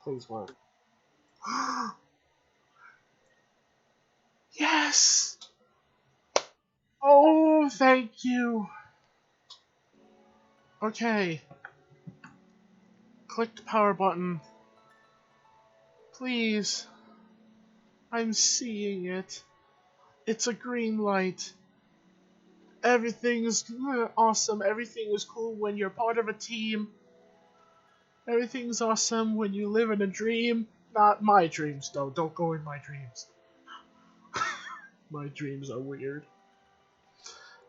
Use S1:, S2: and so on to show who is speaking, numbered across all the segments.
S1: Please work. Yes! Oh, thank you. Okay. Click the power button. Please. I'm seeing it. It's a green light. Everything is awesome. Everything is cool when you're part of a team. Everything's awesome when you live in a dream. Not my dreams, though. Don't go in my dreams. My dreams are weird.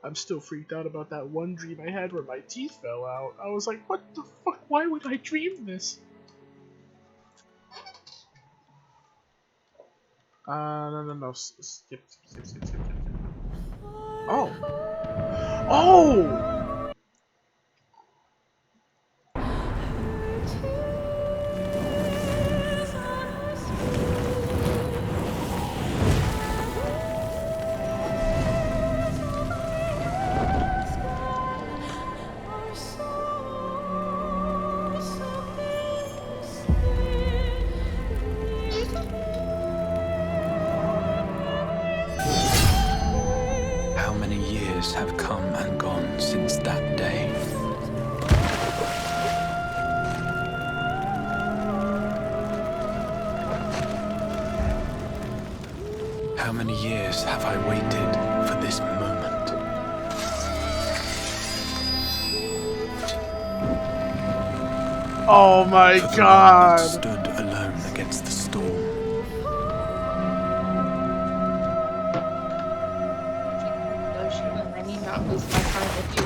S1: I'm still freaked out about that one dream I had where my teeth fell out. I was like, what the fuck? Why would I dream this? No. Skip. Oh! Oh!
S2: How many years have come and gone since that day? How many years have I waited for this moment?
S1: Oh my
S2: For the
S1: god!
S2: one that stood alone against the storm.
S3: Not lose my time with you.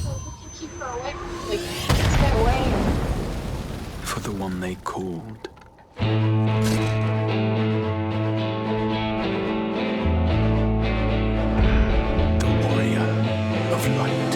S3: No, we can keep her away. Like, let's get away.
S2: For the one they called. The warrior of light.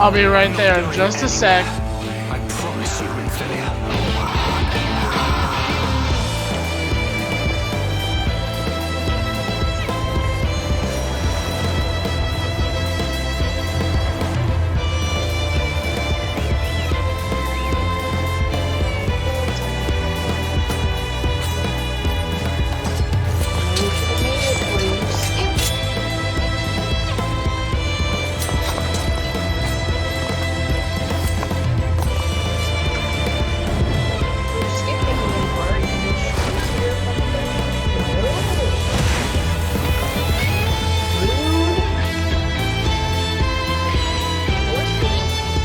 S1: I'll be right there in just a sec.
S2: I promise you, Infilia.
S3: You should have made it where you skipped. You're skipping a little part. You should hear from the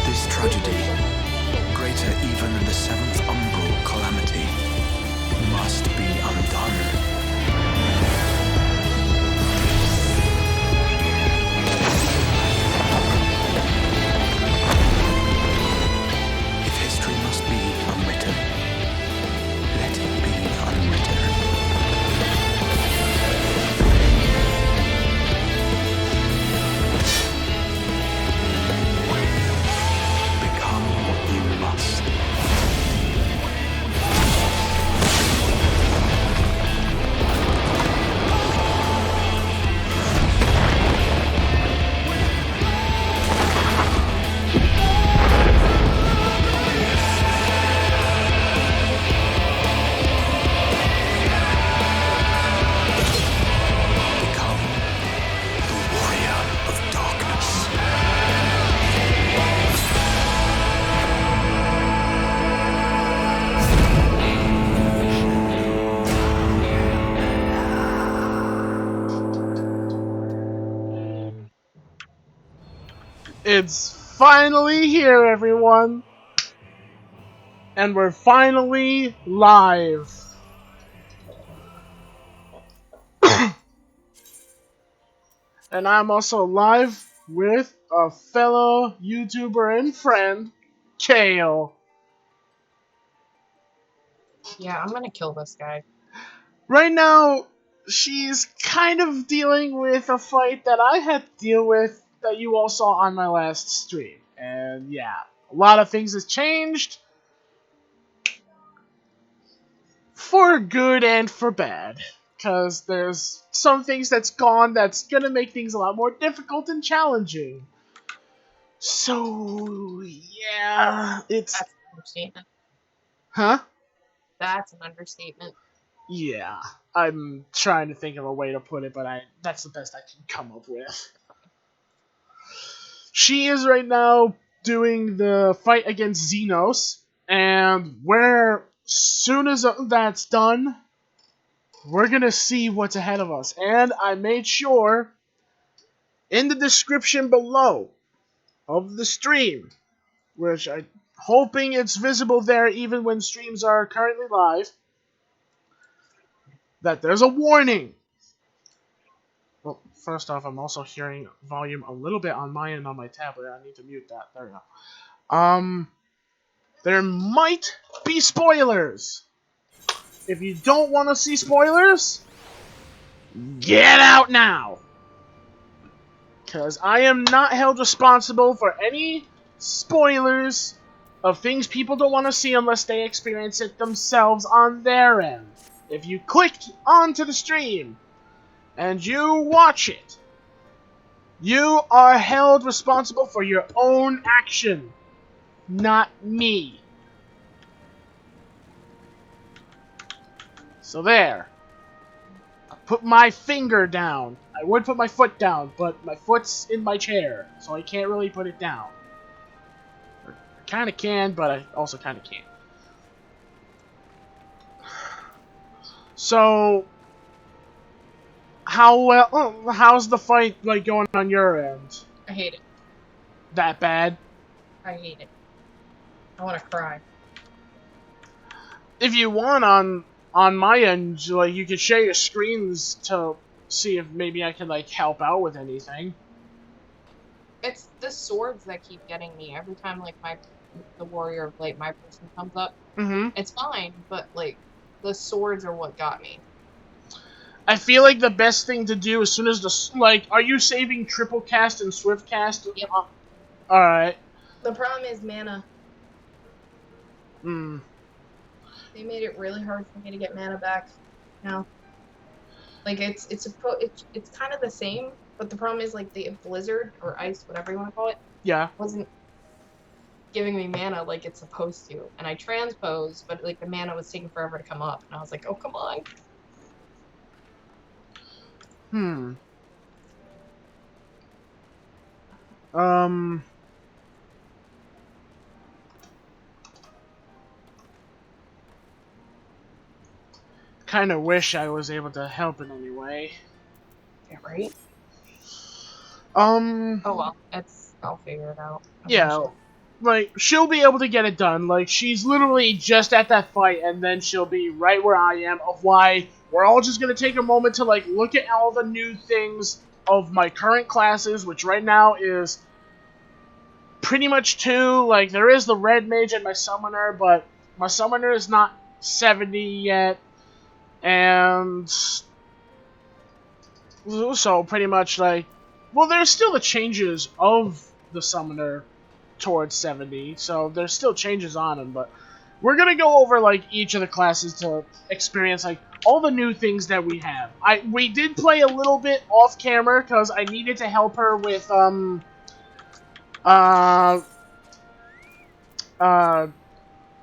S2: This tragedy, greater even than the seventh umbral calamity, must be undone. If history must be unwritten, let it be unwritten. Become what you must. Become the warrior of darkness.
S1: It's finally here, everyone. And we're finally live. And I'm also live with a fellow YouTuber and friend, Kale.
S3: Yeah, I'm gonna kill this guy.
S1: Right now, she's kind of dealing with a fight that I had to deal with that you all saw on my last stream. And yeah, a lot of things has changed. For good and for bad. Because there's some things that's gone that's gonna make things a lot more difficult and challenging. So, yeah, it's...
S3: That's an understatement.
S1: Huh?
S3: That's an understatement.
S1: Yeah, I'm trying to think of a way to put it, but that's the best I can come up with. She is right now doing the fight against Xenos, and soon as that's done, we're gonna see what's ahead of us. And I made sure in the description below of the stream, which I'm hoping it's visible there even when streams are currently live, that there's a warning. Well, first off, I'm also hearing volume a little bit on my end on my tablet. I need to mute that. There we go. There might be spoilers. If you don't want to see spoilers, get out now. Because I am not held responsible for any spoilers of things people don't want to see unless they experience it themselves on their end. If you clicked onto the stream and you watch it, you are held responsible for your own action, not me. So there. I put my finger down. I would put my foot down, but my foot's in my chair, so I can't really put it down. I kind of can, but I also kind of can't. So, how's the fight like going on your end?
S3: I hate it.
S1: That bad?
S3: I hate it. I want to cry.
S1: If you want on my end, like you could share your screens to see if maybe I can like help out with anything.
S3: It's the swords that keep getting me every time, like the warrior of light, my person comes up.
S1: Mm-hmm.
S3: It's fine, but like the swords are what got me.
S1: I feel like the best thing to do as soon as are you saving triple cast and swift cast?
S3: Yep.
S1: Alright.
S3: The problem is mana.
S1: Hmm.
S3: They made it really hard for me to get mana back now. Like it's kind of the same, but the problem is like the blizzard or ice, whatever you want to call it,
S1: Yeah.
S3: wasn't giving me mana like it's supposed to. And I transposed, but like the mana was taking forever to come up, and I was like, oh come on.
S1: Kind of wish I was able to help in any way.
S3: Yeah, right.
S1: Oh
S3: well, I'll figure it out.
S1: Yeah, like, she'll be able to get it done. Like, she's literally just at that fight, and then she'll be right where I am, of why we're all just gonna take a moment to, like, look at all the new things of my current classes, which right now is pretty much 2. Like, there is the red mage and my summoner, but my summoner is not 70 yet, and so pretty much, like, well, there's still the changes of the summoner towards 70, so there's still changes on him, but we're gonna go over, like, each of the classes to experience, like, all the new things that we have. We did play a little bit off camera, because I needed to help her with,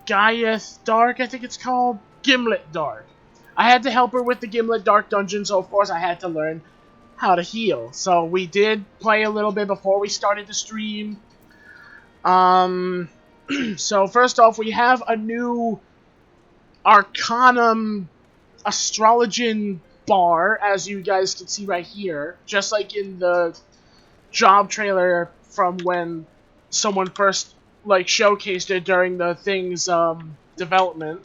S1: Gaiath Dark, I think it's called? Gimlet Dark. I had to help her with the Gimlet Dark dungeon, so of course I had to learn how to heal. So we did play a little bit before we started the stream. So first off, we have a new Arcanum Astrologian bar, as you guys can see right here, just like in the job trailer from when someone first, like, showcased it during the thing's development.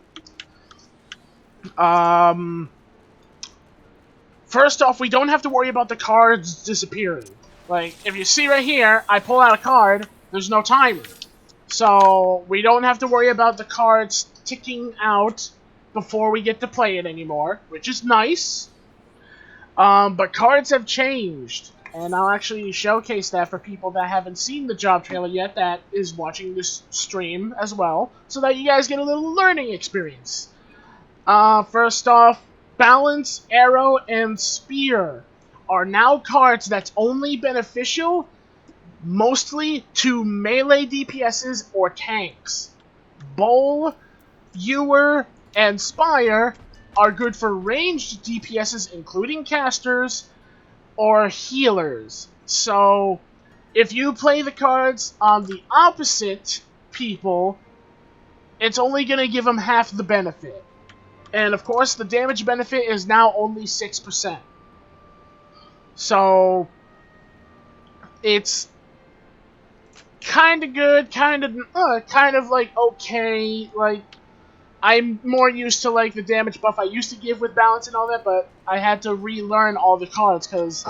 S1: First off, we don't have to worry about the cards disappearing. Like, if you see right here, I pull out a card, there's no timer. So, we don't have to worry about the cards ticking out before we get to play it anymore, which is nice. But cards have changed, and I'll actually showcase that for people that haven't seen the job trailer yet that is watching this stream as well, so that you guys get a little learning experience. First off, Balance, Arrow, and Spear are now cards that's only beneficial mostly to melee DPSs or tanks. Bowl, Ewer, and Spire are good for ranged DPSs, including casters, or healers. So, if you play the cards on the opposite people, it's only going to give them half the benefit. And of course, the damage benefit is now only 6%. So, it's kind of good, kind of like okay. Like, I'm more used to, like, the damage buff I used to give with balance and all that, but I had to relearn all the cards because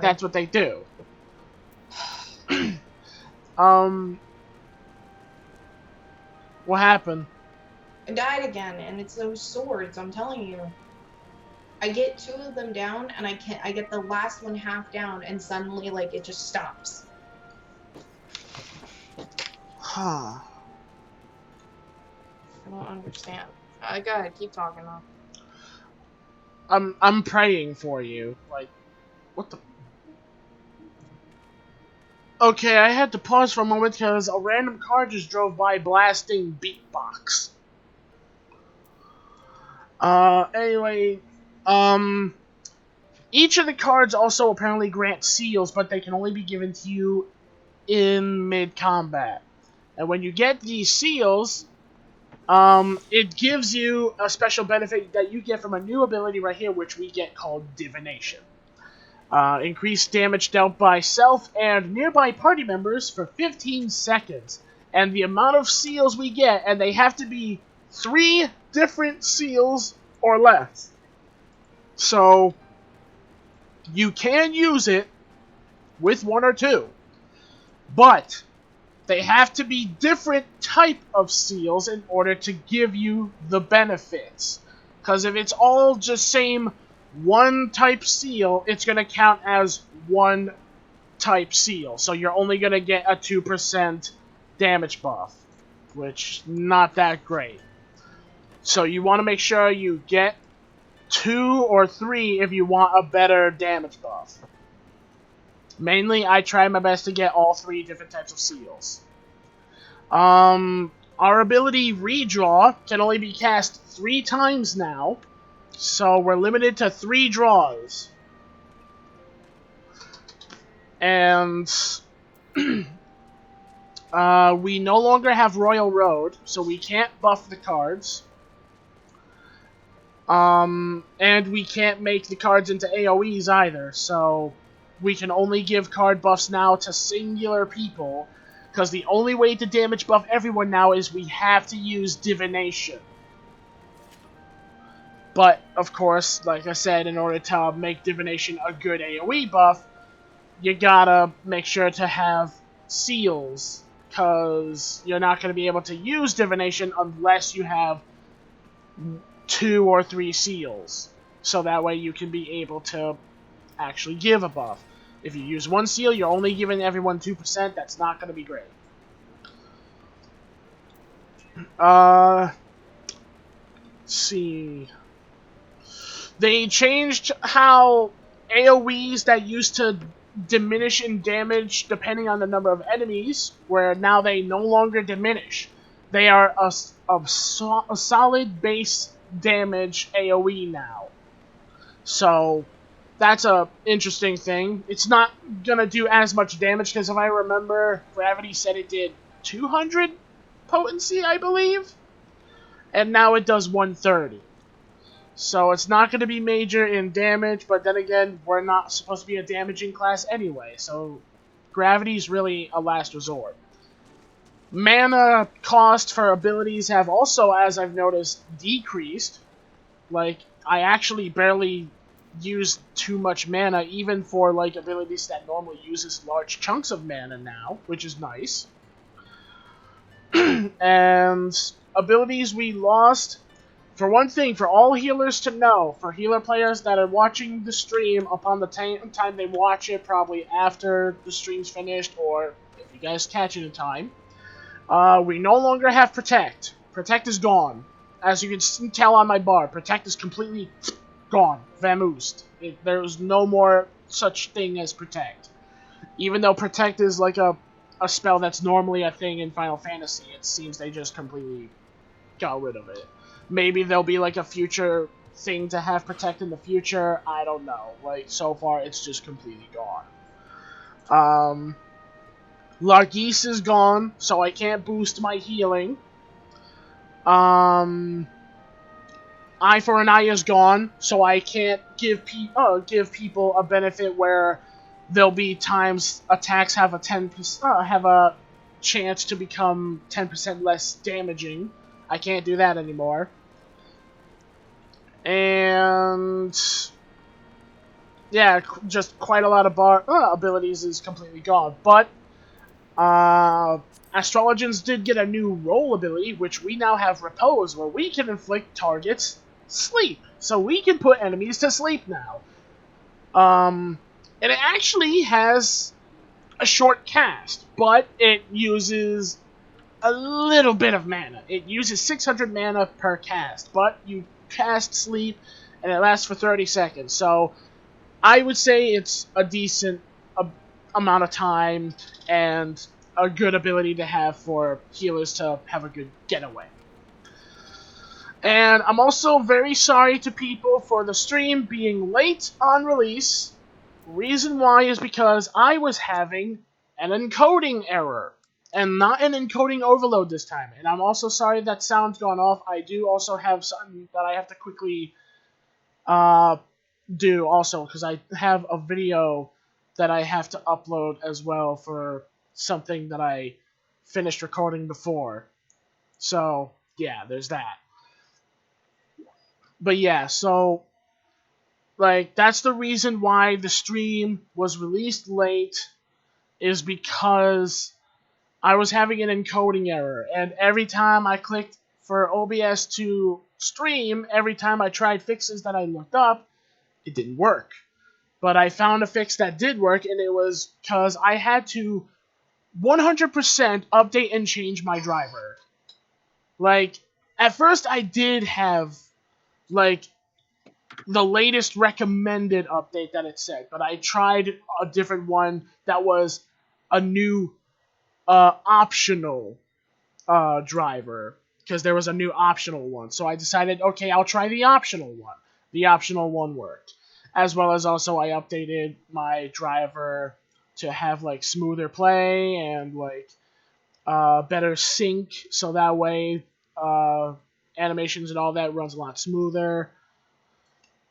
S1: that's what they do. What happened?
S3: I died again, and it's those swords, I'm telling you. I get 2 of them down, and I get the last one half down, and suddenly, like, it just stops.
S1: Huh.
S3: I don't understand. Go ahead, keep talking though.
S1: I'm praying for you. Like, what the... Okay, I had to pause for a moment because a random car just drove by blasting Beatbox. Anyway, each of the cards also apparently grant seals, but they can only be given to you in mid-combat. And when you get these seals, it gives you a special benefit that you get from a new ability right here, which we get called Divination. Increased damage dealt by self and nearby party members for 15 seconds. And the amount of seals we get, and they have to be 3 different seals or less. So, you can use it with 1 or 2. But they have to be different type of seals in order to give you the benefits. Because if it's all just same 1 type seal, it's going to count as 1 type seal. So you're only going to get a 2% damage buff, which not that great. So you want to make sure you get 2 or 3 if you want a better damage buff. Mainly, I try my best to get all 3 different types of seals. Our ability Redraw can only be cast 3 times now, so we're limited to 3 draws. And we no longer have Royal Road, so we can't buff the cards. And we can't make the cards into AoEs either, so we can only give card buffs now to singular people, because the only way to damage buff everyone now is we have to use Divination. But, of course, like I said, in order to make Divination a good AoE buff, you gotta make sure to have seals, because you're not going to be able to use Divination unless you have 2 or 3 seals. So that way you can be able to actually give a buff. If you use 1 seal, you're only giving everyone 2%. That's not going to be great. Let's see. They changed how AoEs that used to diminish in damage depending on the number of enemies, where now they no longer diminish. They are a solid base damage AoE now. So that's a interesting thing. It's not gonna do as much damage, because if I remember, Gravity said it did 200 potency, I believe, and now it does 130. So it's not going to be major in damage, but then again, we're not supposed to be a damaging class anyway, so Gravity's really a last resort. Mana cost for abilities have also, as I've noticed, decreased. Like, I actually barely use too much mana, even for like abilities that normally uses large chunks of mana now, which is nice. And abilities we lost, for one thing, for all healers to know, for healer players that are watching the stream upon the time they watch it, probably after the stream's finished, or if you guys catch it in time, we no longer have Protect. Protect is gone. As you can tell on my bar, Protect is completely gone. Vamoosed. There's no more such thing as Protect. Even though Protect is like a spell that's normally a thing in Final Fantasy, it seems they just completely got rid of it. Maybe there'll be like a future thing to have Protect in the future. I don't know. Like, so far, it's just completely gone. Largis is gone, so I can't boost my healing. Eye for an Eye is gone, so I can't give people a benefit where there'll be times attacks have a have a chance to become 10% less damaging. I can't do that anymore. And yeah, just quite a lot of abilities is completely gone. But Astrologians did get a new role ability, which we now have Repose, where we can inflict targets sleep. So we can put enemies to sleep now. And it actually has a short cast, but it uses a little bit of mana. It uses 600 mana per cast, but you cast Sleep, and it lasts for 30 seconds. So I would say it's a decent amount of time, and a good ability to have for healers to have a good getaway. And I'm also very sorry to people for the stream being late on release. Reason why is because I was having an encoding error, and not an encoding overload this time. And I'm also sorry that sound's gone off. I do also have something that I have to quickly do also, because I have a video that I have to upload as well for something that I finished recording before. So, yeah, there's that. But yeah, so, like, that's the reason why the stream was released late, is because I was having an encoding error, and every time I clicked for OBS to stream, every time I tried fixes that I looked up, it didn't work. But I found a fix that did work, and it was because I had to 100% update and change my driver. Like, at first I did have, like, the latest recommended update that it said, but I tried a different one that was a new optional driver, because there was a new optional one. So I decided, okay, I'll try the optional one. The optional one worked. As well as also I updated my driver to have like smoother play and like better sync, so that way animations and all that runs a lot smoother.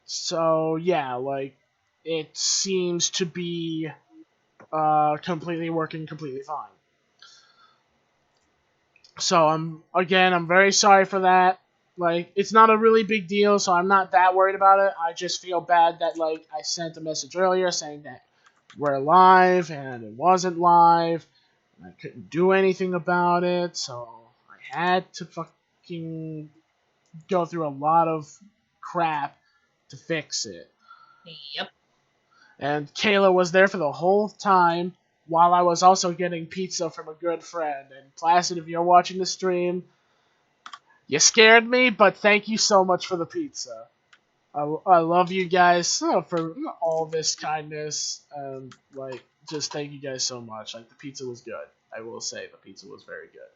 S1: So yeah, like it seems to be completely working completely fine. So I'm very sorry for that. Like, it's not a really big deal, so I'm not that worried about it. I just feel bad that, like, I sent a message earlier saying that we're live, and it wasn't live, and I couldn't do anything about it, so I had to fucking go through a lot of crap to fix it.
S3: Yep.
S1: And Kayla was there for the whole time, while I was also getting pizza from a good friend. And Placid, if you're watching the stream, you scared me, but thank you so much for the pizza. I love you guys for all this kindness, and like, just thank you guys so much. Like, the pizza was good. I will say the pizza was very good.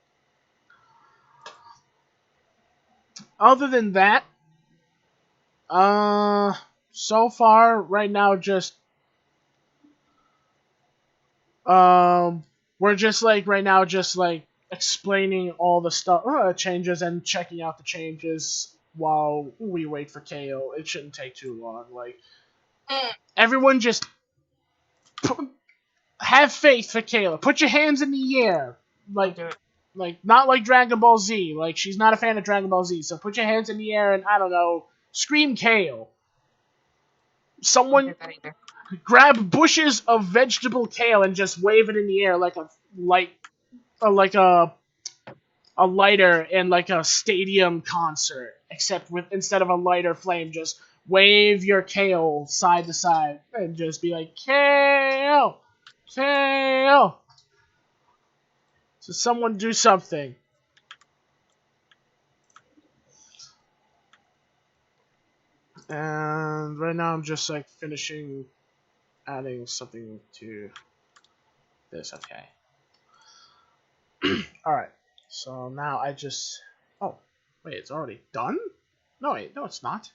S1: Other than that, so far right now just we're just like right now just like explaining all the stuff changes and checking out the changes while we wait for KO. It shouldn't take too long. Like, everyone just have faith for Kayla. Put your hands in the air. Like not like Dragon Ball Z. Like, she's not a fan of Dragon Ball Z, so put your hands in the air and, I don't know, scream KO. Someone grab bushes of vegetable kale and just wave it in the air like a lighter in like a stadium concert, except with, instead of a lighter flame, just wave your kale side to side and just be like, kale, kale. So someone do something. And right now I'm just like finishing adding something to this. Okay. Alright. So now I just... Oh, wait, it's already done? No, wait, no, it's not.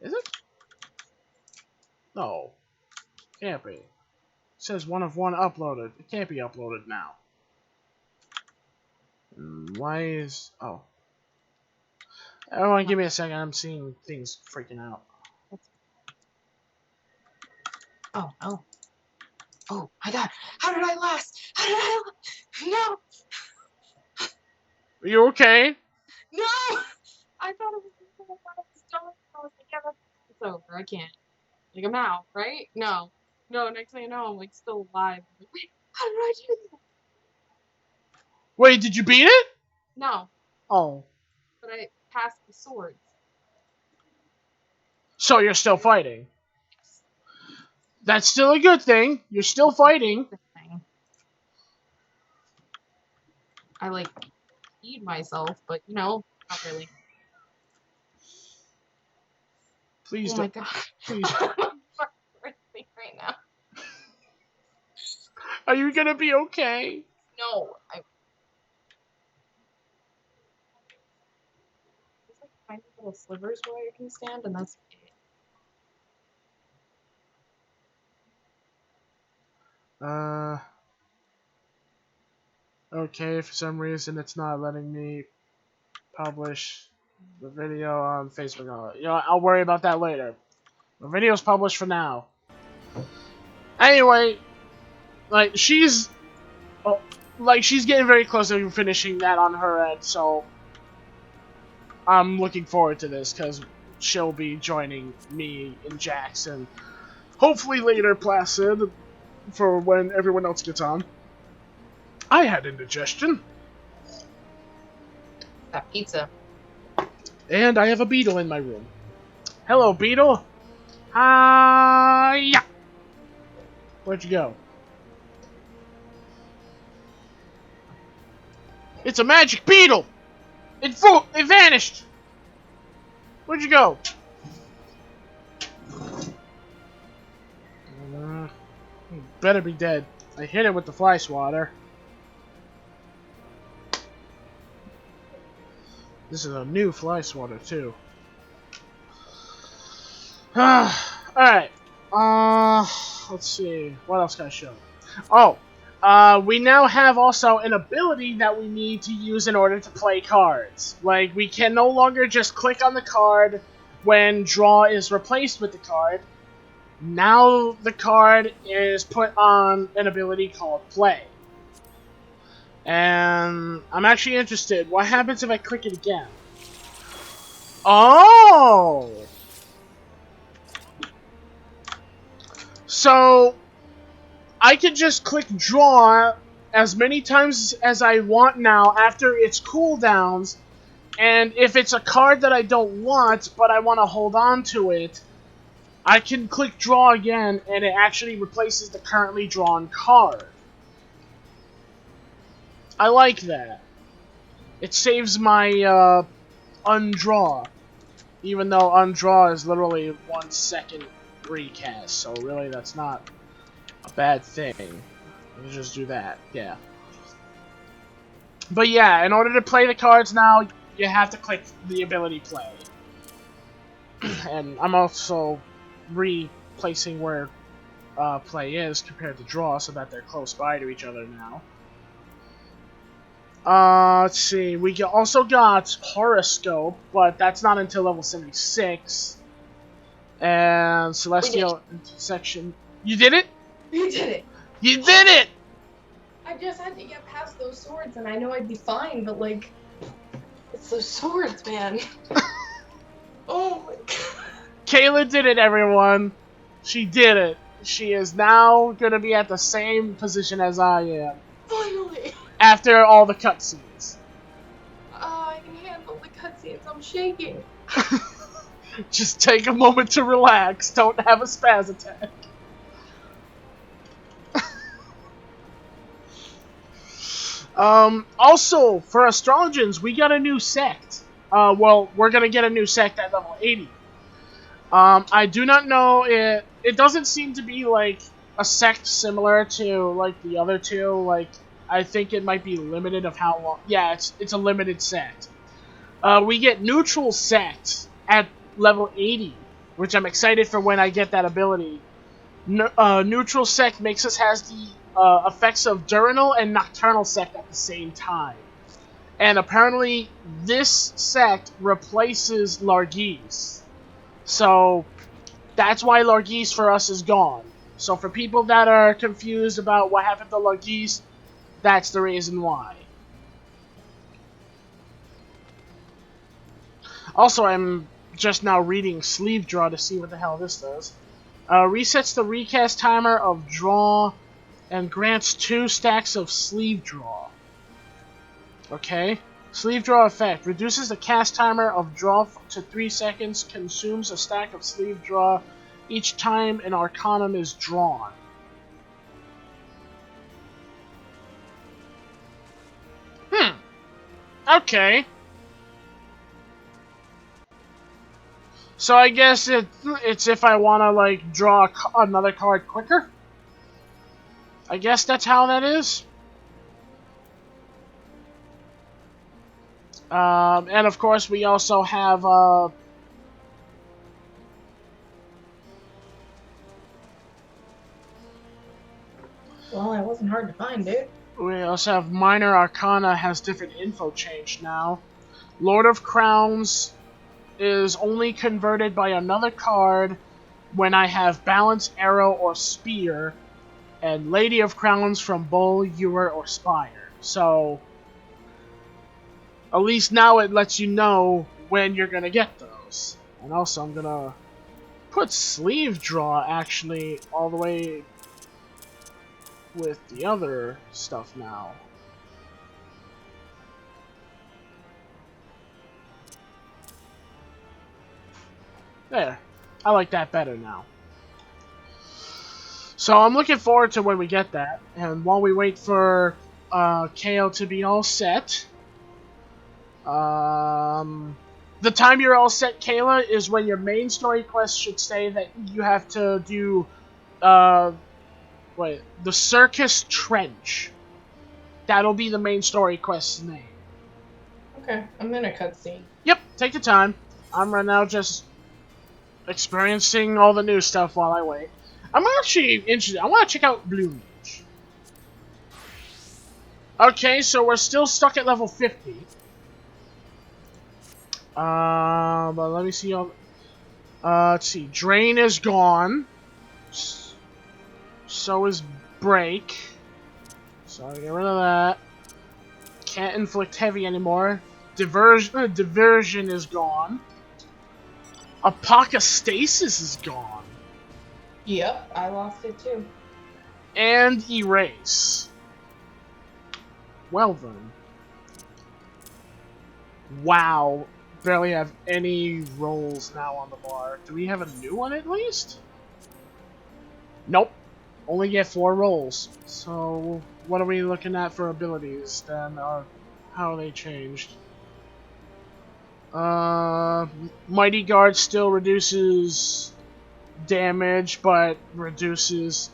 S1: Is it? No. Can't be. It says 1 of 1 uploaded. It can't be uploaded now. Why is... Oh. Everyone, give me a second. I'm seeing things freaking out.
S3: Oh, oh. Oh, my God. How did I last? How did I No!
S1: Are you okay?
S3: No! I thought it was done. I was like, yeah, it's over. I can't. Like, I'm out, right? No. No, next thing you know, I'm, like, still alive. Like, wait, how did I do that?
S1: Wait, did you beat it?
S3: No.
S1: Oh.
S3: But I passed the swords.
S1: So you're still fighting? Yes. That's still a good thing. You're still fighting.
S3: I, like, feed myself, but, you know, not really.
S1: Please
S3: don't. Oh, my God.
S1: Please.
S3: right now.
S1: Are you gonna be okay?
S3: No. There's, like, tiny little slivers where you can stand, and that's it.
S1: Okay, for some reason it's not letting me publish the video on Facebook. You know, I'll worry about that later. The video's published for now. Anyway, like, she's getting very close to finishing that on her end, so I'm looking forward to this, because she'll be joining me and Jackson. Hopefully later, Placid, for when everyone else gets on. I had indigestion.
S3: That pizza.
S1: And I have a beetle in my room. Hello, beetle. Hiya. Where'd you go? It's a magic beetle! It vanished! Where'd you go? Better be dead. I hit it with the fly swatter. This is a new fly swatter too. Alright. Let's see. What else can I show? Oh, we now have also an ability that we need to use in order to play cards. Like, we can no longer just click on the card when draw is replaced with the card. Now the card is put on an ability called play. And I'm actually interested. What happens if I click it again? Oh! So, I can just click draw as many times as I want now after its cooldowns, and if it's a card that I don't want, but I want to hold on to it, I can click draw again, and it actually replaces the currently drawn card. I like that. It saves my undraw, even though undraw is literally 1 second recast, so really that's not a bad thing. Let's just do that, yeah. But yeah, in order to play the cards now, you have to click the ability play. And I'm also replacing where play is compared to draw so that they're close by to each other now. Let's see, we also got Horoscope, but that's not until level 76. And Celestial Intersection. You did it?
S3: You did it!
S1: You did it!
S3: I just had to get past those swords, and I know I'd be fine, but like, it's those swords, man. Oh my god.
S1: Kayla did it, everyone. She did it. She is now gonna be at the same position as I am.
S3: Finally!
S1: After all the cutscenes.
S3: I can handle the cutscenes, I'm shaking.
S1: Just take a moment to relax. Don't have a spaz attack. Also, for Astrologians, we got a new sect. Well, we're gonna get a new sect at level 80. I do not know it. It doesn't seem to be like a sect similar to like the other two. Like, I think it might be limited of how long. Yeah, it's a limited sect. We get neutral sect at level 80, which I'm excited for when I get that ability. Neutral sect makes us has the effects of diurnal and nocturnal sect at the same time. And apparently, this sect replaces Largis. So, that's why Largis for us is gone. So for people that are confused about what happened to Largis, that's the reason why. Also, I'm just now reading Sleeve Draw to see what the hell this does. Resets the recast timer of draw and grants 2 stacks of Sleeve Draw. Okay. Sleeve Draw effect. Reduces the cast timer of draw to 3 seconds. Consumes a stack of Sleeve Draw each time an Arcanum is drawn. Okay. So I guess it's if I want to, like, draw another card quicker? I guess that's how that is. And of course we also have, well,
S3: it wasn't hard to find, dude.
S1: we also have Minor Arcana has different info change now. Lord of Crowns is only converted by another card when I have Balance, Arrow, or Spear, and Lady of Crowns from Bull, Ewer, or Spire. So, at least now it lets you know when you're gonna get those. And also, I'm gonna put Sleeve Draw, actually, all the way with the other stuff now. There. I like that better now. So I'm looking forward to when we get that. And while we wait for KO to be all set. The time you're all set, Kayla, is when your main story quest should say that you have to do, the Circus Trench. That'll be the main story quest's name.
S3: Okay, I'm in a cutscene.
S1: Yep, take your time. I'm right now just experiencing all the new stuff while I wait. I'm actually interested. I want to check out Blue Mage. Okay, so we're still stuck at level 50. But let me see all. Let's see. Drain is gone. So is Break. So get rid of that. Can't inflict heavy anymore. Diversion is gone. Apocastasis is gone.
S3: Yep, I lost it too.
S1: And Erase. Well then. Wow. Barely have any rolls now on the bar. Do we have a new one at least? Nope. Only get 4 rolls. So, what are we looking at for abilities then? How are they changed? Mighty Guard still reduces damage, but reduces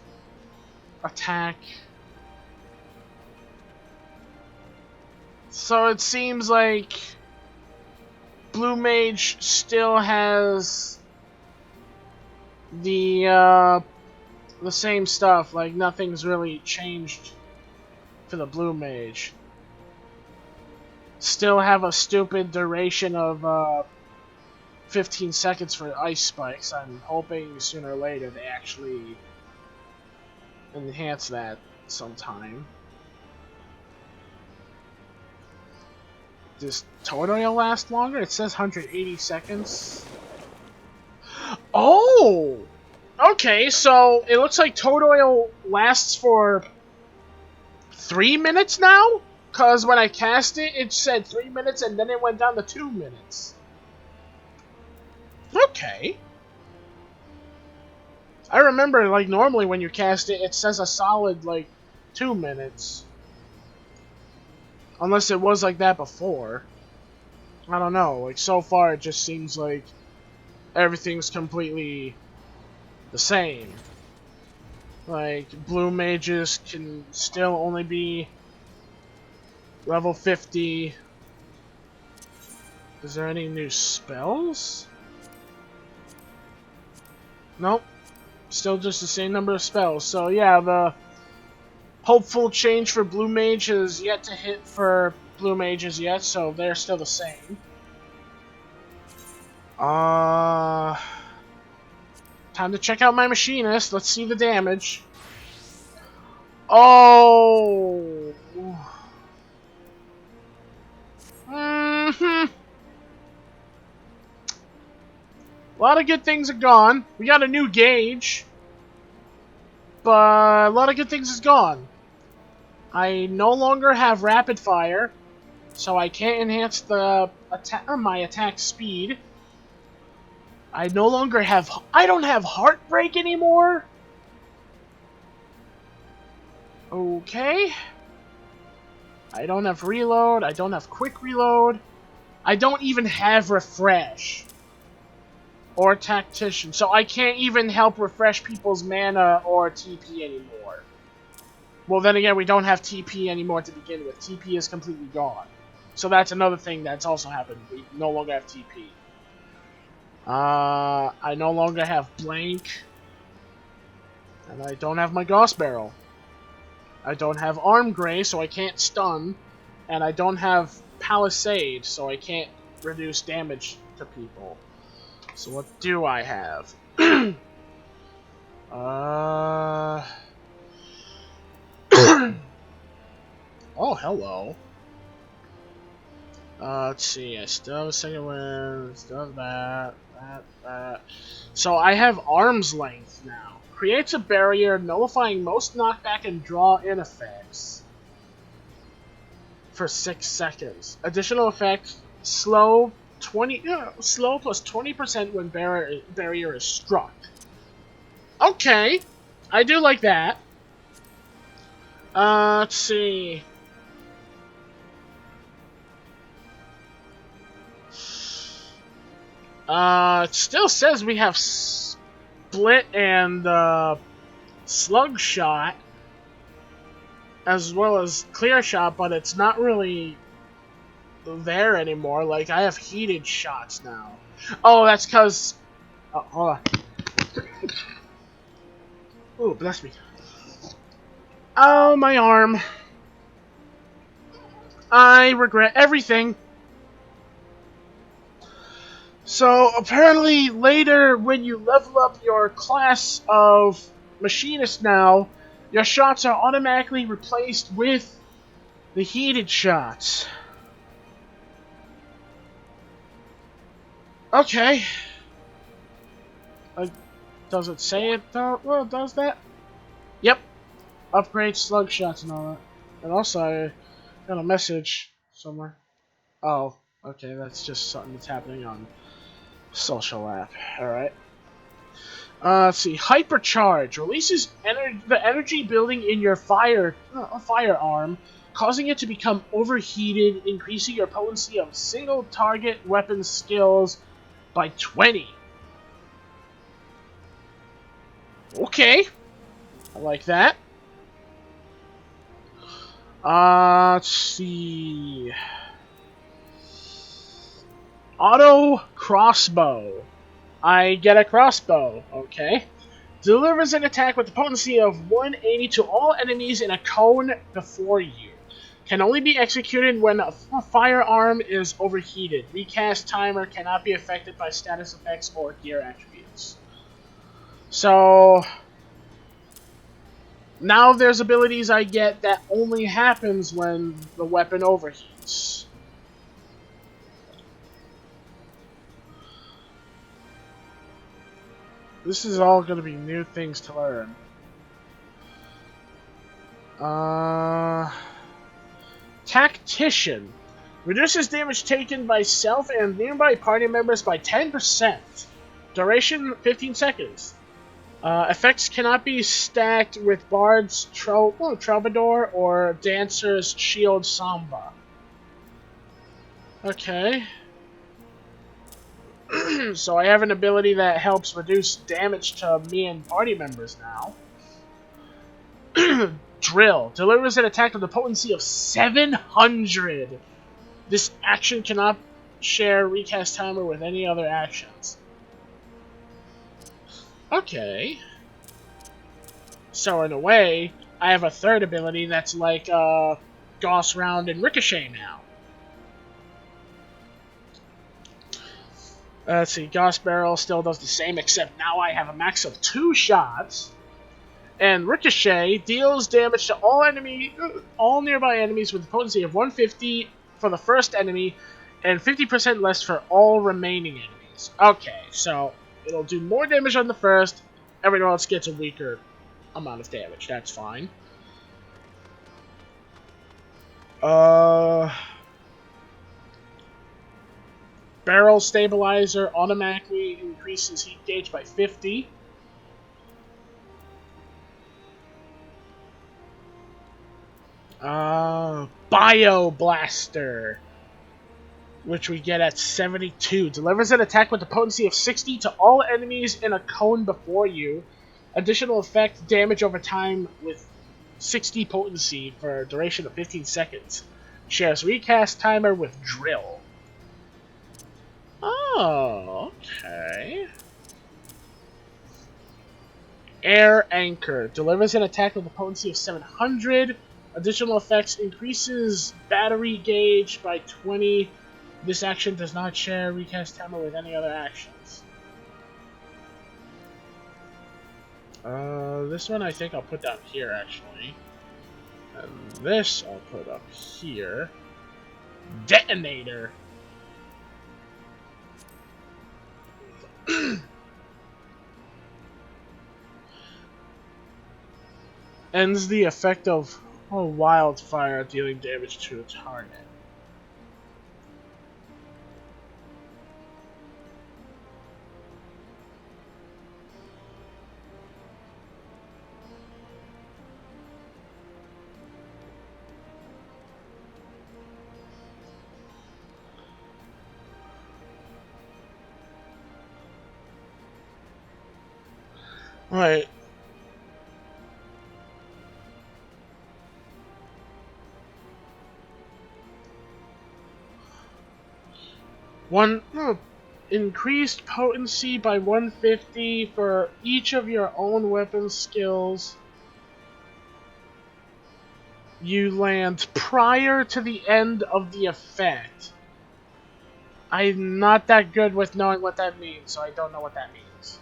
S1: attack. So it seems like Blue Mage still has the same stuff, like nothing's really changed for the Blue Mage. Still have a stupid duration of 15 seconds for ice spikes. I'm hoping sooner or later they actually enhance that sometime. Does Totodile last longer? It says 180 seconds. Oh! Okay, so it looks like Totodile lasts for 3 minutes now? Because when I cast it, it said 3 minutes and then it went down to 2 minutes. Okay. I remember, like, normally when you cast it, it says a solid, like, 2 minutes. Unless it was like that before. I don't know. Like, so far it just seems like everything's completely the same. Like, Blue Mages can still only be level 50. Is there any new spells? Nope. Still just the same number of spells. So yeah, the hopeful change for Blue Mage is yet to hit for Blue Mages yet, so they're still the same. Time to check out my Machinist. Let's see the damage. Oh! A lot of good things are gone. We got a new gauge. But a lot of good things is gone. I no longer have rapid fire, so I can't enhance the my attack speed. I no longer have. I don't have Heartbreak anymore. Okay. I don't have reload. I don't have quick reload. I don't even have refresh or tactician, so I can't even help refresh people's mana or TP anymore. Well, then again, we don't have TP anymore to begin with. TP is completely gone. So that's another thing that's also happened. We no longer have TP. I no longer have Blank. And I don't have my Gauss Barrel. I don't have Arm Gray, so I can't stun. And I don't have Palisade, so I can't reduce damage to people. So what do I have? Oh, hello. Let's see, I still have a second wind, still have that. So I have Arm's Length now. Creates a barrier, nullifying most knockback and draw-in effects for 6 seconds. Additional effect, slow plus 20% when barrier is struck. Okay, I do like that. Let's see. It still says we have split and slug shot, as well as clear shot, but it's not really there anymore. Like, I have heated shots now. Oh, that's because... Oh, hold on. Oh, bless me. Oh, my arm. I regret everything. So, apparently, later, when you level up your class of machinist now, your shots are automatically replaced with the heated shots. Okay. Does it say it, though? Well, does that? Yep. Upgrade slug shots and all that. And also, I got a message somewhere. Oh, okay, that's just something that's happening on social app. Alright. Let's see. Hypercharge releases the energy building in your firearm, causing it to become overheated, increasing your potency of single target weapon skills by 20. Okay. I like that. Let's see. Auto crossbow. I get a crossbow. Okay. Delivers an attack with a potency of 180 to all enemies in a cone before you. Can only be executed when a firearm is overheated. Recast timer cannot be affected by status effects or gear attributes. So... now there's abilities I get that only happens when the weapon overheats. This is all going to be new things to learn. Tactician. Reduces damage taken by self and nearby party members by 10%. Duration 15 seconds. Effects cannot be stacked with Bard's Troubadour or Dancer's Shield Samba. Okay. So I have an ability that helps reduce damage to me and party members now. Drill. Delivers an attack with a potency of 700. This action cannot share recast timer with any other actions. Okay. So in a way, I have a third ability that's like Gauss Round and Ricochet now. Let's see, Gauss Barrel still does the same, except now I have a max of 2 shots. And Ricochet deals damage to all nearby enemies with a potency of 150 for the first enemy, and 50% less for all remaining enemies. Okay, so it'll do more damage on the first, everyone else gets a weaker amount of damage. That's fine. Barrel Stabilizer automatically increases heat gauge by 50. Bio Blaster, which we get at 72. Delivers an attack with a potency of 60 to all enemies in a cone before you. Additional effect, damage over time with 60 potency for a duration of 15 seconds. Shares recast timer with Drill. Oh, okay. Air Anchor. Delivers an attack with a potency of 700. Additional effects, increases battery gauge by 20. This action does not share recast timer with any other actions. This one I think I'll put down here, actually. And this I'll put up here. Detonator. Ends the effect of a wildfire, dealing damage to a target. Right. Increased potency by 150 for each of your own weapon skills you land prior to the end of the effect. I'm not that good with knowing what that means, so I don't know what that means.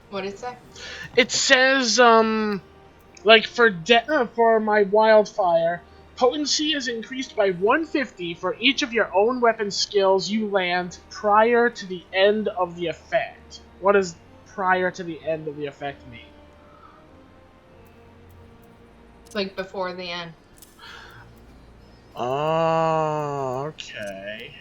S3: What did it say?
S1: It says, like for my wildfire, potency is increased by 150 for each of your own weapon skills you land prior to the end of the effect. What does prior to the end of the effect mean?
S3: Like before the end.
S1: Oh, okay.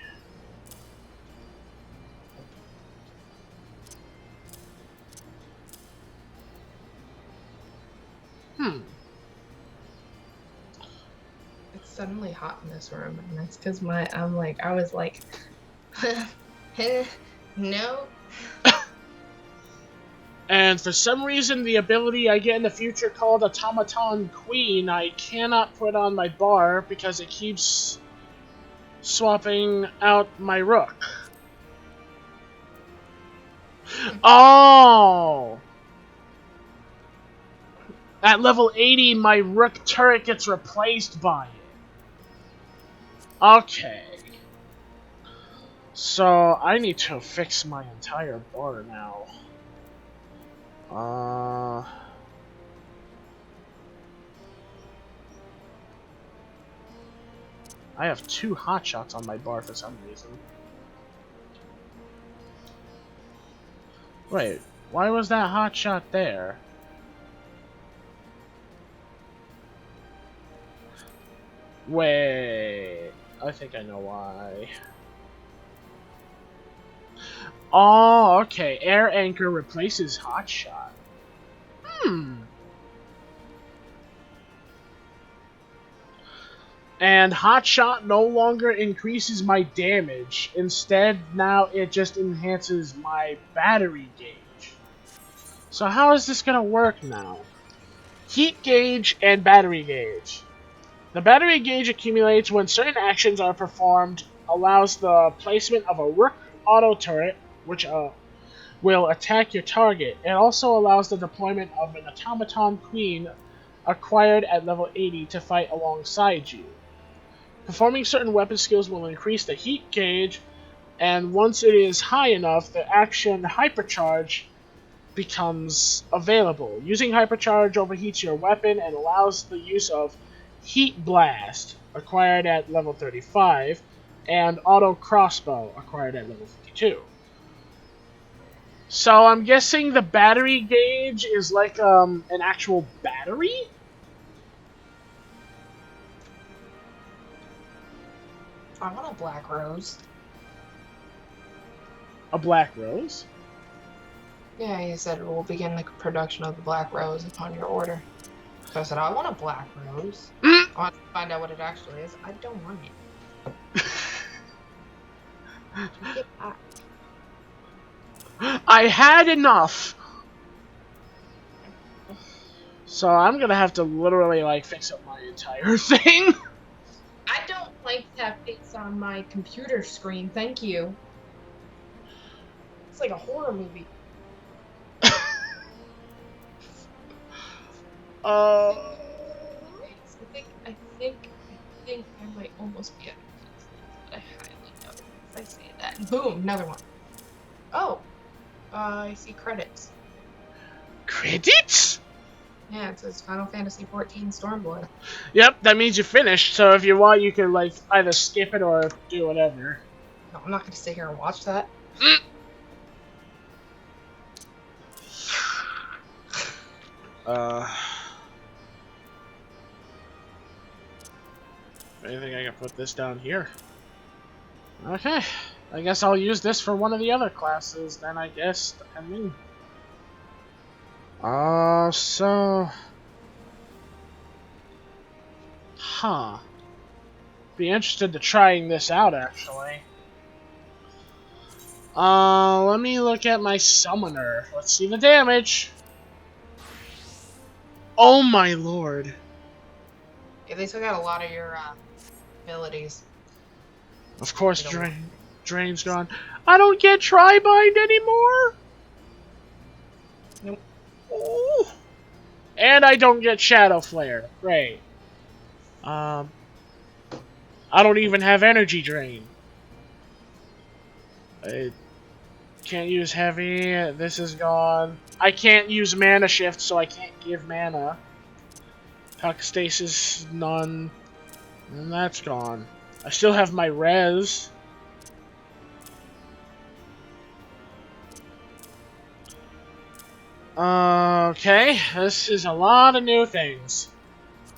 S3: It's suddenly hot in this room, and that's because I was like, no.
S1: And for some reason, the ability I get in the future called Automaton Queen, I cannot put on my bar because it keeps swapping out my rook. Oh! At level 80, my rook turret gets replaced by it. Okay. So, I need to fix my entire bar now. I have 2 hotshots on my bar for some reason. Wait, why was that hotshot there? Wait, I think I know why. Oh, okay. Air Anchor replaces Hotshot. And Hotshot no longer increases my damage. Instead, now it just enhances my battery gauge. So how is this gonna work now? Heat gauge and battery gauge. The battery gauge accumulates when certain actions are performed, allows the placement of a Rook auto turret, which will attack your target. It also allows the deployment of an Automaton Queen acquired at level 80 to fight alongside you. Performing certain weapon skills will increase the heat gauge, and once it is high enough, the action Hypercharge becomes available. Using Hypercharge overheats your weapon and allows the use of Heat Blast, acquired at level 35, and Auto Crossbow, acquired at level 52. So I'm guessing the battery gauge is like an actual battery?
S3: I want a black rose.
S1: A black rose?
S3: Yeah, he said it will begin the production of the black rose upon your order. So I said, I want a black rose. I want to find out what it actually is. I don't want it. Take it back.
S1: I had enough! So I'm gonna have to literally, like, fix up my entire thing.
S3: I don't like that face on my computer screen, thank you. It's like a horror movie. I think I might almost be at a but I highly doubt it if I say that. Boom, another one. Oh, I see credits.
S1: Credits?
S3: Yeah, it says Final Fantasy XIV Stormblood.
S1: Yep, that means you finished, so if you want, you can, like, either skip it or do whatever.
S3: No, I'm not gonna sit here and watch that.
S1: Anything I can put this down here? Okay, I guess I'll use this for one of the other classes then, I guess, depending. So... Be interested to trying this out, actually. Let me look at my summoner. Let's see the damage. Oh my lord.
S3: Yeah, they took out a lot of your abilities.
S1: Of course,
S3: Like a lot.
S1: Drain's gone. I don't get Tri-Bind anymore?
S3: Nope.
S1: Ooh. And I don't get Shadow Flare. Great. I don't even have Energy Drain. I can't use Heavy. This is gone. I can't use Mana Shift, so I can't give mana. Puck Stasis, none. And that's gone. I still have my res. Okay, this is a lot of new things.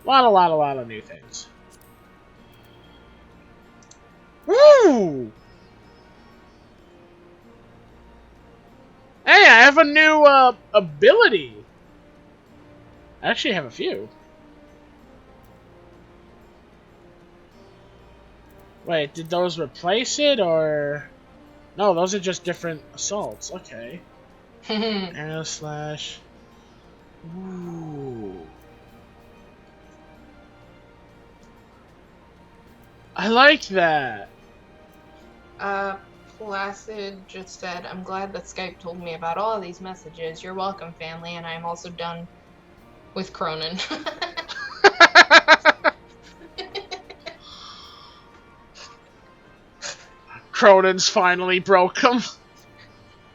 S1: A lot of new things. Woo! Hey, I have a new ability. I actually have a few. Wait, did those replace it, or... No, those are just different assaults. Okay. Arrow slash... Ooh. I like that.
S3: Placid just said, I'm glad that Skype told me about all of these messages. You're welcome, family, and I'm also done with Cronin.
S1: Cronin's finally broke him.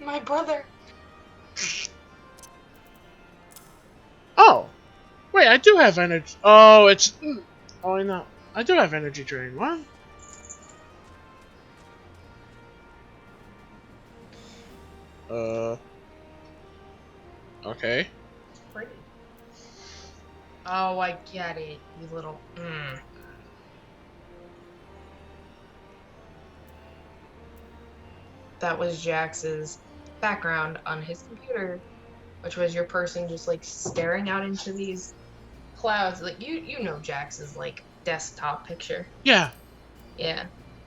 S3: My brother.
S1: Oh. Wait, I do have energy. Oh, it's... Oh, I know. I do have energy drain. What? Okay.
S3: Pretty. Oh, I get it, you little... That was Jax's background on his computer, which was your person just like staring out into these clouds. Like you know Jax's like desktop picture.
S1: Yeah.
S3: Yeah.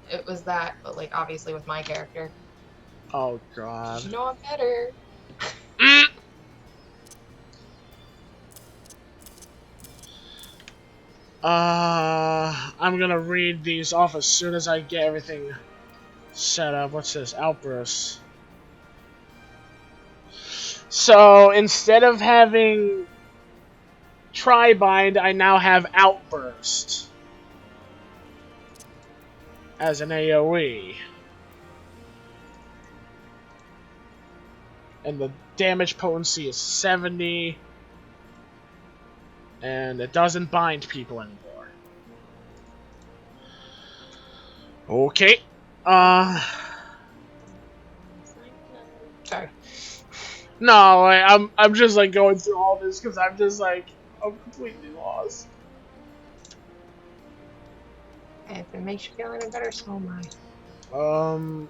S3: It was that, but like obviously with my character.
S1: Oh, God.
S3: You know I'm better.
S1: I'm gonna read these off as soon as I get everything set up. What's this? Outbursts. So, instead of having Tri-Bind, I now have Outburst as an AoE. And the damage potency is 70. And it doesn't bind people anymore. Okay.
S3: Sorry.
S1: No, I'm just like going through all this because I'm just like I'm completely lost.
S3: If it makes you feel any better, so am I.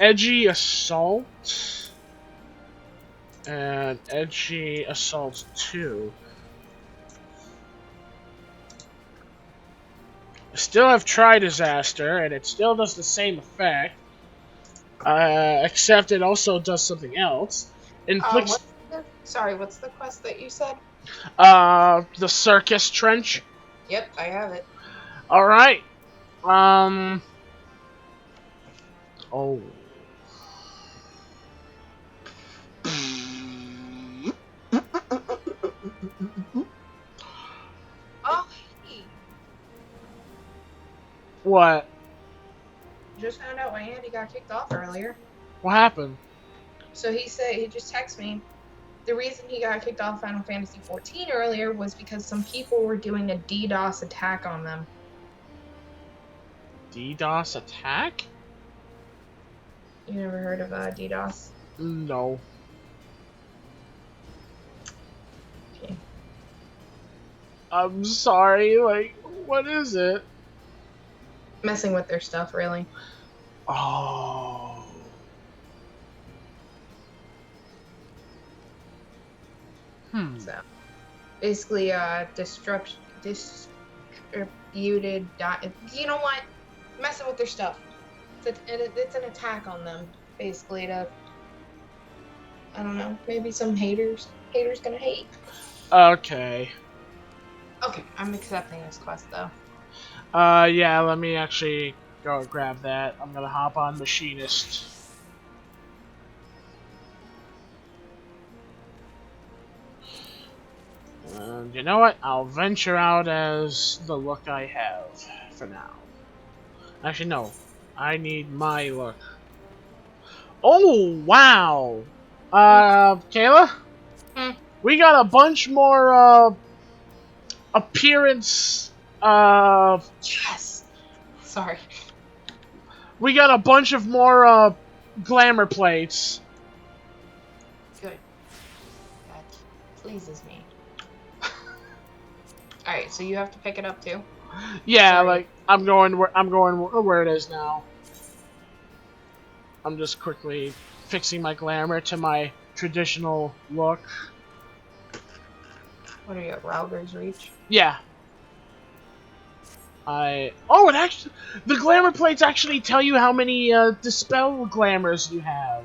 S1: Edgy Assault and Edgy Assault 2. I still have Tri-Disaster, and it still does the same effect. Except it also does something else. Inflicts.
S3: What's the quest that you said?
S1: The Circus Trench.
S3: Yep, I have it.
S1: All right. Oh.
S3: Oh, hey.
S1: What?
S3: Just found out why Andy got kicked off earlier.
S1: What happened?
S3: So he said, he just texted me. The reason he got kicked off Final Fantasy XIV earlier was because some people were doing a DDoS attack on them.
S1: DDoS attack?
S3: You never heard of DDoS?
S1: No.
S3: Okay.
S1: I'm sorry, like, what is it?
S3: Messing with their stuff, really.
S1: Oh.
S3: So, basically, distributed, you know what? Messing with their stuff. It's an attack on them. basically to, I don't know, maybe some haters gonna hate.
S1: Okay.
S3: Okay, I'm accepting this quest though.
S1: Yeah, let me actually go grab that. I'm gonna hop on Machinist. And you know what? I'll venture out as the look I have for now. Actually, no. I need my look. Oh, wow! Kayla?
S3: Hmm.
S1: We got a bunch more, appearance,
S3: Yes! Sorry.
S1: we got a bunch of more, glamour plates.
S3: Good. That pleases me. Alright, so you have to pick it up too?
S1: Yeah,
S3: Sorry.
S1: like, I'm going where it is now. I'm just quickly fixing my glamour to my traditional look.
S3: What are you at, Router's Reach?
S1: Yeah. Oh, it actually... The glamour plates actually tell you how many, dispel glamours you have.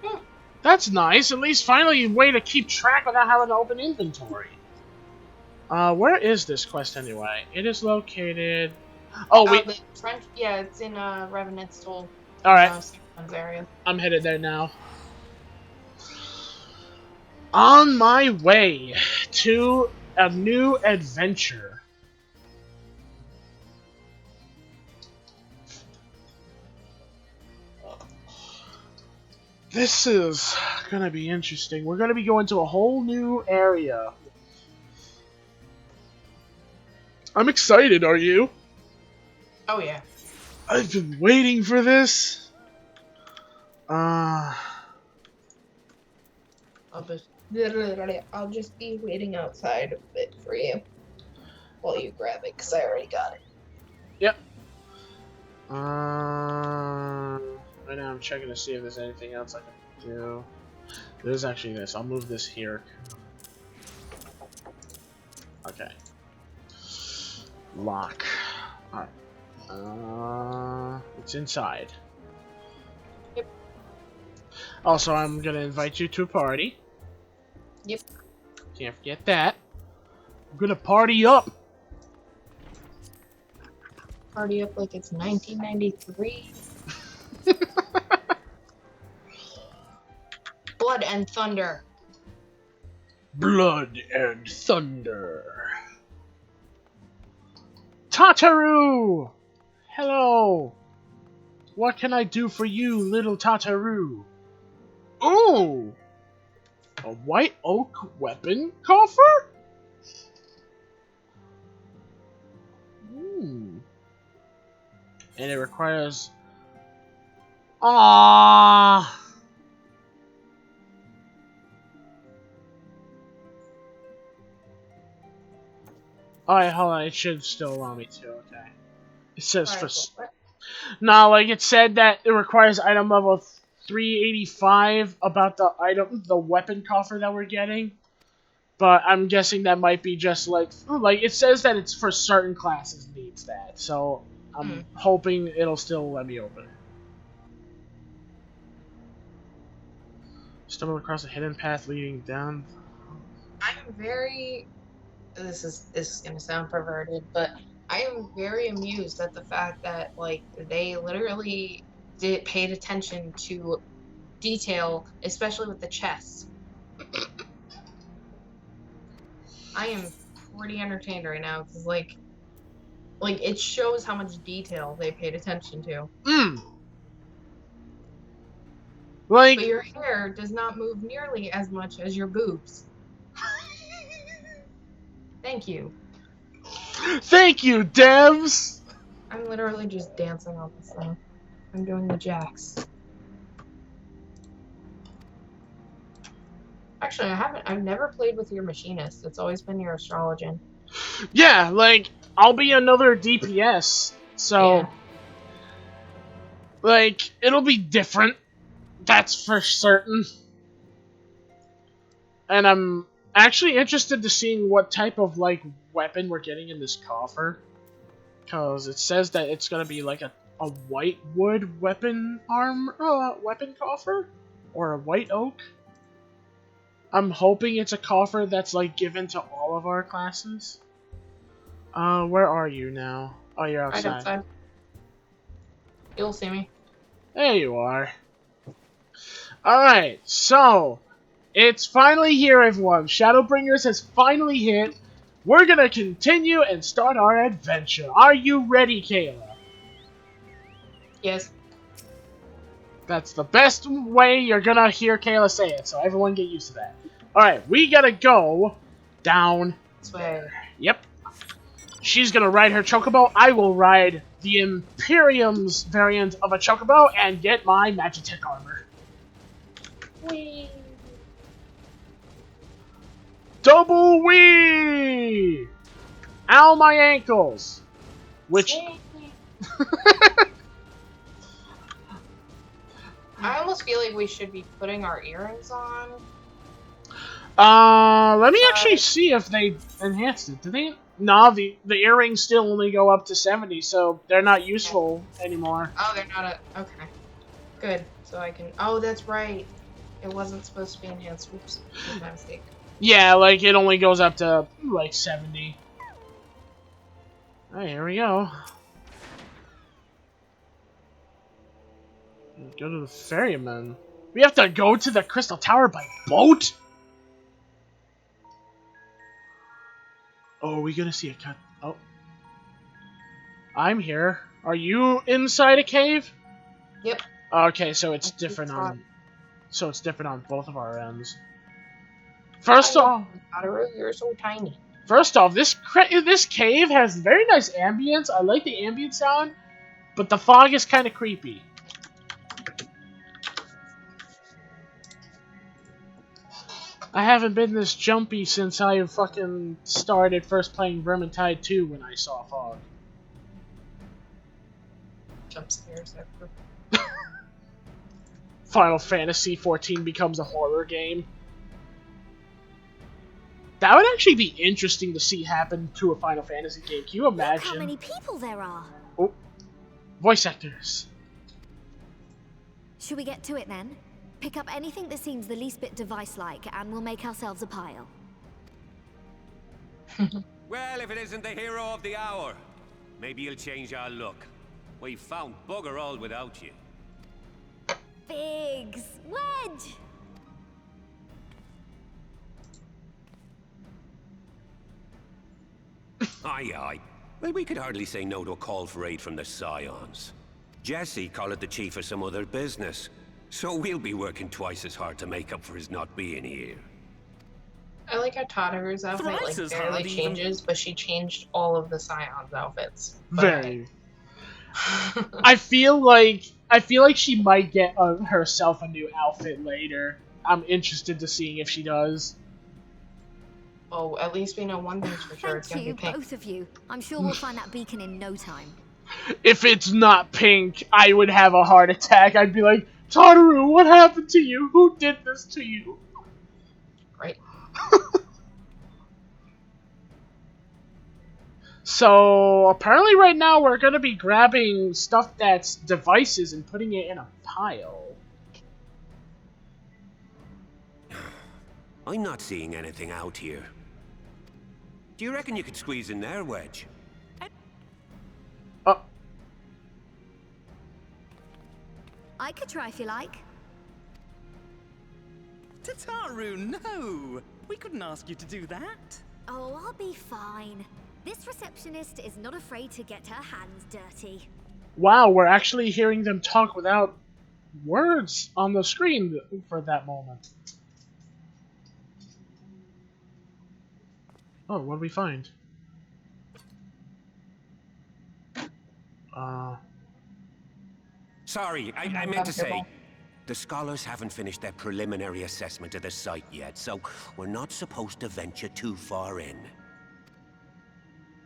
S3: Hmm.
S1: That's nice. At least finally a way to keep track without having to open inventory. Where is this quest anyway? It is located... Oh, wait.
S3: The French, yeah, it's in, Revenant's Toll.
S1: Alright.
S3: Someone's area.
S1: I'm headed there now. On my way to a new adventure. This is gonna be interesting. We're gonna be going to a whole new area. I'm excited, are you?
S3: Oh yeah.
S1: I've been waiting for this.
S3: I'll just be waiting outside a bit for you while you grab it, because I already got it.
S1: Yep. Right now I'm checking to see if there's anything else I can do. There's actually this. I'll move this here. Okay. Lock. Alright. It's inside.
S3: Yep.
S1: Also, I'm gonna invite you to a party.
S3: Yep.
S1: Can't forget that. I'm gonna party up.
S3: Party up like it's 1993. Blood and thunder.
S1: Blood and thunder. Tataru! Hello! What can I do for you, little Tataru? Ooh! A white oak weapon coffer? And it requires... Ah. Alright, hold on. It should still allow me to. Okay. It says for... Nah, like it said that it requires item level 385 about the weapon coffer that we're getting. But I'm guessing that might be just like it says that it's for certain classes needs that. So I'm hoping it'll still let me open it. Stumble across a hidden path leading down.
S3: I'm very... This is gonna sound perverted, but I am very amused at the fact that, like, they literally paid attention to detail, especially with the chests. I am pretty entertained right now, because, like, it shows how much detail they paid attention to.
S1: Like...
S3: But your hair does not move nearly as much as your boobs. Thank you.
S1: Thank you, devs!
S3: I'm literally just dancing on this thing. I'm doing the jacks. Actually, I've never played with your machinist. It's always been your astrologian.
S1: Yeah, like, I'll be another DPS. So,
S3: Yeah.
S1: like, it'll be different. That's for certain. And I'm actually interested to seeing what type of, like, weapon we're getting in this coffer. Because it says that it's going to be, like, a a white wood weapon weapon coffer? Or a white oak? I'm hoping it's a coffer that's like given to all of our classes. Where are you now? Oh, you're
S3: Right
S1: outside.
S3: outside. You'll see me.
S1: There you are. Alright, so it's finally here, everyone. ShadowBringers has finally hit. We're gonna continue and start our adventure. Are you ready, Kayla?
S3: Yes.
S1: That's the best way you're gonna hear Kayla say it, so everyone get used to that. Alright, we gotta go down
S3: This way.
S1: Yep. She's gonna ride her chocobo. I will ride the Imperium's variant of a chocobo and get my Magitech armor.
S3: Whee!
S1: Double wee! Ow, my ankles! Which...
S3: I almost feel like we should be putting our earrings on.
S1: Let me actually see if they enhanced it. Did they? No, the earrings still only go up to 70, so they're not useful anymore.
S3: Oh, they're not a... Okay. Good. So I can... Oh, that's right. It wasn't supposed to be enhanced. Oops. That was my mistake.
S1: Yeah, like, it only goes up to, like, 70. Alright, here we go. Go to the ferryman. We have to go to the Crystal Tower by boat? Oh, are we gonna see a cut? Oh. I'm here. Are you inside a cave?
S3: Yep.
S1: Okay, so it's different on... So it's different on both of our ends. First off...
S3: You're so tiny.
S1: First off, this cave has very nice ambience. I like the ambient sound, but the fog is kind of creepy. I haven't been this jumpy since I fucking started first playing Vermintide 2 when I saw fog.
S3: Jump scares ever.
S1: Final Fantasy XIV becomes a horror game. That would actually be interesting to see happen to a Final Fantasy game. Can you imagine?
S4: Look how many people there are.
S1: Oh, voice actors.
S4: Should we get to it then? Pick up anything that seems the least bit device-like, and we'll make ourselves a pile.
S5: Well, if it isn't the hero of the hour, maybe you'll change our look. We've found bugger all without you.
S4: Biggs! Wedge!
S5: Aye, aye. Well, we could hardly say no to a call for aid from the Scions. Jesse called it the chief of some other business, so we'll be working twice as hard to make up for his not being here.
S3: I like how Tadaru's outfit like barely changes, but she changed all of the Scion's outfits.
S1: Very. I feel like she might get herself a new outfit later. I'm interested to seeing if she does.
S3: Oh, at least we know one thing's for sure. It's gonna be pink.
S4: Both of you. I'm sure we'll find that beacon in no time.
S1: If it's not pink, I would have a heart attack. I'd be like, Tadaru, what happened to you? Who did this to you?
S3: Right.
S1: So, apparently right now we're gonna be grabbing stuff that's devices and putting it in a pile.
S5: I'm not seeing anything out here. Do you reckon you could squeeze in there, Wedge?
S4: I could try if you like.
S6: Tataru, no! We couldn't ask you to do that.
S4: Oh, I'll be fine. This receptionist is not afraid to get her hands dirty.
S1: Wow, we're actually hearing them talk without words on the screen for that moment. Oh, what did we find?
S5: Sorry, I meant to say, the scholars haven't finished their preliminary assessment of the site yet, so we're not supposed to venture too far in.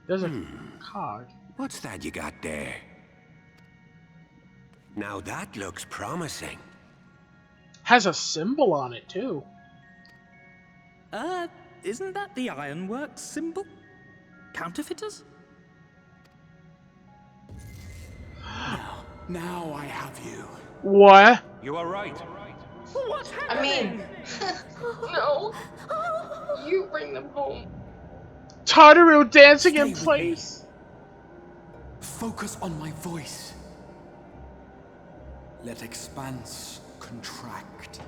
S1: There's a card.
S5: What's that you got there? Now that looks promising.
S1: Has a symbol on it, too.
S6: Isn't that the Ironworks symbol? Counterfeiters?
S2: Now I have you.
S1: What?
S5: You are right.
S6: What's
S3: I
S6: happening?
S3: mean, no. You bring them home.
S1: Tataru dancing
S2: Stay
S1: in
S2: with
S1: place.
S2: Focus on my voice. Let expanse contract.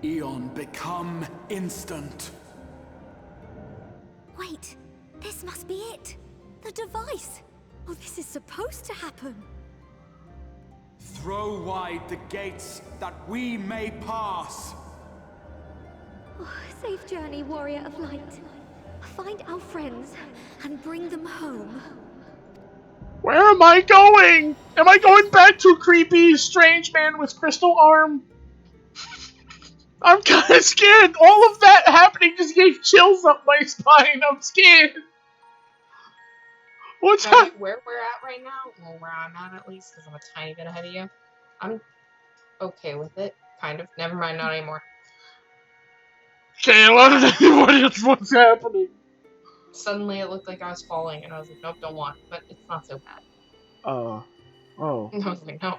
S2: Eon become instant.
S4: Wait, this must be it. The device. Oh, this is supposed to happen.
S2: Throw wide the gates that we may pass.
S4: Oh, safe journey, warrior of light. Find our friends and bring them home.
S1: Where am I going? Am I going back to creepy, strange man with crystal arm? I'm kind of scared. All of that happening just gave chills up my spine. I'm scared. What's
S3: Right
S1: happening?
S3: where we're at right now, well, where I'm at least, because I'm a tiny bit ahead of you, I'm okay with it. Kind of. Never mind, not anymore.
S1: Okay, let anybody else what's happening.
S3: Suddenly it looked like I was falling, and I was like, nope, don't want. But it's not so bad.
S1: Oh.
S3: And I was like, no.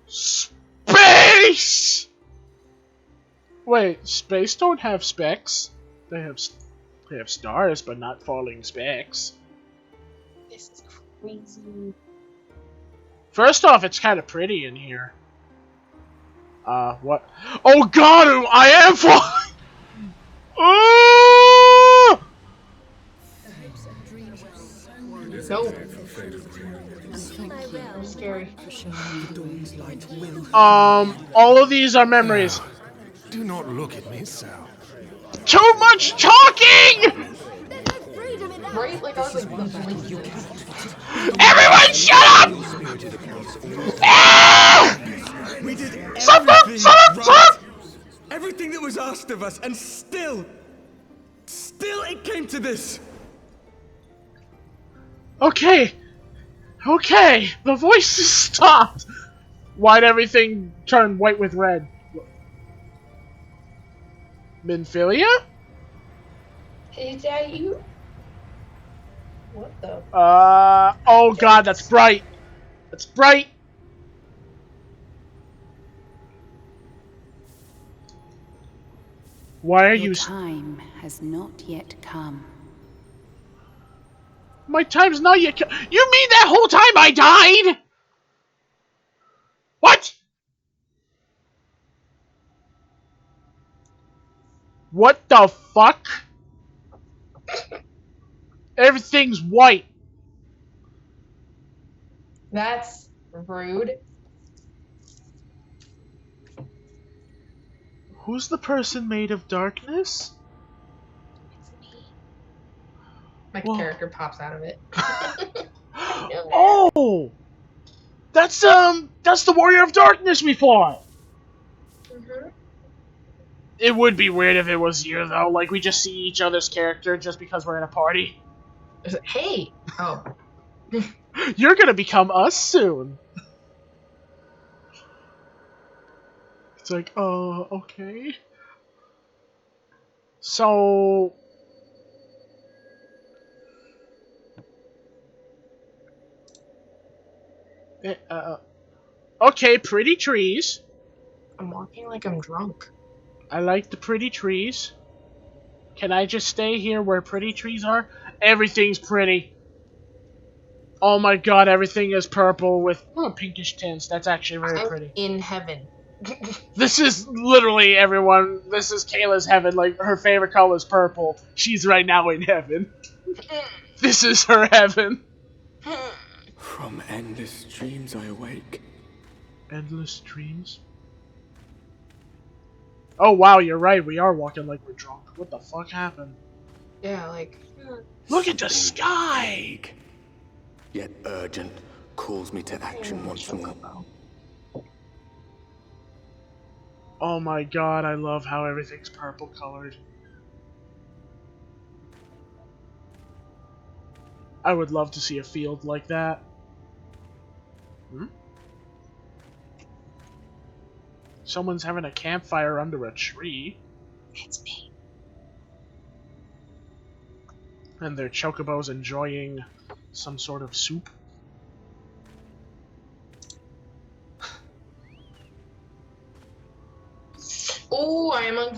S1: Space! Wait, space don't have specks. They have stars, but not falling specks.
S3: This is crazy.
S1: First off, it's kind of pretty in here. What? Oh god, I am falling! Oh!
S3: No. Scary.
S1: All of these are memories.
S7: Do not look at me so.
S1: Too much talking!
S3: Right? Like, I was like,
S1: Everyone shut up! Ah!
S6: We did
S1: Shut up!
S6: everything
S1: Shut up!
S6: right.
S1: Shut up!
S6: Everything that was asked of us, and still it came to this.
S1: Okay. Okay. The voices stopped. Why'd everything turn white with red? Minfilia?
S3: is that you? What the?
S1: Oh god, that's bright. That's bright. Why are
S8: Your
S1: you...
S8: time has not yet come.
S1: My time's not yet... You mean that whole time I died? What? What the fuck? Everything's white.
S3: That's rude.
S1: Who's the person made of darkness?
S3: My
S1: Whoa.
S3: character pops out of it.
S1: Oh! That's the Warrior of Darkness we fought! It would be weird if it was you, though. Like, we just see each other's character just because we're in a party.
S3: Hey! Oh.
S1: You're gonna become us soon. It's like, okay. So... Okay, pretty trees.
S3: I'm walking like I'm drunk.
S1: I like the pretty trees. Can I just stay here where pretty trees are? Everything's pretty. Oh my god, everything is purple with pinkish tints. That's actually very
S3: I'm
S1: pretty.
S3: in heaven.
S1: This is literally everyone. This is Kayla's heaven. Like, her favorite color is purple. She's right now in heaven. This is her heaven.
S2: From endless dreams I awake.
S1: Endless dreams? Oh wow, you're right. We are walking like we're drunk. What the fuck happened?
S3: Yeah, like...
S1: Look at the sky!
S2: Vague, yet urgent, calls me to action once more.
S1: Oh my god, I love how everything's purple colored. I would love to see a field like that. Someone's having a campfire under a tree.
S3: It's me.
S1: And their chocobos enjoying some sort of soup.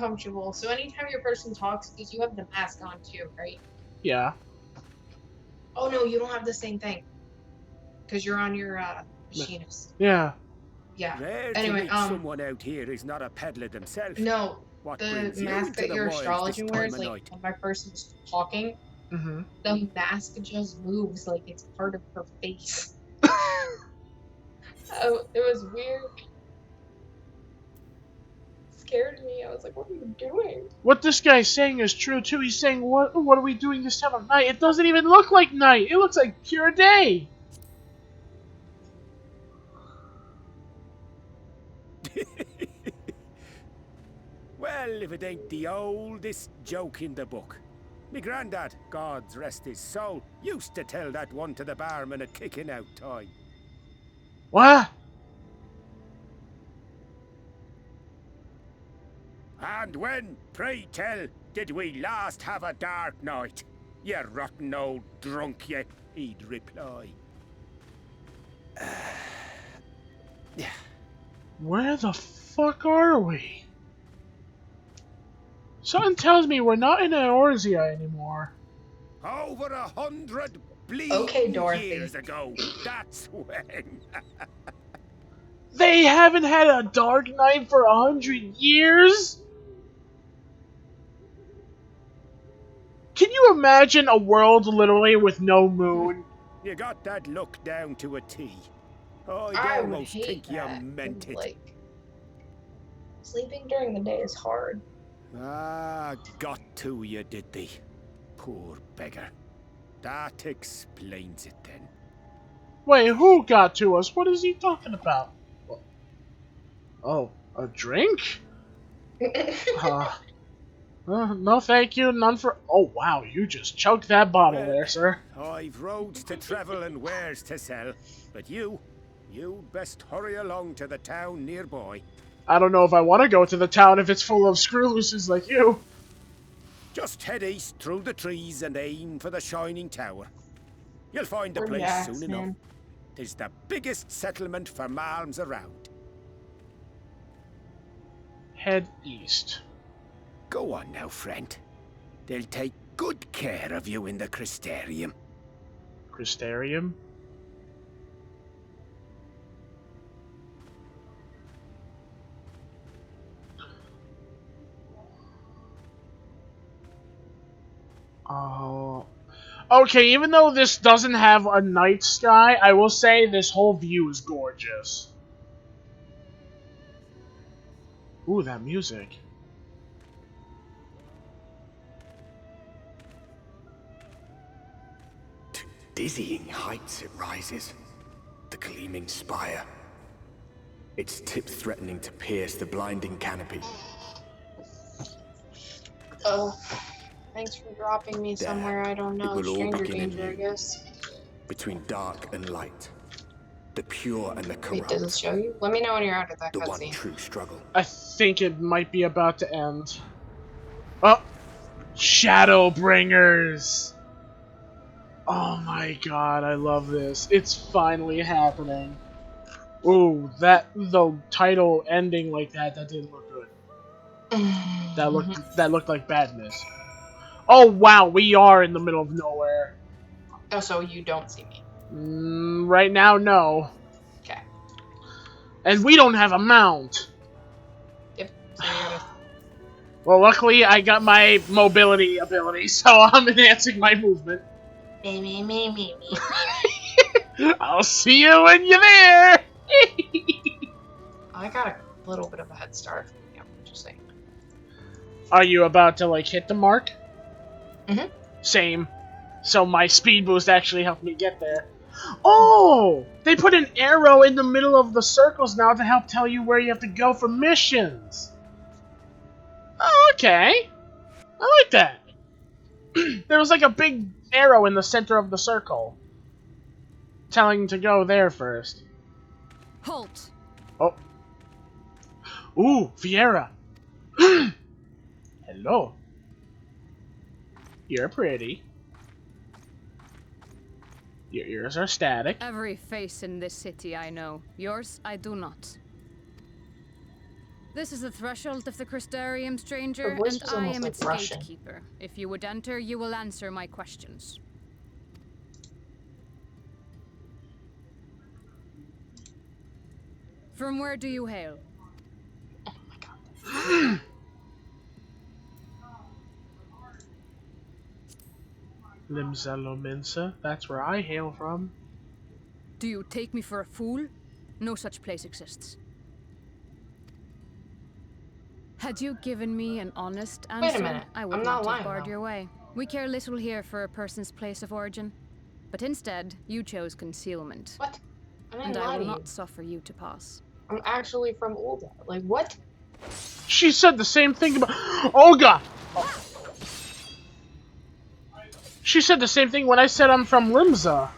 S3: uncomfortable. So anytime your person talks, because you have the mask on too, right?
S1: Yeah.
S3: Oh no, you don't have the same thing. Because you're on your machinist.
S1: Yeah.
S3: Yeah.
S5: Rare to
S3: Anyway,
S5: meet someone out here who's not a peddler themselves.
S3: no,
S5: What
S3: the
S5: brings you
S3: mask
S5: into
S3: that
S5: the
S3: your
S5: wilds this
S3: astrologer
S5: time
S3: wears,
S5: of
S3: like
S5: night?
S3: when my person's talking,
S1: Mm-hmm.
S3: the mask just moves like it's part of her face. Oh, it was weird. It scared me. I was like, what are you doing?
S1: What this guy's saying is true too. He's saying, what are we doing this time of night? It doesn't even look like night. It looks like pure day.
S5: Well, if it ain't the oldest joke in the book. Me grandad, God's rest his soul, used to tell that one to the barman at kicking out time.
S1: What?
S5: And when, pray tell, did we last have a dark night? You rotten old drunk, you, he'd reply.
S1: Where the fuck are we? Something tells me we're not in Eorzea anymore.
S5: Over 100
S3: Okay,
S5: bleeding
S3: Dorothy.
S5: years ago, that's when.
S1: They haven't had a dark night for 100 years? Can you imagine a world literally with no moon?
S5: You got that look down to a T. I'd
S3: I would
S5: almost
S3: hate
S5: think you
S3: that.
S5: meant it.
S3: Like, sleeping during the day is hard.
S5: Ah, got to you, did they? Poor beggar. That explains it then.
S1: Wait, who got to us? What is he talking about? Oh, a drink? No thank you, none for... Oh wow, you just choked that bottle
S5: Well,
S1: there, sir.
S5: I've roads to travel and wares to sell, but you'd best hurry along to the town nearby.
S1: I don't know if I want to go to the town if it's full of screw-looses like you.
S5: Just head east through the trees and aim for the Shining Tower. You'll find the place
S3: Relax,
S5: soon
S3: man.
S5: enough. 'Tis the biggest settlement for malms around.
S1: Head east.
S5: Go on now, friend. They'll take good care of you in the Crystarium.
S1: Crystarium? Oh. Okay, even though this doesn't have a night sky, I will say this whole view is gorgeous. Ooh, that music.
S2: To dizzying heights it rises. The gleaming spire. Its tip threatening to pierce the blinding canopy.
S3: Oh, thanks for dropping me somewhere I don't
S2: It
S3: know.
S2: will all
S3: Stranger
S2: begin in
S3: danger, I
S2: you.
S3: guess.
S2: Between dark and light. The pure and the
S3: Wait, does it
S2: corrupt.
S3: show you? Let me know when you're out of that
S2: The one
S3: cutscene.
S2: true struggle.
S1: I think it might be about to end. Oh! ShadowBringers! Oh my god, I love this. It's finally happening. Ooh, the title ending like that didn't look good. That looked like badness. Oh wow, we are in the middle of nowhere.
S3: Oh, so you don't see me.
S1: Right now, no.
S3: Okay.
S1: And we don't have a mount.
S3: Yep. So you gotta...
S1: Well, luckily I got my mobility ability, so I'm enhancing my movement.
S3: Me.
S1: I'll see you when you're there!
S3: I got a little bit of a head start. Yeah, just saying.
S1: Are you about to, like, hit the mark?
S3: Mhm.
S1: Same. So my speed boost actually helped me get there. Oh! They put an arrow in the middle of the circles now to help tell you where you have to go for missions. Oh, okay. I like that. There was like a big arrow in the center of the circle, telling to go there first.
S8: Halt!
S1: Oh. Ooh, Viera. Hello. You're pretty. Your ears are static.
S8: Every face in this city I know. Yours I do not. This is the threshold of the Crystarium,
S3: Her
S8: stranger,
S3: voice
S8: and
S3: was
S8: I
S3: almost
S8: am
S3: like
S8: its
S3: Russian.
S8: gatekeeper. If you would enter, you will answer my questions. From where do you hail?
S3: Oh my god.
S1: Limsa, that's where I hail from.
S8: Do you take me for a fool? No such place exists. Had you given me an honest answer,
S3: Wait a minute.
S8: I would
S3: I'm
S8: not
S3: not
S8: have
S3: lying,
S8: barred
S3: though.
S8: your way. We care little here for a person's place of origin. But instead, you chose concealment.
S3: What? I didn't
S8: And I
S3: lie
S8: will
S3: to you.
S8: not suffer you to pass.
S3: I'm actually from Ulda. Like, what?
S1: She said the same thing about Olga. She said the same thing when I said I'm from Limsa.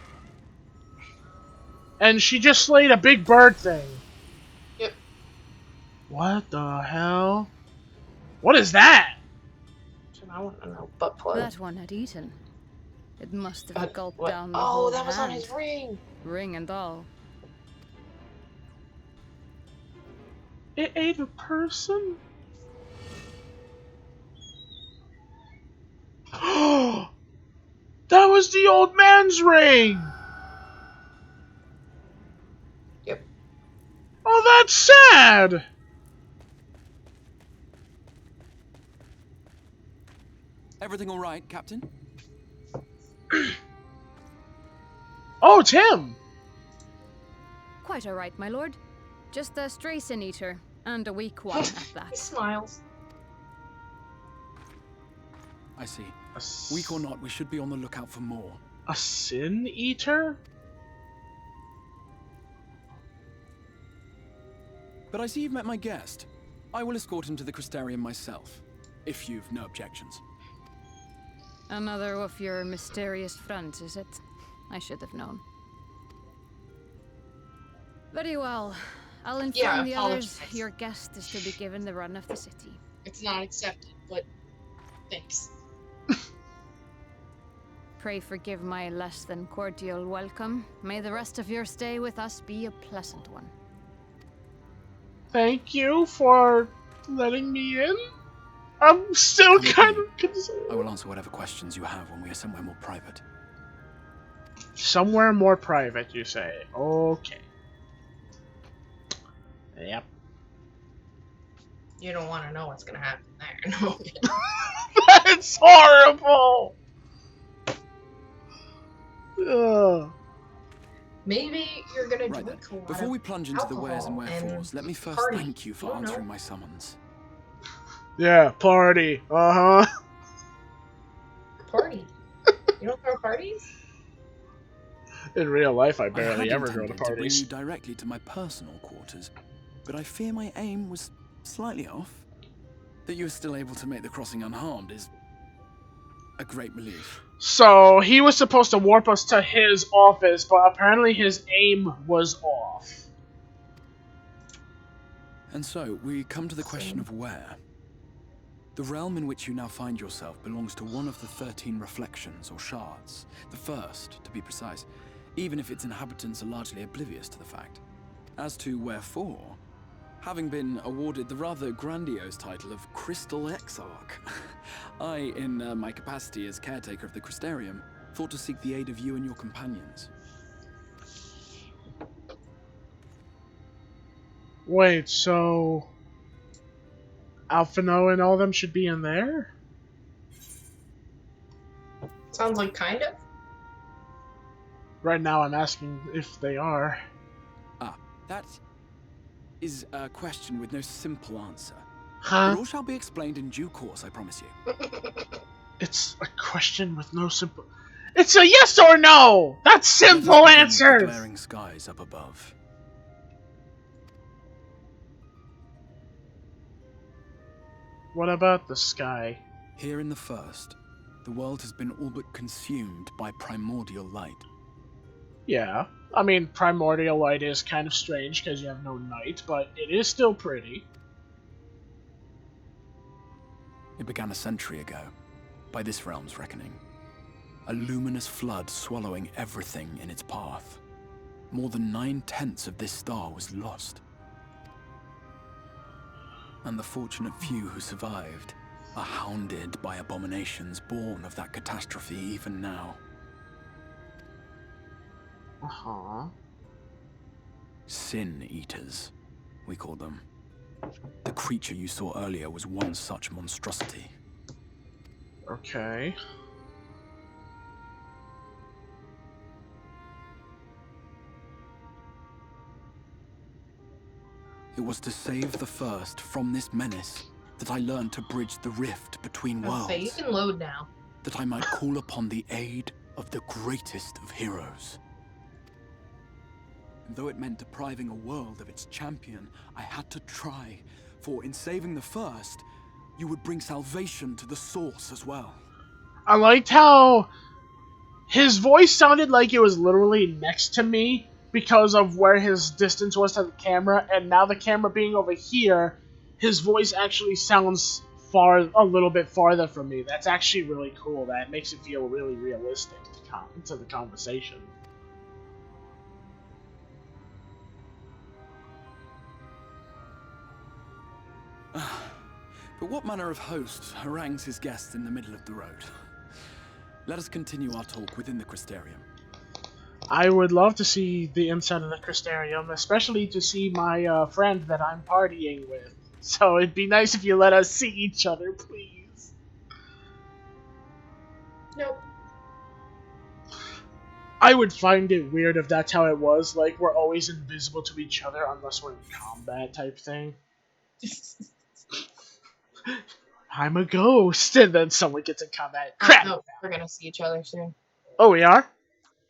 S1: And she just slayed a big bird thing.
S3: Yep.
S1: What the hell? What is that?
S3: I want to know. Butt plug.
S8: That one had eaten. It must have gulped
S3: What?
S8: down the
S3: Oh,
S8: whole
S3: that was on
S8: hand.
S3: his ring.
S8: Ring and all.
S1: It ate a person? That was the old man's ring!
S3: Yep.
S1: Oh, that's sad!
S6: Everything all right, Captain?
S1: Oh, it's him!
S8: Quite all right, my lord. Just a stray sin eater, and a weak one at
S3: He
S8: that.
S3: smiles.
S6: I see. Weak or not, we should be on the lookout for more.
S1: A sin eater?
S6: But I see you've met my guest. I will escort him to the Crystarium myself, if you've no objections.
S8: Another of your mysterious friends, is it? I should have known. Very well. I'll inform the others
S3: apologize.
S8: your guest is to be given the run of the city.
S3: It's not accepted, but thanks.
S8: Pray forgive my less than cordial welcome. May the rest of your stay with us be a pleasant one.
S1: Thank you for letting me in. I'm still
S6: Come with
S1: kind
S6: me.
S1: of concerned.
S6: I will answer whatever questions you have when we are somewhere more private.
S1: Somewhere more private, you say. Okay. Yep.
S3: You don't want to know what's gonna happen there. No.
S1: That's horrible! Ugh.
S3: Maybe you're gonna
S6: Right then,
S3: drink a lot
S6: before
S3: of
S6: we plunge into the wheres and
S3: alcohol
S6: wherefores, let me first
S3: party.
S6: thank you for
S3: You don't know.
S6: answering my summons.
S1: Yeah, party. Uh-huh.
S3: Party. You don't throw parties?
S1: In real life, I
S6: I had
S1: barely ever go to
S6: intended to bring
S1: parties.
S6: you directly to my personal quarters, but I fear my aim was slightly off. That you are still able to make the crossing unharmed is a great relief.
S1: So, he was supposed to warp us to his office, but apparently his aim was off.
S6: And so, we come to the question of where. The realm in which you now find yourself belongs to one of the 13 reflections, or shards. The first, to be precise, even if its inhabitants are largely oblivious to the fact. As to wherefore, having been awarded the rather grandiose title of Crystal Exarch, I, in my capacity as caretaker of the Crystarium, thought to seek the aid of you and your companions.
S1: Wait, so... Alphino and all them should be in there?
S3: Sounds like kind of.
S1: Right now I'm asking if they are.
S6: Ah, that is a question with no simple answer.
S1: Huh?
S6: But all shall be explained in due course, I promise you.
S1: It's a question with no simple... It's a yes or no! That's
S6: Let us
S1: simple
S6: begin with the
S1: answers!
S6: glaring skies up above.
S1: What about the sky?
S6: Here in the first, the world has been all but consumed by primordial light.
S1: Yeah. I mean, primordial light is kind of strange because you have no night, but it is still pretty.
S6: It began a century ago, by this realm's reckoning. A luminous flood swallowing everything in its path. More than 9/10 of this star was lost. and the fortunate few who survived are hounded by abominations born of that catastrophe even now.
S1: Uh-huh.
S6: Sin Eaters, we call them. The creature you saw earlier was one such monstrosity.
S1: Okay.
S6: It was to save the First from this menace that I learned to bridge the rift between
S3: I'll say, you
S6: worlds.
S3: can load now.
S6: That I might call upon the aid of the greatest of heroes. And though it meant depriving a world of its champion, I had to try, for in saving the First, you would bring salvation to the source as well.
S1: I liked how his voice sounded like it was literally next to me because of where his distance was to the camera, and now the camera being over here, his voice actually sounds a little bit farther from me. That's actually really cool. That makes it feel really realistic to the conversation.
S6: But what manner of host harangues his guests in the middle of the road? Let us continue our talk within the Crystarium.
S1: I would love to see the inside of the Crystarium, especially to see my friend that I'm partying with. So it'd be nice if you let us see each other, please.
S3: Nope.
S1: I would find it weird if that's how it was, like we're always invisible to each other unless we're in combat type thing. I'm a ghost, and then someone gets in combat. Crap!
S3: No, we're gonna see each other soon.
S1: Oh, we are?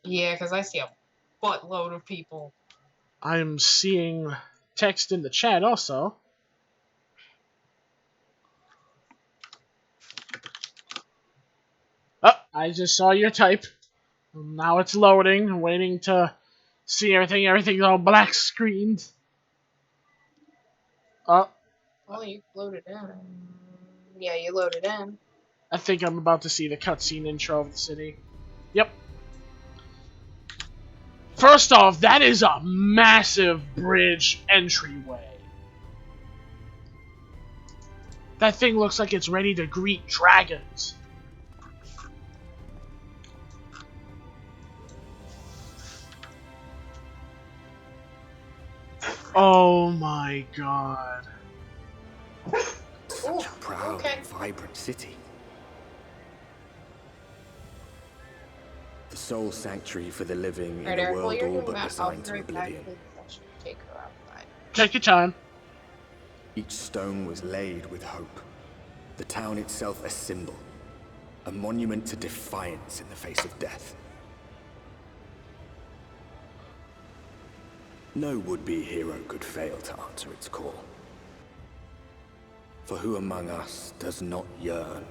S3: Yeah, because I see a buttload of people.
S1: I'm seeing text in the chat also. Oh, I just saw your type. Now it's loading, waiting to see everything. Everything's all black screened. Oh,
S3: Oh, you loaded in. Yeah, you loaded in.
S1: I think I'm about to see the cutscene intro of the city. Yep. First off, that is a massive bridge entryway. That thing looks like it's ready to greet dragons. Oh my god.
S2: Such a proud and vibrant city. The sole sanctuary for the living in a world all but resigned to oblivion.
S3: Take her outside.
S1: Take your time.
S2: Each stone was laid with hope. The town itself a symbol. A monument to defiance in the face of death. No would-be hero could fail to answer its call. For who among us does not yearn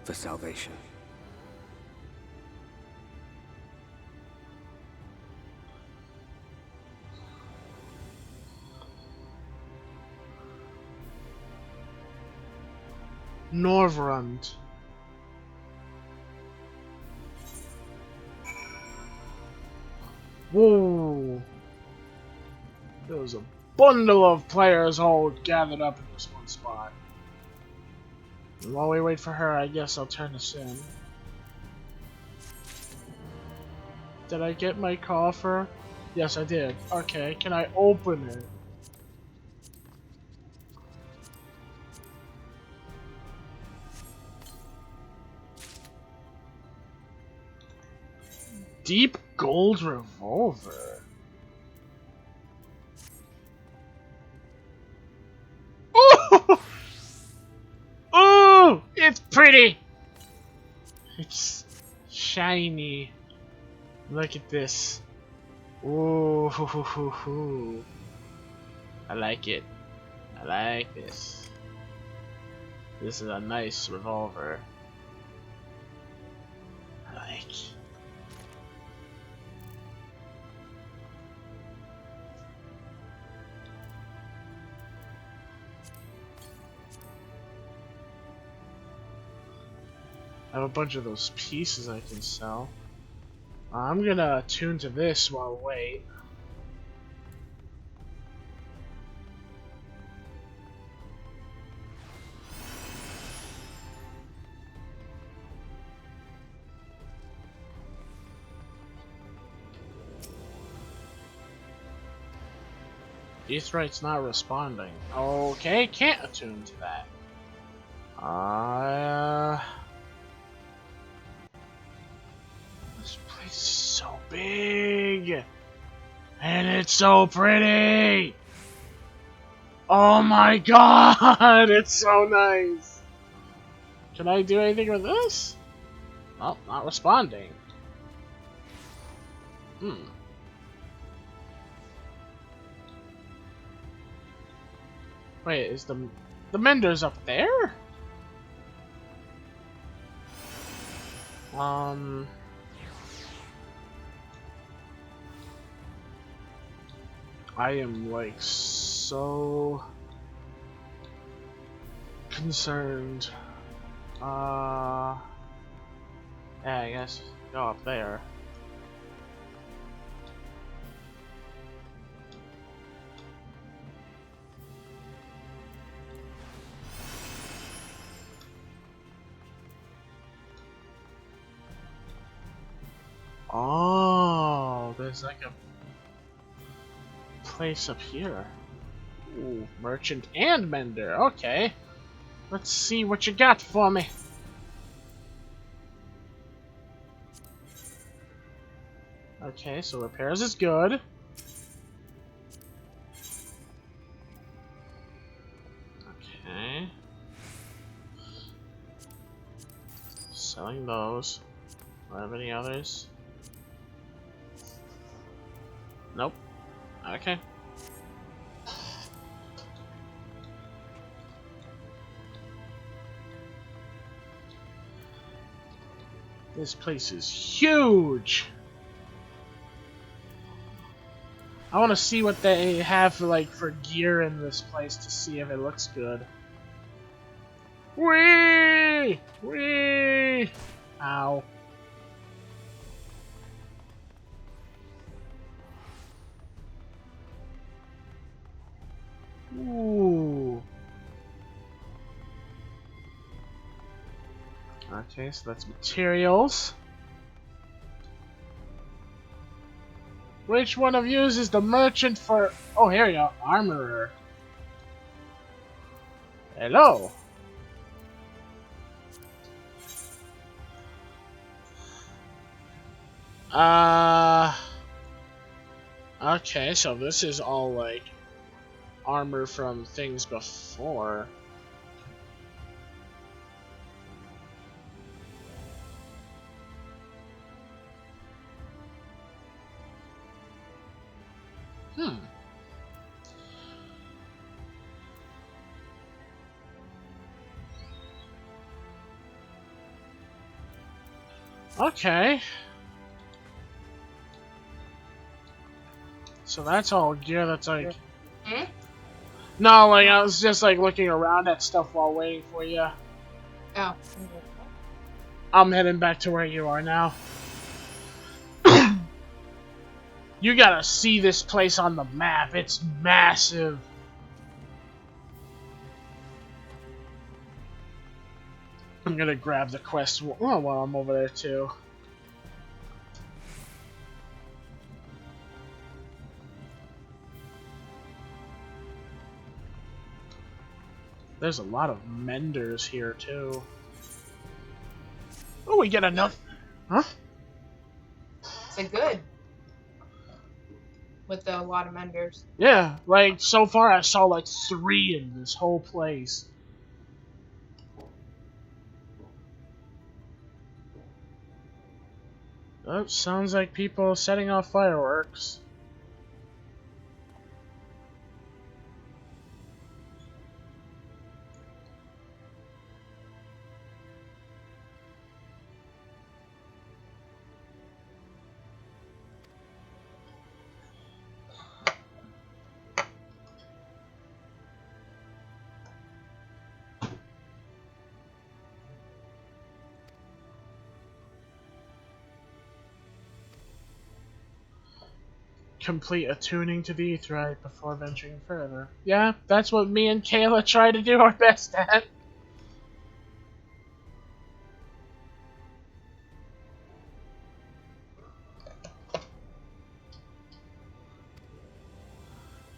S2: for salvation?
S1: Norvrund. Whoa. There's a bundle of players all gathered up in this one spot. And while we wait for her, I guess I'll turn this in. Did I get my coffer? Yes, I did. Okay, can I open it? Deep gold revolver. Ooh! Ooh! It's pretty! It's shiny. Look at this. Ooh, hoo, hoo, hoo, hoo. I like it. I like this. This is a nice revolver. I like. I have a bunch of those pieces I can sell. I'm gonna tune to this while I wait. Aetheryte's not responding. Okay, can't attune to that. This place is so big! And it's so pretty! Oh my god! It's so nice! Can I do anything with this? Oh, not responding. Wait, is the Mender's up there? I am like so concerned. Yeah, I guess go up there. Oh, there's like a place up here. Ooh, merchant and mender. Okay. Let's see what you got for me. Okay, so repairs is good. Okay. Selling those. Do I have any others? Nope. Okay. This place is huge! I want to see what they have for gear in this place to see if it looks good. Whee! Whee! Ow. Ooh. Okay, so that's materials. Which one of you is the merchant for... Oh, here you go. Armorer. Hello. Okay, so this is all like armor from things before. Okay. So that's all gear that's like...
S3: Hmm?
S1: No, like I was just like looking around at stuff while waiting for you.
S3: Oh.
S1: I'm heading back to where you are now. You gotta see this place on the map. It's massive. I'm gonna grab the quest while I'm over there too. There's a lot of menders here too. Oh, we get enough. Huh?
S3: It's good. With a lot of menders.
S1: Yeah, like so far I saw like 3 in this whole place. Oh, sounds like people setting off fireworks. Complete attuning to the Aetheryte before venturing further. Yeah, that's what me and Kayla try to do our best at.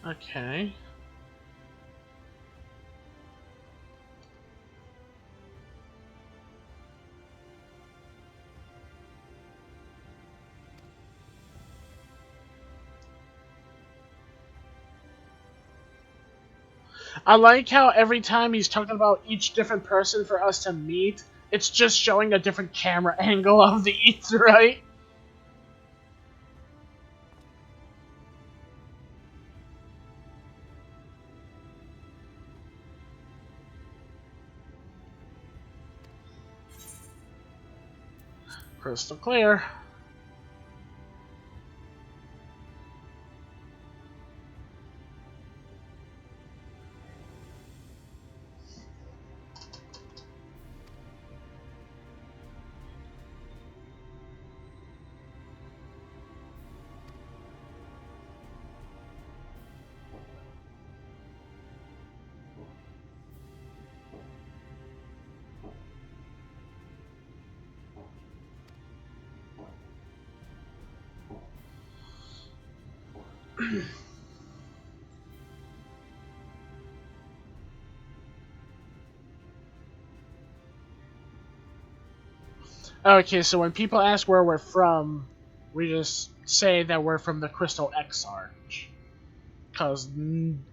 S1: Okay. I like how every time he's talking about each different person for us to meet, it's just showing a different camera angle of the Aetheryte. Crystal clear. Okay, so when people ask where we're from, we just say that we're from the Crystal Exarch. Because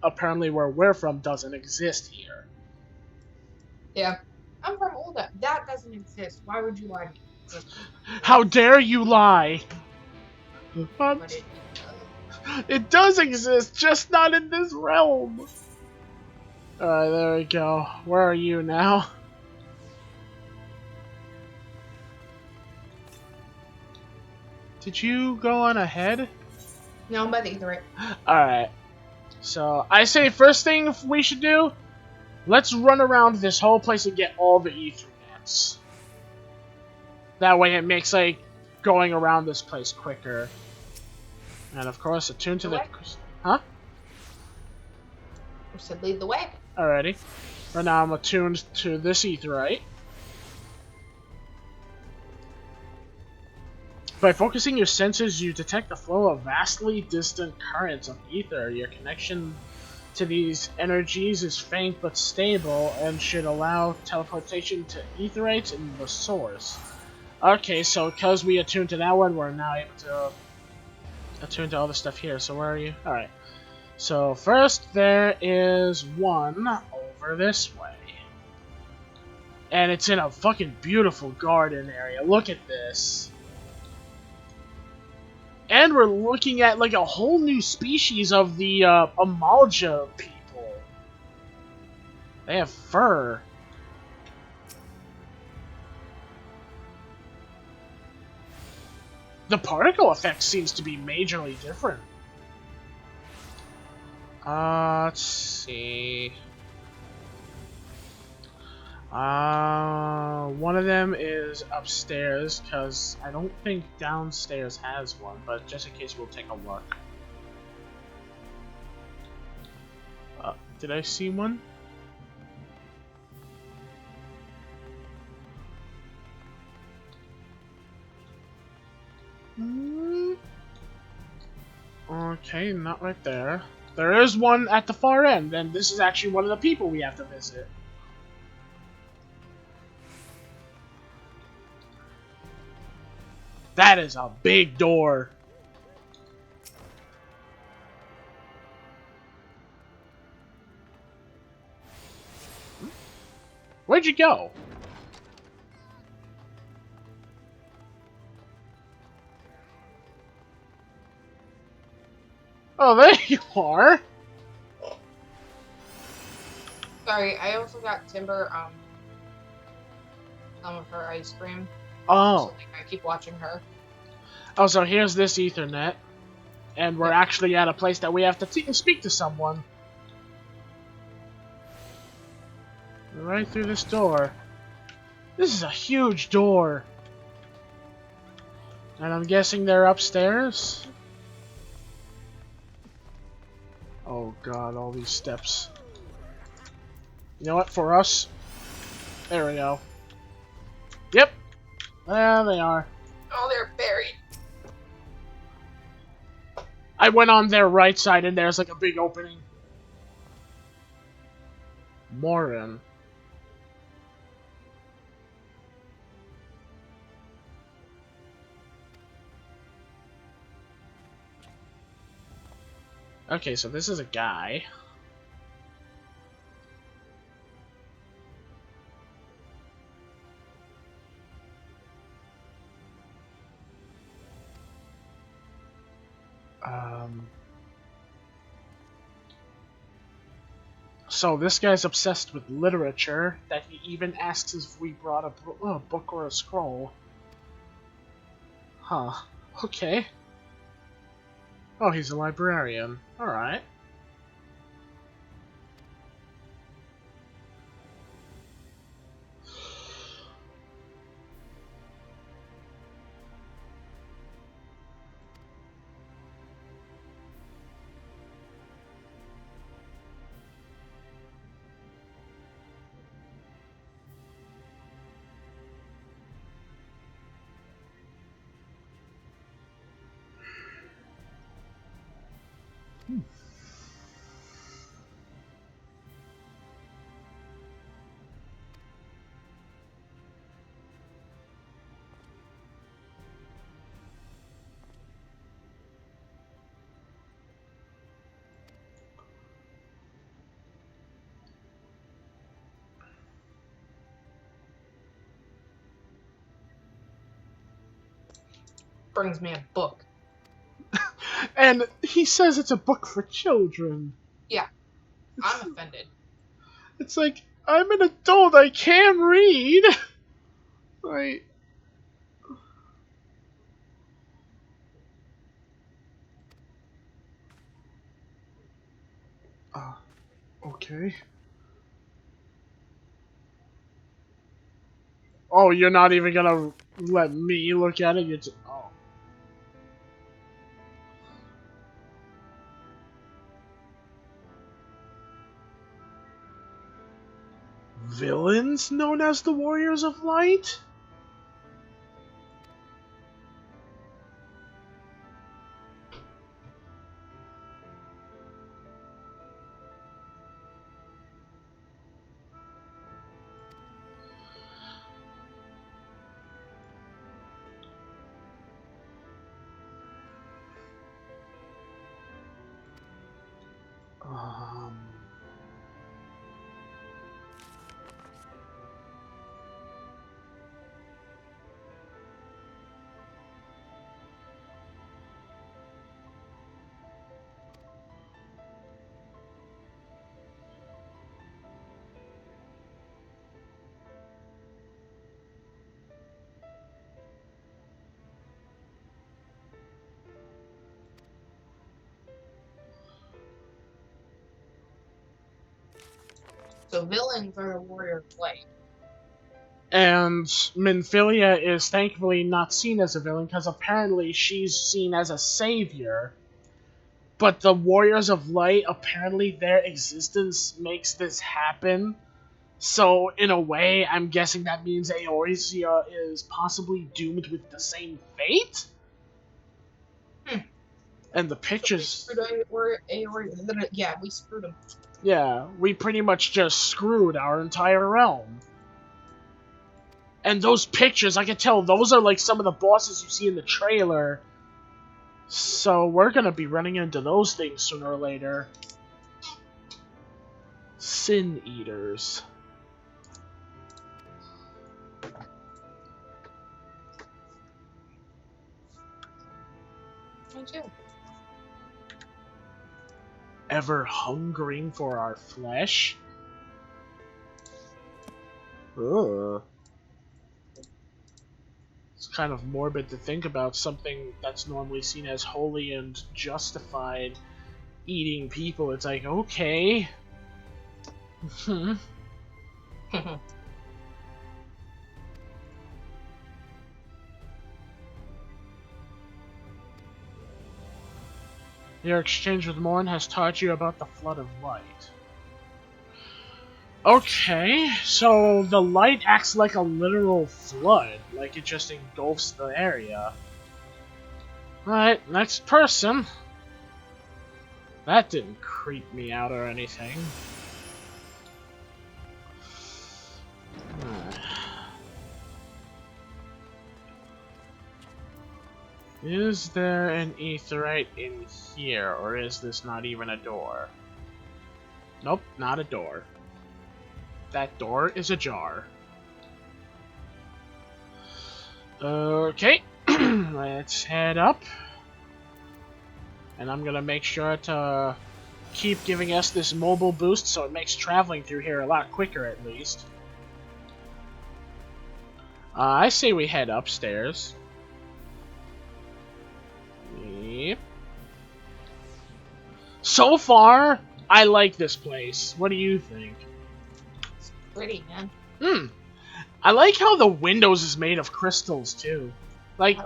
S1: apparently where we're from doesn't exist here.
S3: Yeah. I'm from Olda. That doesn't exist. Why would you lie to me?
S1: How dare you lie!
S3: But it
S1: It does exist, just not in this realm! Alright, there we go. Where are you now? Did you go on ahead?
S3: No, I'm by the Aetheryte.
S1: Alright. So, I say first thing we should do, let's run around this whole place and get all the Aethernets. That way it makes, like, going around this place quicker. And of course, attune to the... Huh?
S3: I said lead the way.
S1: Alrighty. Right now I'm attuned to this Aetheryte. By focusing your senses, you detect the flow of vastly distant currents of ether. Your connection to these energies is faint but stable and should allow teleportation to Aetherites in the source. Okay, so because we attuned to that one, we're now able to attune to all the stuff here. So where are you? Alright. So first, there is one over this way. And it's in a fucking beautiful garden area. Look at this. And we're looking at like a whole new species of the Amalja people. They have fur. The particle effect seems to be majorly different. Let's see. One of them is upstairs, because I don't think downstairs has one, but just in case we'll take a look. Did I see one? Okay, not right there. There is one at the far end, and this is actually one of the people we have to visit. That is a big door. Where'd you go? Oh, there you are.
S3: Sorry, I also got Timber some of her ice cream.
S1: Oh.
S3: So, I keep watching her.
S1: Oh, so here's this Ethernet. And we're actually at a place that we have to speak to someone. Right through this door. This is a huge door. And I'm guessing they're upstairs? Oh god, all these steps. You know what, for us? There we go. Yep. There they are.
S3: Oh, they're buried.
S1: I went on their right side and there's like a big opening. Morin. Okay, so this is a guy. So this guy's obsessed with literature, that he even asks if we brought a book or a scroll. Huh. Okay. Oh, he's a librarian. Alright.
S3: Brings me a book.
S1: And he says it's a book for children.
S3: Yeah, I'm offended.
S1: It's like, I'm an adult, I can read! Like... Okay. Oh, you're not even gonna let me look at it? You're just, oh. Villains known as the Warriors of Light? Um...
S3: So villains are the warrior of light.
S1: And Minfilia is thankfully not seen as a villain, because apparently she's seen as a savior. But the Warriors of Light, apparently their existence makes this happen. So, in a way, I'm guessing that means Eorzea is possibly doomed with the same fate? And the pictures...
S3: Yeah, we screwed them.
S1: Yeah, we pretty much just screwed our entire realm. And those pictures, I can tell those are like some of the bosses you see in the trailer. So we're gonna be running into those things sooner or later. Sin Eaters.
S3: Me too.
S1: Ever hungering for our flesh? Ugh. It's kind of morbid to think about something that's normally seen as holy and justified eating people. It's like, okay. Your exchange with Morn has taught you about the flood of light. Okay, so the light acts like a literal flood, like it just engulfs the area. Alright, next person. That didn't creep me out or anything. Is there an aetheryte in here, or is this not even a door? Nope, not a door. That door is ajar. Okay, let's head up. And I'm gonna make sure to keep giving us this mobile boost so it makes traveling through here a lot quicker at least. I say we head upstairs. Yep. So far, I like this place. What do you think?
S3: It's pretty, man.
S1: I like how the windows is made of crystals too. Like,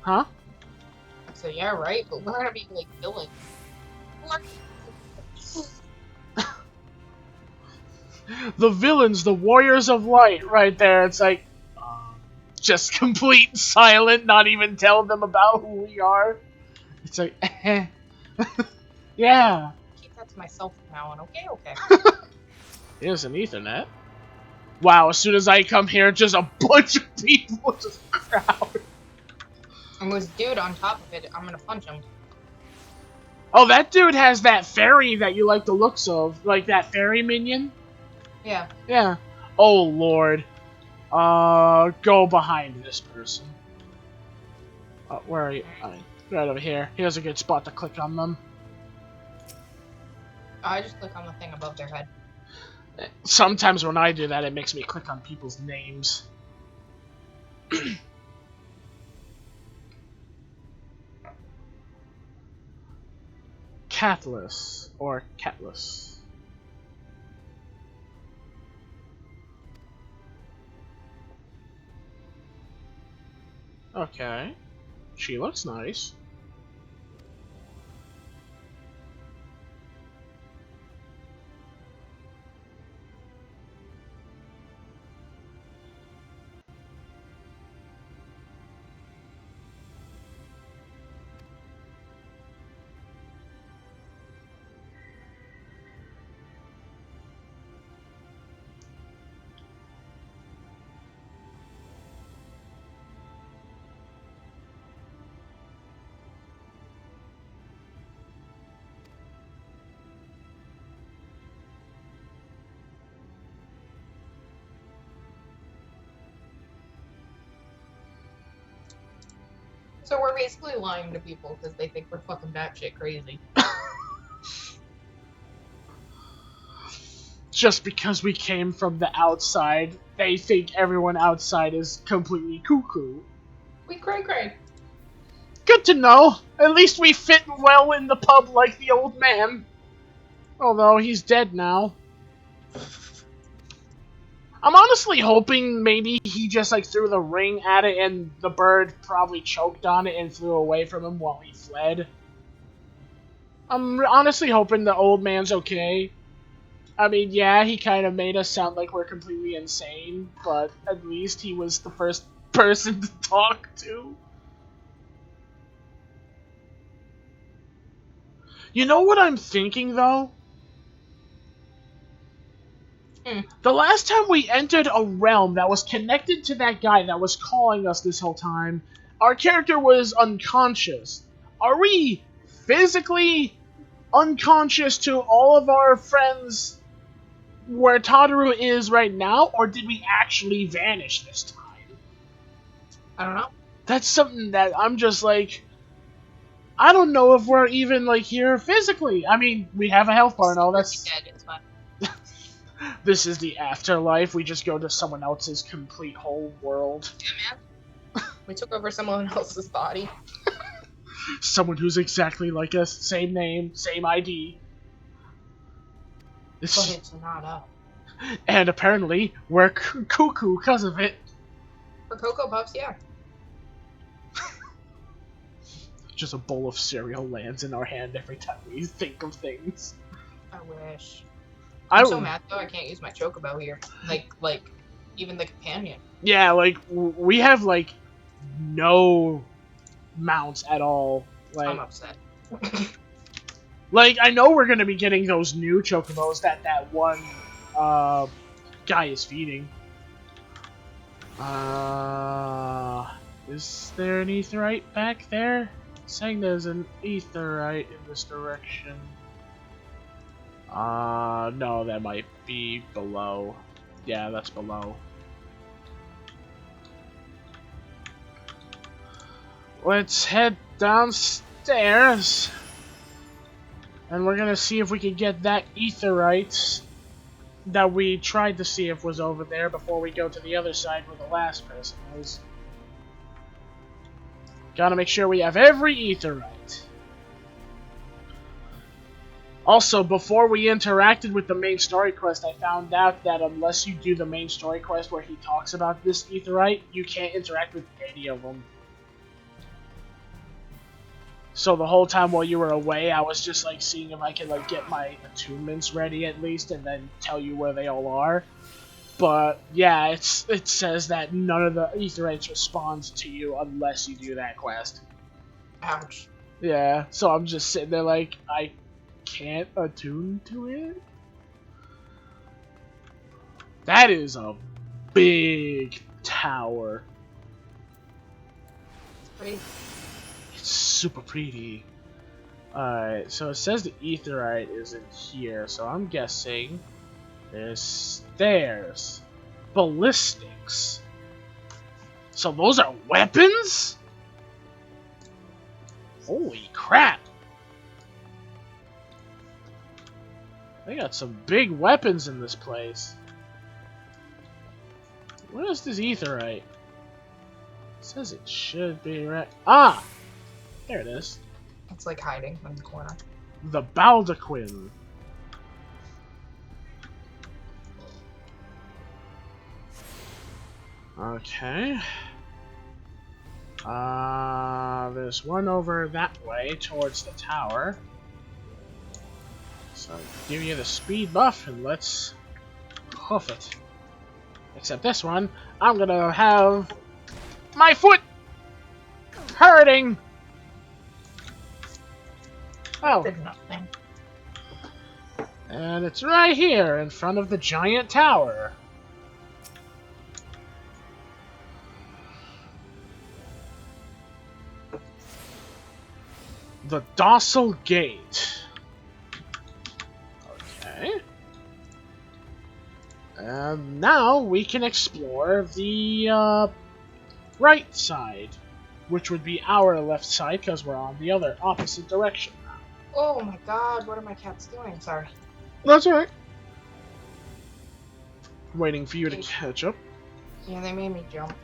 S1: huh?
S3: So yeah, right. But we're gonna be like villains.
S1: The villains, the warriors of light, right there. It's like, just complete silent, not even tell them about who we are. It's like, yeah.
S3: Keep that to myself from now on. Okay, okay.
S1: Here's an Ethernet. Wow, as soon as I come here, just a bunch of people just crowd.
S3: And this dude on top of it, I'm gonna punch him.
S1: Oh, that dude has that fairy that you like the looks of. Like that fairy minion?
S3: Yeah.
S1: Yeah. Oh, Lord. Go behind this person. Where are you? Right over here. Here's a good spot to click on them.
S3: I just click on the thing above their head.
S1: Sometimes when I do that, it makes me click on people's names. Catless, or Catless. Okay. She looks nice.
S3: So we're basically lying to people because they think we're fucking batshit crazy.
S1: Just because we came from the outside, they think everyone outside is completely cuckoo.
S3: We cray.
S1: Good to know. At least we fit well in the pub like the old man. Although he's dead now. I'm honestly hoping maybe he just like threw the ring at it and the bird probably choked on it and flew away from him while he fled. I'm honestly hoping the old man's okay. I mean, yeah, he kind of made us sound like we're completely insane, but at least he was the first person to talk to. You know what I'm thinking, though? The last time we entered a realm that was connected to that guy that was calling us this whole time, our character was unconscious. Are we physically unconscious to all of our friends where Tadaru is right now, or did we actually vanish this time?
S3: I don't know.
S1: That's something that I'm just like, I don't know if we're even like here physically. I mean, we have a health bar and all. That's
S3: dead. It's fine.
S1: This is the afterlife. We just go to someone else's complete whole world.
S3: Yeah, man. We took over someone else's body.
S1: Someone who's exactly like us, same name, same ID.
S3: But it's not us.
S1: And apparently, we're cuckoo because of it.
S3: For Cocoa Puffs, yeah.
S1: Just a bowl of cereal lands in our hand every time we think of things.
S3: I wish. I'm so
S1: I
S3: mad though I can't use my chocobo here. Like, even the companion.
S1: Yeah, like, we have, like, no mounts at all. Like,
S3: I'm upset.
S1: Like, I know we're gonna be getting those new chocobos that one guy is feeding. Is there an aetherite back there? It's saying there's an aetherite in this direction. No, that might be below. Yeah, that's below. Let's head downstairs. And we're gonna see if we can get that aetherite that we tried to see if was over there before we go to the other side where the last person was. Gotta make sure we have every aetherite. Also, before we interacted with the main story quest, I found out that unless you do the main story quest where he talks about this aetherite, you can't interact with any of them. So the whole time while you were away, I was just like seeing if I could like get my attunements ready at least, and then tell you where they all are. But yeah, it says that none of the aetherites responds to you unless you do that quest.
S3: Ouch.
S1: Yeah, so I'm just sitting there like I can't attune to it. That is a big tower.
S3: Pretty.
S1: It's super pretty. Alright, so it says the aetherite is in here, so I'm guessing there's stairs. Ballistics. So those are weapons? Holy crap! They got some big weapons in this place. Where is this aetherite? It says it should be right. Ah! There it is.
S3: It's like hiding in the corner.
S1: The Baldaquin. Okay. There's one over that way towards the tower. So give you the speed buff and let's hoof it. Except this one, I'm gonna have my foot hurting. Oh.
S3: Did nothing.
S1: And it's right here in front of the giant tower. The Docile Gate. Okay. And now we can explore the right side, which would be our left side because we're on the other opposite direction now.
S3: Oh my god, what are my cats doing? Sorry.
S1: That's alright. Waiting for you to catch up.
S3: Yeah, they made me jump.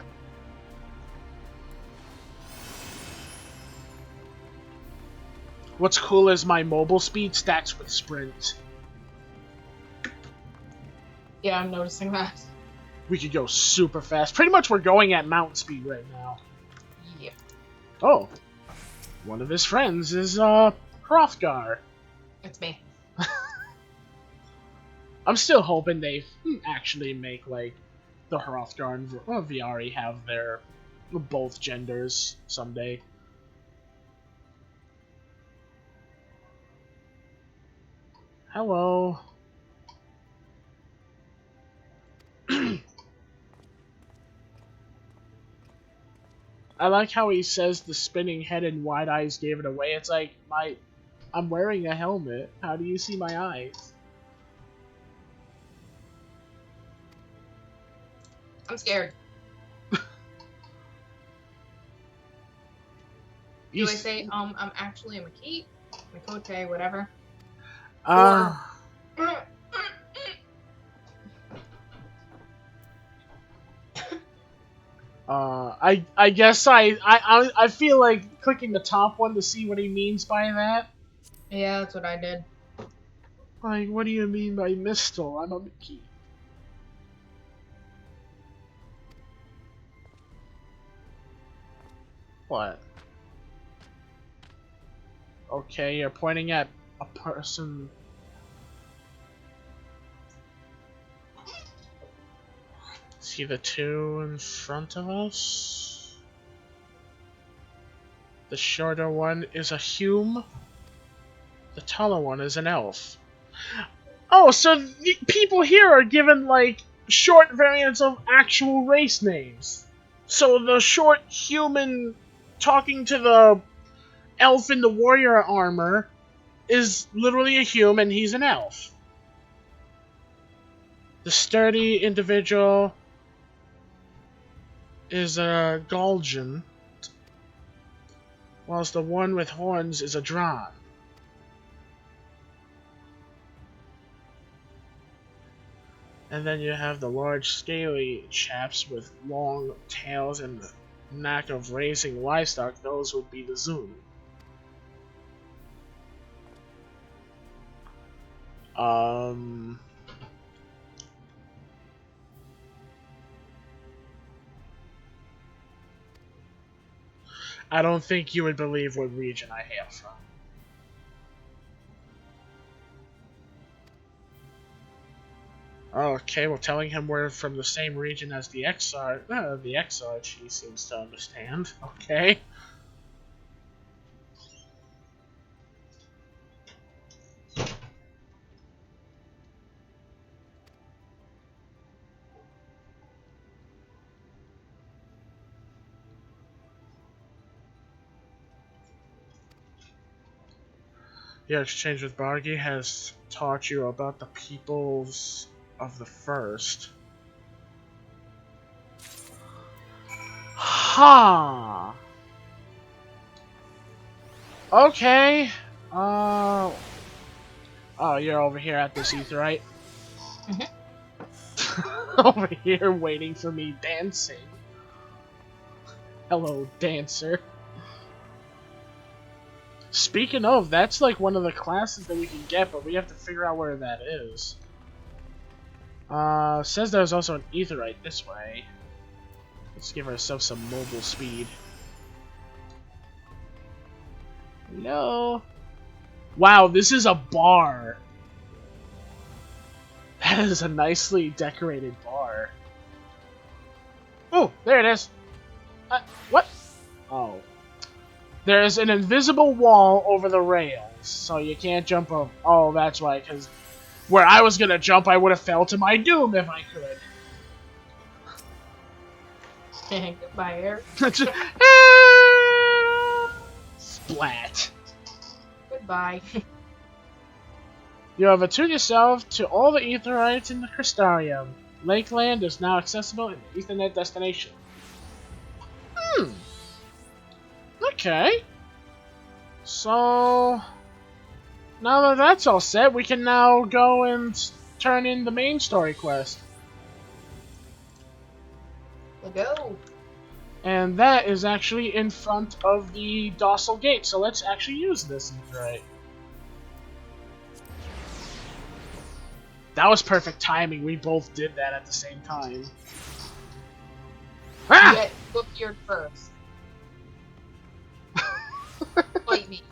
S1: What's cool is my mobile speed stacks with sprint.
S3: Yeah, I'm noticing that.
S1: We could go super fast. Pretty much we're going at mountain speed right now.
S3: Yeah.
S1: Oh. One of his friends is, Hrothgar.
S3: It's me.
S1: I'm still hoping they actually make, like, the Hrothgar and Viari have their both genders someday. Hello. I like how he says the spinning head and wide eyes gave it away. It's like, I'm wearing a helmet. How do you see my eyes?
S3: I'm scared. Do I say, I'm actually a Makite? Makote, whatever?
S1: I guess I feel like clicking the top one to see what he means by that.
S3: Yeah, that's what I did.
S1: Like, what do you mean by Mistle? I'm a Mickey. What? Okay, you're pointing at a person. See the two in front of us? The shorter one is a Hume. The taller one is an elf. Oh, so the people here are given, like, short variants of actual race names. So the short human talking to the elf in the warrior armor is literally a human, he's an elf. The sturdy individual is a Galjan, whilst the one with horns is a Dran. And then you have the large scaly chaps with long tails and the knack of raising livestock, those would be the Zun. I don't think you would believe what region I hail from. Okay, well, telling him we're from the same region as the Exarch, he seems to understand. Okay. Your exchange with Bargy has taught you about the peoples of the First. Ha! Okay. Oh, you're over here at this Etherite? Over here waiting for me dancing. Hello, dancer. Speaking of, that's like one of the classes that we can get, but we have to figure out where that is. Says there's also an Etherite this way. Let's give ourselves some mobile speed. Hello? Wow, this is a bar. That is a nicely decorated bar. Oh, there it is. What? Oh. There's an invisible wall over the rails, so you can't jump over. Oh, that's why, because where I was gonna jump, I would have fell to my doom if I could.
S3: Goodbye, Eric.
S1: Splat.
S3: Goodbye.
S1: You have attuned yourself to all the Etherites in the Crystarium. Lakeland is now accessible in the Ethernet destination. Okay. So, now that that's all set, we can now go and turn in the main story quest.
S3: We'll go.
S1: And that is actually in front of the Docile Gate, so let's actually use this Etherite. That was perfect timing, we both did that at the same time. Ah!
S3: Get appeared first. Fight me.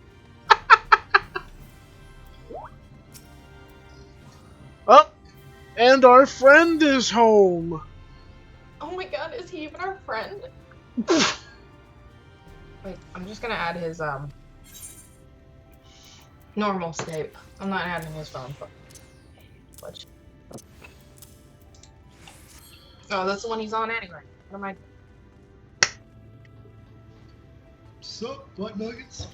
S1: Oh, and our friend is home.
S3: Oh my god, is he even our friend? Wait, I'm just gonna add his normal state. I'm not adding his phone. Which... Oh, that's the one he's on anyway. What am I?
S9: Sup, Butt Nuggets?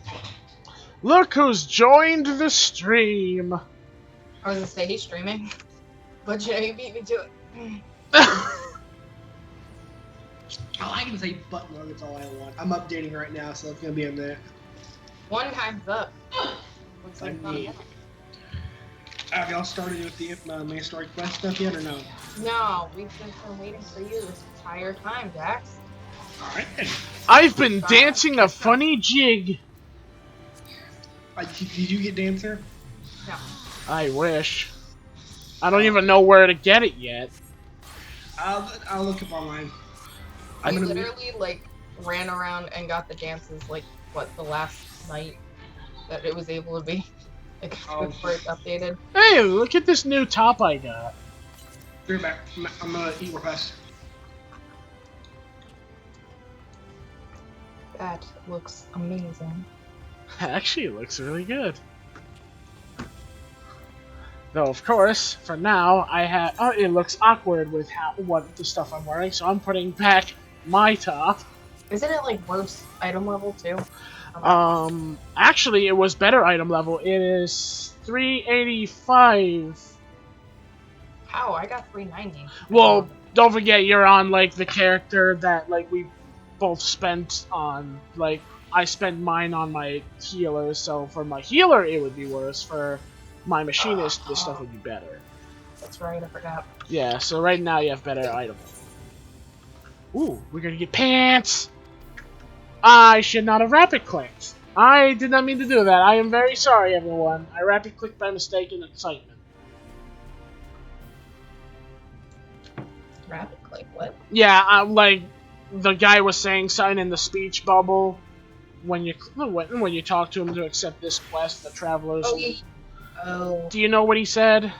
S1: Look who's joined the stream.
S3: I was gonna say he's streaming, but you know, you beat me to it.
S9: Oh, I can say Butt Nuggets all I want. I'm updating right now, so it's gonna be in there.
S3: One time's up. Looks like not yet.
S9: Have y'all started with the main story quest stuff yet, or no?
S3: No, we've just been waiting for you this entire time, Dax.
S9: Alright then.
S1: I've been dancing a funny jig.
S9: Did you get Dancer?
S3: No.
S1: I wish. I don't even know where to get it yet.
S9: I'll look up online.
S3: I literally like ran around and got the dances like what the last night that it was able to be like before it's updated.
S1: Hey, look at this new top I got.
S9: Be right back. I'm gonna eat real fast.
S3: That looks amazing.
S1: Actually, it looks really good. Though, of course, for now, I have... Oh, it looks awkward with what the stuff I'm wearing, so I'm putting back my top.
S3: Isn't it like worse item level too?
S1: Actually, it was better item level. It is 385.
S3: How? I got 390.
S1: Well, don't forget you're on, like, the character that, like, we both spent on. Like, I spent mine on my healer, so for my healer it would be worse. For my machinist, this stuff would be better.
S3: That's right, I forgot.
S1: Yeah, so right now you have better item. Ooh, we're gonna get pants! I should not have rapid clicked. I did not mean to do that. I am very sorry, everyone. I rapid clicked by mistake in excitement.
S3: Rapid click, what?
S1: Yeah, like the guy was saying something in the speech bubble when you talk to him to accept this quest, the travelers.
S3: Oh, yeah. Oh.
S1: Do you know what he said?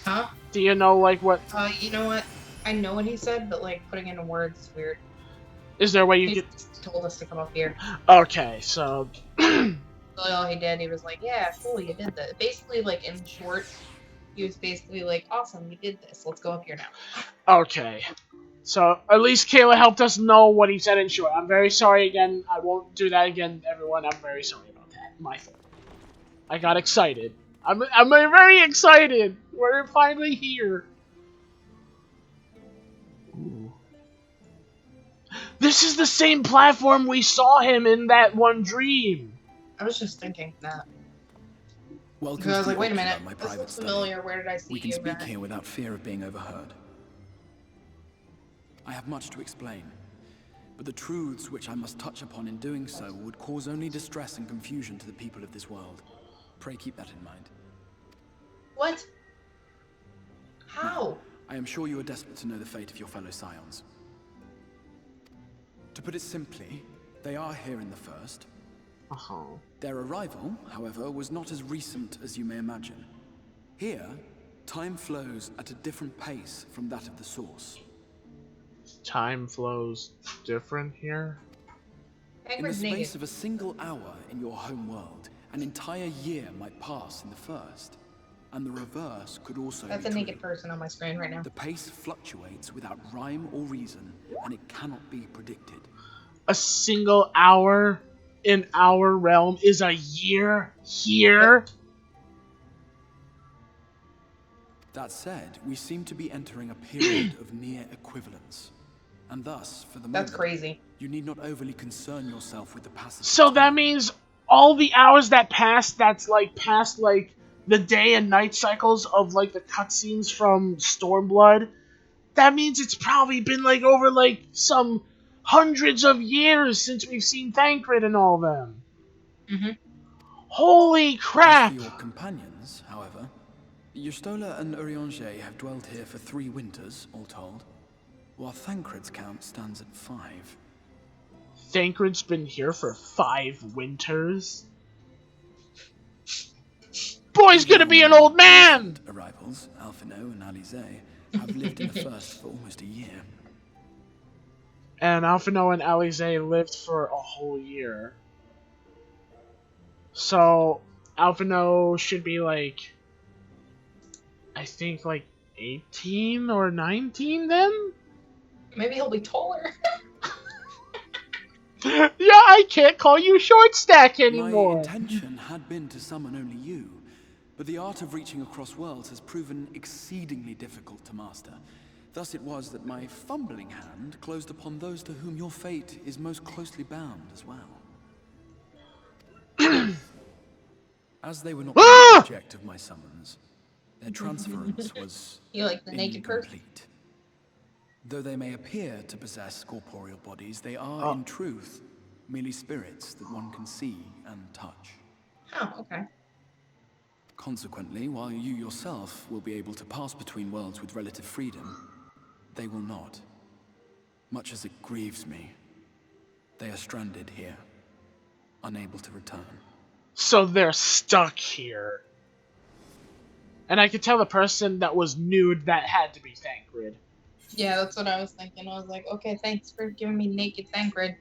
S3: Huh?
S1: Do you know like what?
S3: You know what? I know what he said, but like putting into words is weird.
S1: Is there a way you
S3: He
S1: could?
S3: told us to come up here.
S1: Okay, so.
S3: So all he did, he was like, "Yeah, cool, you did that." Basically, like in short, he was basically like, "Awesome, you did this. Let's go up here now."
S1: Okay. So, at least Kayla helped us know what he said in short. I'm very sorry again. I won't do that again, everyone. I'm very sorry about that. My fault. I got excited. I'm very excited. We're finally here. Ooh. This is the same platform we saw him in that one dream.
S3: I was just thinking that.
S6: Welcome
S3: Because I was
S6: to
S3: like,
S6: the
S3: wait a
S6: Oculus,
S3: minute,
S6: my
S3: this
S6: private
S3: looks
S6: study.
S3: familiar. Where did I see
S6: We can
S3: you?
S6: speak here without fear of being overheard. I have much to explain, but the truths which I must touch upon in doing so would cause only distress and confusion to the people of this world. Pray keep that in mind.
S3: What? How?
S6: I am sure you are desperate to know the fate of your fellow Scions. To put it simply, they are here in the first. Their arrival, however, was not as recent as you may imagine. Here, time flows at a different pace from that of the source.
S1: Time flows different here?
S6: In the space of a single hour in your home world, an entire year might pass in the first. And the reverse could also
S3: That's
S6: be
S3: a
S6: true.
S3: naked person on my screen right now.
S6: The pace fluctuates without rhyme or reason, and it cannot be predicted.
S1: A single hour in our realm is a year here?
S6: That said, we seem to be entering a period of near equivalence. And thus, for the moment,
S3: That's crazy.
S6: You need not overly concern yourself with the passage.
S1: So that means all the hours that passed, that's like past like the day and night cycles of like the cutscenes from Stormblood, that means it's probably been like over like some hundreds of years since we've seen Thancred and all them.
S3: Mm-hmm.
S1: Holy crap!
S6: As for your companions, however, Yustola and Urianger have dwelled here for 3 winters, all told, while Thancred's count stands at 5.
S1: Thancred's been here for 5 winters? Boy's gonna be an old man!
S6: Arrivals, Alphino and Alize, have lived in the first for almost a year.
S1: And Alphino and Alize lived for a whole year. So, Alphino should be like, I think like 18 or 19 then?
S3: Maybe he'll be taller.
S1: Yeah, I can't call you short stack anymore.
S6: My intention had been to summon only you, but the art of reaching across worlds has proven exceedingly difficult to master. Thus it was that my fumbling hand closed upon those to whom your fate is most closely bound as well. As they were not the object of my summons, their transference was
S3: You like the naked person?
S6: incomplete. Though they may appear to possess corporeal bodies, they are, in truth, merely spirits that one can see and touch.
S3: Oh, okay.
S6: Consequently, while you yourself will be able to pass between worlds with relative freedom, they will not. Much as it grieves me, they are stranded here, unable to return.
S1: So they're stuck here. And I could tell the person that was nude that had to be Thancred.
S3: Yeah, that's what I was thinking. I was like, okay, thanks for giving me naked Thancred.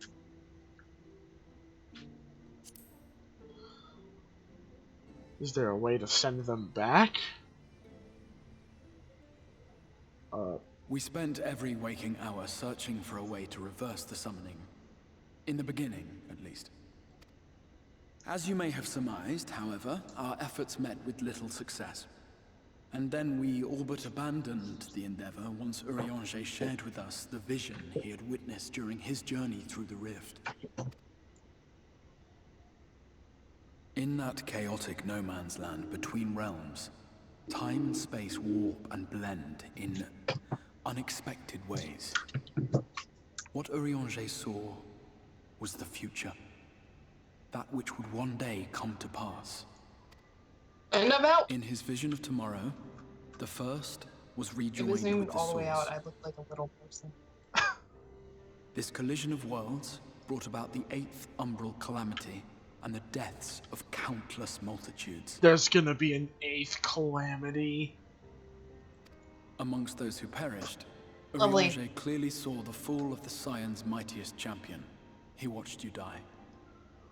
S1: Is there a way to send them back?
S6: We spent every waking hour searching for a way to reverse the summoning. In the beginning, at least. As you may have surmised, however, our efforts met with little success. And then we all but abandoned the endeavor once Urianger shared with us the vision he had witnessed during his journey through the rift. In that chaotic no-man's land between realms, time and space warp and blend in unexpected ways. What Urianger saw was the future. That which would one day come to pass.
S3: And I'm out.
S6: In his vision of tomorrow, the first was
S3: If it
S6: rejoined
S3: zoomed
S6: with the
S3: all the way out,
S6: source.
S3: I look like a little person.
S6: This collision of worlds brought about the 8th umbral calamity and the deaths of countless multitudes.
S1: There's gonna be an 8th calamity.
S6: Amongst those who perished,
S3: Lovely.
S6: Urianger clearly saw the fall of the Scion's mightiest champion. He watched you die.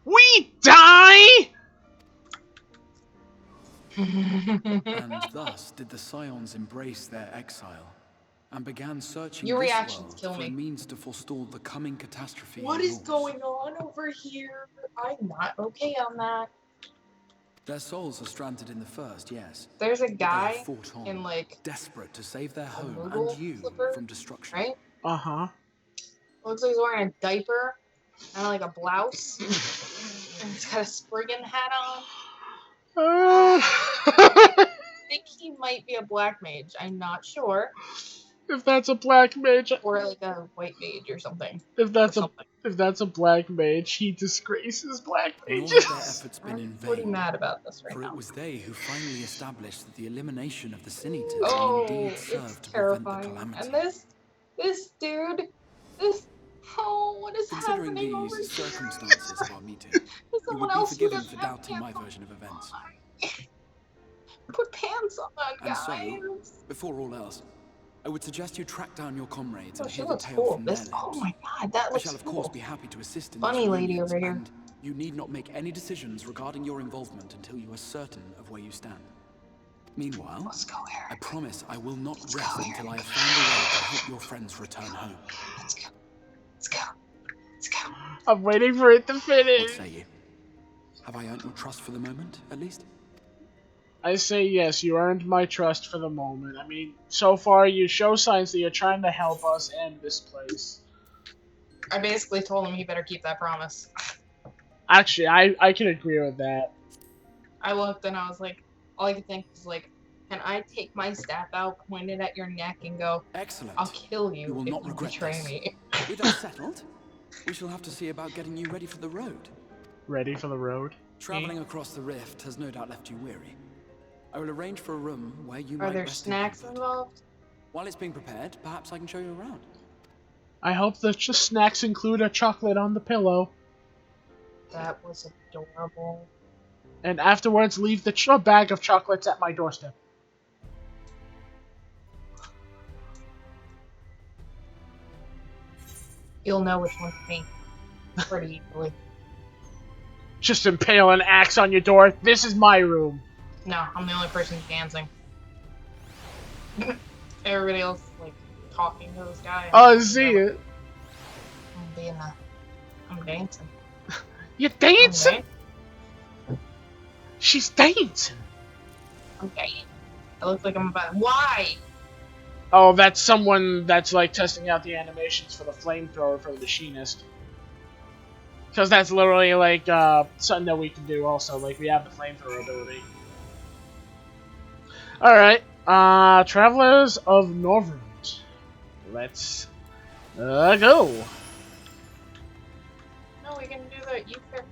S1: We die?!
S6: And thus did the Scions embrace their exile, and began searching
S3: Your
S6: this
S3: reactions
S6: world
S3: kill
S6: for
S3: me.
S6: a means to forestall the coming catastrophe.
S3: What
S6: in
S3: is
S6: yours.
S3: going on over here? I'm not okay on that.
S6: Their souls are stranded in the first, yes.
S3: There's a
S6: But they have
S3: guy
S6: fought on,
S3: in like
S6: desperate to save their home
S3: Google
S6: and you
S3: flipper,
S6: from destruction.
S3: right?
S1: Uh-huh.
S3: Looks like he's wearing a diaper and like a blouse, and he's got a Spriggan hat on. I think he might be a black mage. I'm not sure,
S1: If that's a black mage,
S3: or like a white mage or something.
S1: if that's a black mage, he disgraces black
S6: Nor had their
S1: mages.
S6: efforts been in
S3: I'm pretty
S6: vain,
S3: mad about this right
S6: for
S3: now.
S6: it was they who finally established that the elimination of the Sin Eaters
S3: Oh,
S6: indeed
S3: it's
S6: served to prevent the
S3: terrifying.
S6: calamity.
S3: And this dude, oh, what is
S6: Considering
S3: happening over
S6: these
S3: here?
S6: circumstances of our meeting,
S3: Is
S6: you
S3: someone
S6: would be
S3: else who
S6: forgiven
S3: doesn't
S6: for
S3: have
S6: doubting my
S3: pants on?
S6: version of events.
S3: Put pants on,
S6: And
S3: guys.
S6: so, before all else, I would suggest you track down your comrades
S3: Oh,
S6: and
S3: she
S6: hear the
S3: looks
S6: tale
S3: cool.
S6: from their
S3: This,
S6: lips.
S3: oh my god, that
S6: I
S3: looks
S6: shall of
S3: cool.
S6: course be happy to assist in
S3: Funny
S6: these
S3: lady
S6: reunions,
S3: over here.
S6: and you need not make any decisions regarding your involvement until you are certain of where you stand. Meanwhile,
S3: Let's go,
S6: I
S3: Eric.
S6: promise I will not
S3: Let's
S6: rest
S3: go,
S6: until I
S3: Eric.
S6: have found a way to help your friends return home.
S3: Let's go. Let's go. Let's go.
S1: I'm waiting for it to
S6: What
S1: finish.
S6: say you? Have I earned your trust for the moment, at least?
S1: I say yes, you earned my trust for the moment. I mean, so far you show signs that you're trying to help us end this place.
S3: I basically told him he better keep that promise.
S1: Actually, I can agree with that.
S3: I looked and I was like, all I could think was like, can I take my staff out, point it at your neck, and go,
S6: Excellent.
S3: I'll kill you,
S6: You will
S3: if
S6: not
S3: you
S6: regret
S3: betray
S6: this.
S3: me.
S6: With that settled, we shall have to see about getting you ready for the road.
S1: Ready for the road?
S6: Traveling across the rift has no doubt left you weary. I will arrange for a room where you
S3: Are
S6: might
S3: there
S6: rest in
S3: snacks
S6: comfort.
S3: involved?
S6: While it's being prepared, perhaps I can show you around.
S1: I hope the snacks include a chocolate on the pillow.
S3: That was adorable.
S1: And afterwards, leave the bag of chocolates at my doorstep.
S3: You'll know which one's me pretty easily.
S1: Just impale an axe on your door. This is my room.
S3: No, I'm the only person dancing. Everybody else is like talking to this guy.
S1: Oh, I see it.
S3: I'm dancing.
S1: You're
S3: I'm
S1: dancing?
S3: dancing.
S1: She's dancing.
S3: I'm dancing. I look like I'm about. Why?
S1: Oh, that's someone that's like testing out the animations for the flamethrower for the machinist. Because that's literally like something that we can do also. Like we have the flamethrower ability. Alright, Travelers of Norvrund. Let's go.
S3: No, we can do that. You can.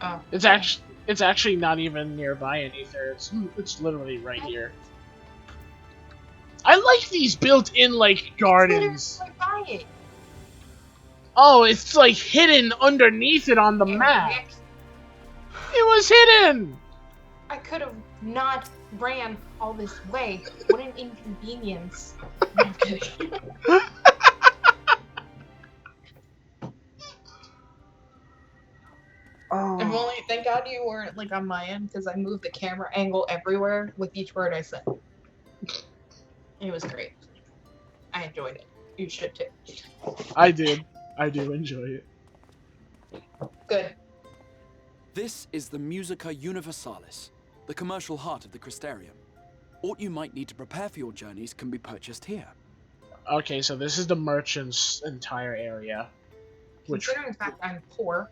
S3: Oh.
S1: It's actually not even nearby an ether. It's literally right here. I like these built-in like gardens.
S3: It's literally right by it.
S1: Oh, it's like hidden underneath it on the map.
S3: Nick,
S1: It was hidden.
S3: I could have not ran all this way. What an inconvenience. No, I'm kidding.
S1: Oh.
S3: I'm only thank God you weren't like on my end because I moved the camera angle everywhere with each word I said. It was great. I enjoyed it. You should too.
S1: I did. I do enjoy it.
S3: Good.
S6: This is the Musica Universalis, the commercial heart of the Crystarium. What you might need to prepare for your journeys can be purchased here.
S1: Okay, so this is the merchant's entire area.
S3: Considering the fact I'm poor.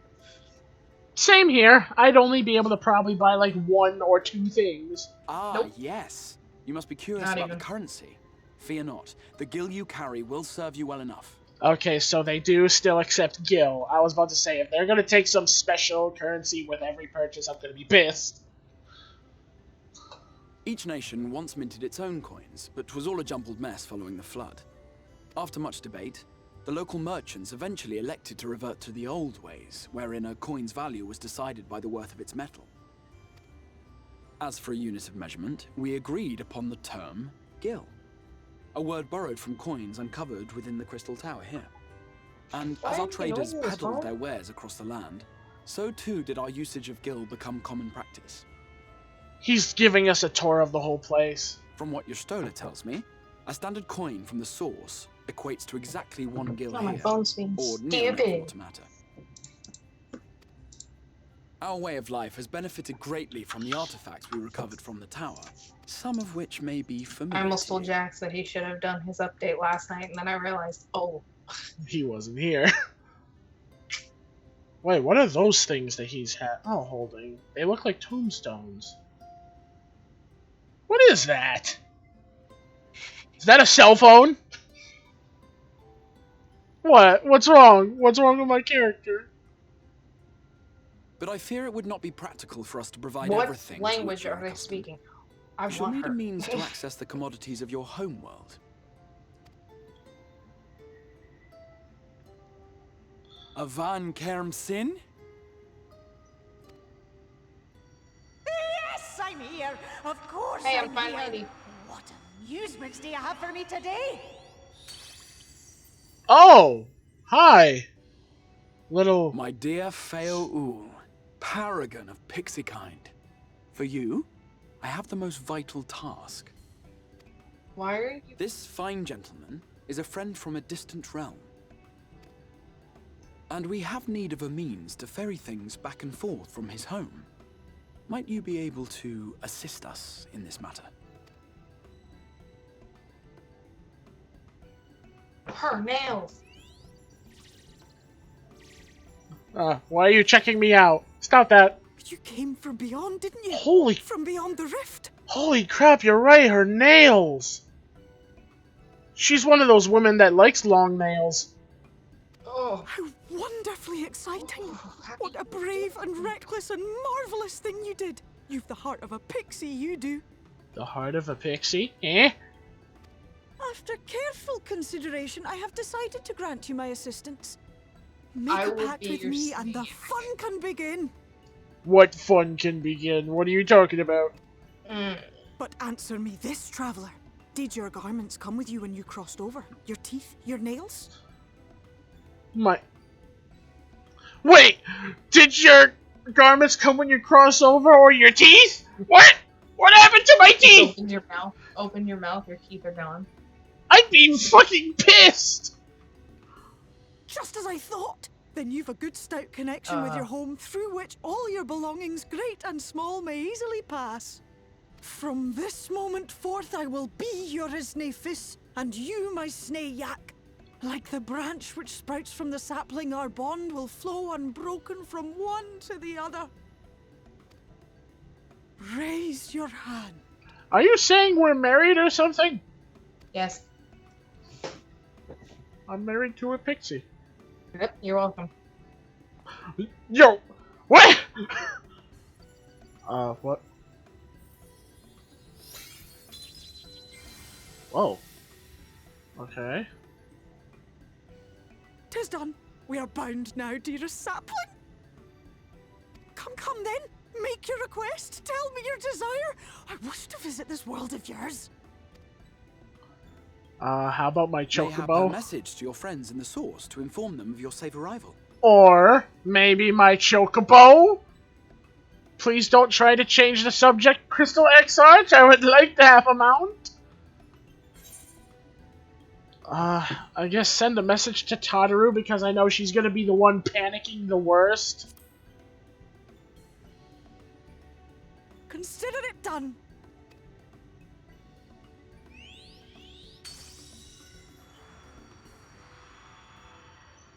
S1: Same here. I'd only be able to probably buy like 1 or 2 things.
S6: Ah,
S3: Nope.
S6: yes. You must be curious
S3: Not
S6: about
S3: even.
S6: the currency. Fear not. The gil you carry will serve you well enough.
S1: Okay, so they do still accept gil. I was about to say, if they're gonna take some special currency with every purchase, I'm gonna be pissed.
S6: Each nation once minted its own coins, but 'twas all a jumbled mess following the flood. After much debate, the local merchants eventually elected to revert to the old ways, wherein a coin's value was decided by the worth of its metal. As for a unit of measurement, we agreed upon the term gil, a word borrowed from coins uncovered within the Crystal Tower here. And as our traders peddled their wares across the land, so too did our usage of gil become common practice.
S1: He's giving us a tour of the whole place.
S6: From what your stola tells me, a standard coin from the source equates to exactly 1 gil
S3: Oh, my
S6: here,
S3: phone's being
S6: or near enough
S3: stupid.
S6: to matter. Our way of life has benefited greatly from the artifacts we recovered from the tower, some of which may be familiar.
S3: I almost
S6: to
S3: told
S6: you.
S3: Jax that he should have done his update last night, and then I realized, oh,
S1: He wasn't here. Wait, what are those things that he's holding? They look like tombstones. What is that? Is that a cell phone? What? What's wrong? What's wrong with my character?
S6: But I fear it would not be practical for us to provide
S3: what
S6: everything to
S3: language
S6: which you
S3: are they
S6: accustomed.
S3: speaking? I
S6: You shall
S3: want
S6: need
S3: her.
S6: a means to access the commodities of your home world. A Van Kerm Sin?
S10: Yes, I'm here. Of course
S3: Hey, I'm
S10: I'm
S3: fine,
S10: here.
S3: lady.
S10: What amusements do you have for me today?
S1: Oh! Hi! Little...
S6: My dear Feo Ul, paragon of pixie kind. For you, I have the most vital task.
S3: Why are you?
S6: This fine gentleman is a friend from a distant realm. And we have need of a means to ferry things back and forth from his home. Might you be able to assist us in this matter?
S3: Her nails.
S1: why are you checking me out? Stop that.
S10: You came from beyond, didn't you?
S1: Holy...
S10: From beyond the rift.
S1: Holy crap, you're right, her nails! She's one of those women that likes long nails.
S3: Oh.
S10: How wonderfully exciting.
S3: Happy.
S10: What a brave and reckless and marvelous thing you did. You've the heart of a pixie, you do.
S1: The heart of a pixie? Eh?
S10: After careful consideration, I have decided to grant you my assistance. Make
S3: I
S10: a
S3: will
S10: pact
S3: be
S10: with
S3: your
S10: me and the
S3: slave.
S10: fun can begin.
S1: What fun can begin? What are you talking about?
S10: But answer me this, traveler. Did your garments come with you when you crossed over? Your teeth? Your nails?
S1: My... Wait! Did your garments come when you cross over, or your teeth? What? What happened to my teeth?
S3: Open your mouth. Open your mouth. Your teeth are gone.
S1: I'd be fucking pissed!
S10: Just as I thought! Then you've a good stout connection with your home through which all your belongings, great and small, may easily pass. From this moment forth I will be your Isnefis, and you my Snayak. Like the branch which sprouts from the sapling, our bond will flow unbroken from one to the other. Raise your hand.
S1: Are you saying we're married or something?
S3: Yes.
S1: I'm married to a pixie.
S3: Yep. You're welcome.
S1: Yo! What? What? Whoa. Okay.
S10: 'Tis done. We are bound now, dearest sapling. Come, come then. Make your request. Tell me your desire. I wish to visit this world of yours.
S1: How about my
S6: Mayhap a
S1: chocobo?
S6: message to your friends in the source to inform them of your safe arrival.
S1: Or maybe my chocobo? Please don't try to change the subject, Crystal X-Arch. I would like to have a mount. I guess send a message to Tataru because I know she's gonna be the one panicking the worst.
S10: Consider it done.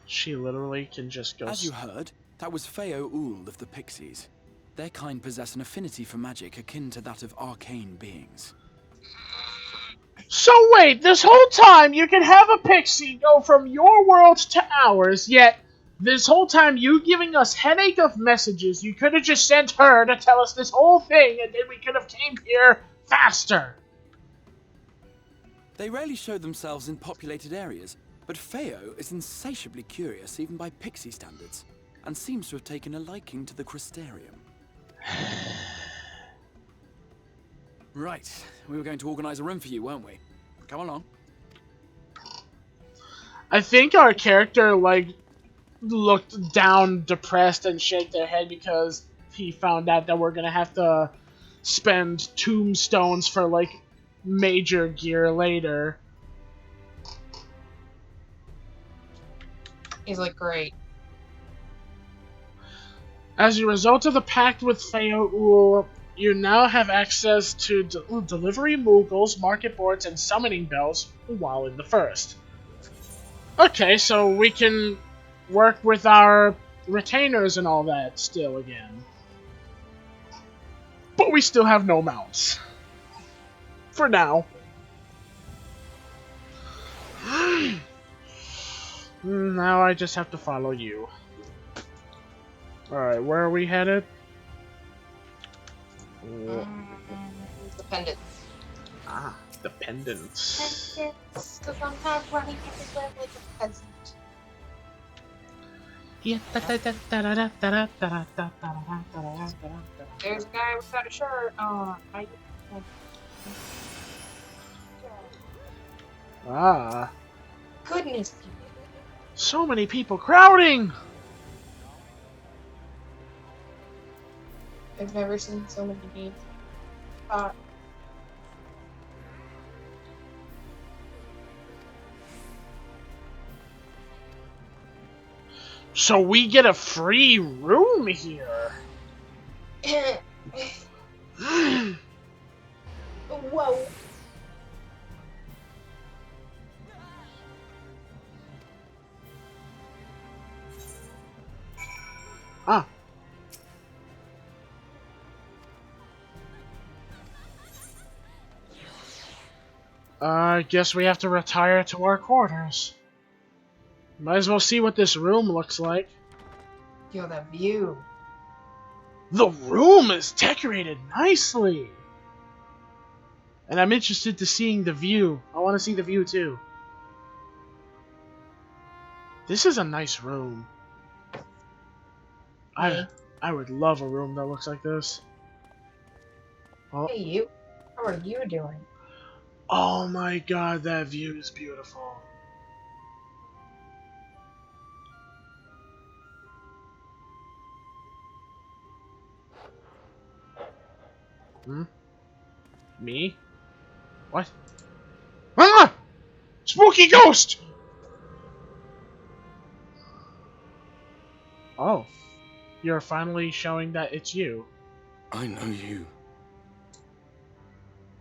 S1: She literally can just go.
S6: As you heard, that was Feo Ul of the Pixies. Their kind possess an affinity for magic akin to that of arcane beings.
S1: So wait, this whole time you can have a pixie go from your world to ours, yet this whole time you giving us headache of messages, you could have just sent her to tell us this whole thing and then we could have came here faster.
S6: They rarely show themselves in populated areas, but Feo is insatiably curious even by pixie standards, and seems to have taken a liking to the Crystarium. Right, we were going to organize a room for you, weren't we? Come along.
S1: I think our character, like, looked down, depressed, and shake their head because he found out that we're gonna have to spend tombstones for, like, major gear later.
S3: He's like, great.
S1: As a result of the pact with Feo Ul, you now have access to delivery moogles, market boards, and summoning bells while in the first. Okay, so we can work with our retainers and all that still again. But we still have no mounts. For now. Now I just have to follow you. Alright, where are we headed?
S3: The pendants.
S1: Ah, the pendants.
S3: Pendants, because I'm not running everywhere like a peasant.
S1: Yeah.
S3: There's a guy without a shirt on.
S1: Ah.
S3: Goodness.
S1: So many people crowding!
S3: I've never seen so many games.
S1: So we get a free room here.
S3: Whoa.
S1: Ah. I guess we have to retire to our quarters. Might as well see what this room looks like.
S3: Yo, that view.
S1: The room is decorated nicely. And I'm interested to seeing the view. I want to see the view too. This is a nice room. I would love a room that looks like this. Oh.
S3: Hey, you. How are you doing?
S1: Oh my god, that view is beautiful. Hmm? Me? What? Ah! Spooky ghost! Oh. You're finally showing that it's you.
S2: I know you.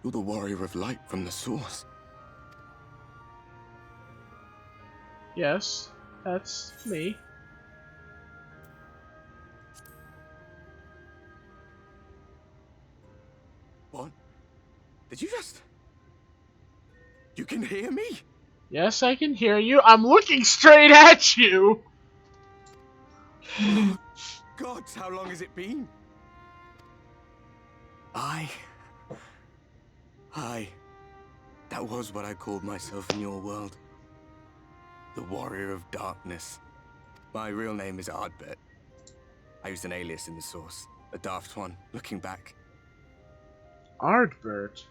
S2: You're the warrior of light from the source.
S1: Yes, that's me.
S2: What? Did you just... You can hear me?
S1: Yes, I can hear you. I'm looking straight at you!
S2: Gods, how long has it been? That was what I called myself in your world. The Warrior of Darkness. My real name is Ardbert. I used an alias in the source. A daft one, looking back.
S1: Ardbert?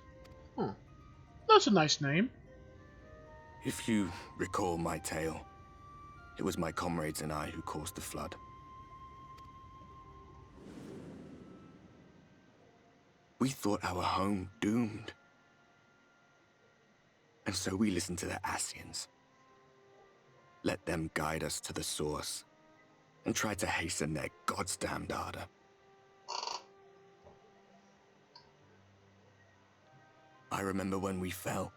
S1: Hmm. That's a nice name.
S2: If you recall my tale, it was my comrades and I who caused the flood. We thought our home doomed. And so we listened to the Ascians. Let them guide us to the source, and tried to hasten their goddamned ardor. I remember when we fell,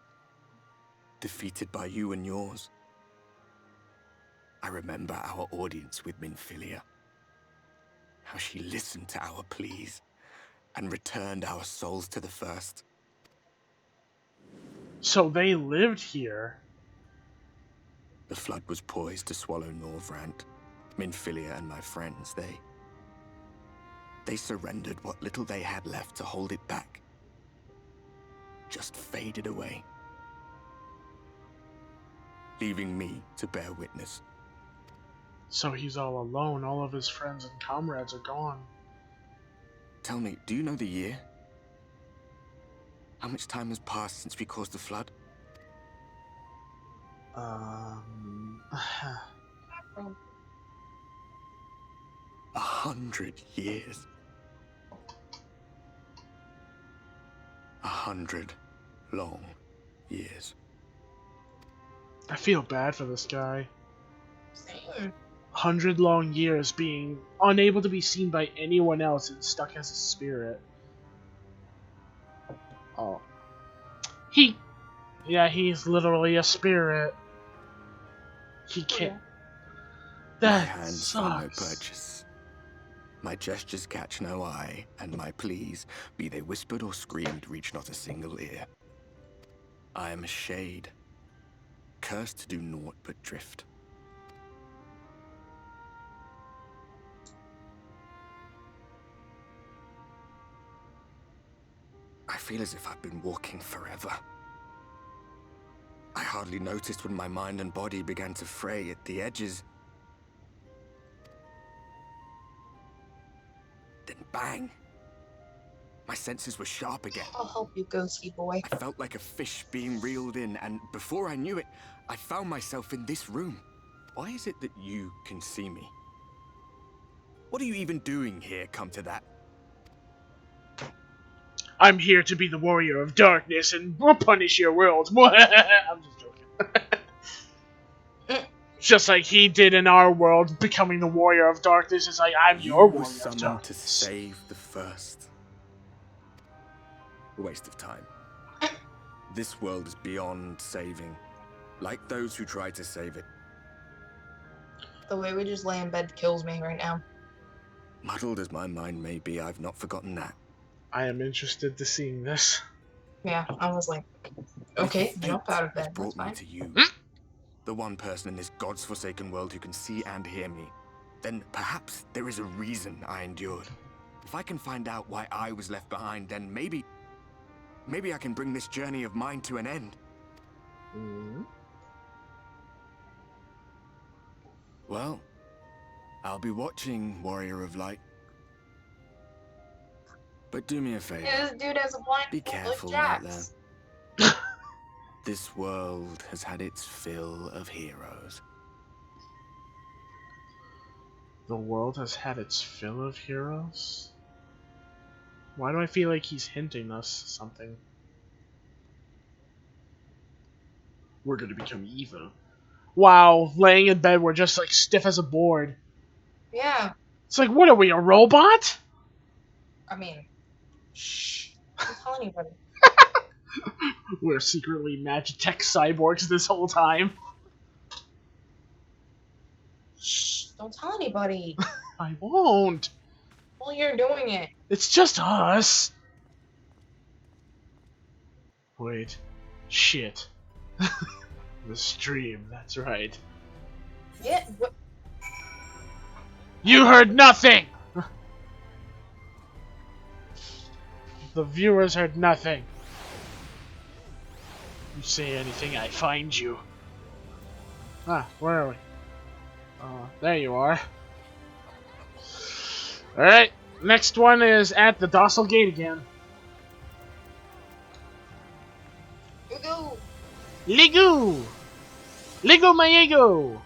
S2: defeated by you and yours. I remember our audience with Minfilia. How she listened to our pleas and returned our souls to the first.
S1: So they lived here.
S2: The flood was poised to swallow Norvrant, Minfilia and my friends. They surrendered what little they had left to hold it back. Just faded away, leaving me to bear witness.
S1: So he's all alone. All of his friends and comrades are gone.
S2: Tell me, do you know the year? How much time has passed since we caused the flood? 100 years. 100 long years.
S1: I feel bad for this guy.
S3: Same.
S1: 100 long years being unable to be seen by anyone else and stuck as a spirit. Oh. Yeah, he's literally a spirit. He can't.
S2: My
S1: That
S2: hands find no
S1: sucks.
S2: purchase. My gestures catch no eye, and my pleas, be they whispered or screamed, reach not a single ear. I am a shade, cursed to do naught but drift. I feel as if I've been walking forever. I hardly noticed when my mind and body began to fray at the edges. Then bang! My senses were sharp again.
S3: I'll help you, ghosty boy.
S2: I felt like a fish being reeled in, and before I knew it, I found myself in this room. Why is it that you can see me? What are you even doing here, come to that?
S1: I'm here to be the warrior of darkness and we'll punish your world. I'm just joking. Just like he did in our world, becoming the warrior of darkness is like, I'm your
S2: You were
S1: warrior of
S2: summoned
S1: darkness.
S2: to save the first. A waste of time. This world is beyond saving, like those who try to save it.
S3: The way we just lay in bed kills me right now.
S2: Muddled as my mind may be, I've not forgotten that.
S1: I am interested to seeing this.
S3: Yeah, I was like, okay,
S2: If
S3: jump
S2: fate
S3: out of
S2: has
S3: bed, that's
S2: brought me
S3: fine.
S2: to you, the one person in this God's forsaken world who can see and hear me, then perhaps there is a reason I endured. If I can find out why I was left behind, then maybe I can bring this journey of mine to an end. Well, I'll be watching, Warrior of Light. But do me a favor.
S3: Yeah, this dude has a blind
S2: Be
S3: like
S2: careful out
S3: Jax.
S2: there. This world has had its fill of heroes.
S1: The world has had its fill of heroes? Why do I feel like he's hinting us something? We're gonna become evil. Wow, laying in bed, we're just like stiff as a board.
S3: Yeah,
S1: It's like, what are we, a robot?
S3: I mean, shh, don't tell anybody.
S1: We're secretly Magitech cyborgs this whole time.
S3: Shh, don't tell anybody.
S1: I won't.
S3: Well, you're doing it.
S1: It's just us. Wait. Shit. The stream, that's right.
S3: Yeah, what?
S1: You heard nothing! The viewers heard nothing. You say anything, I find you. Ah, where are we? There you are. Alright, next one is at the Docile Gate again.
S3: Go.
S1: Ligu! Ligu Maego!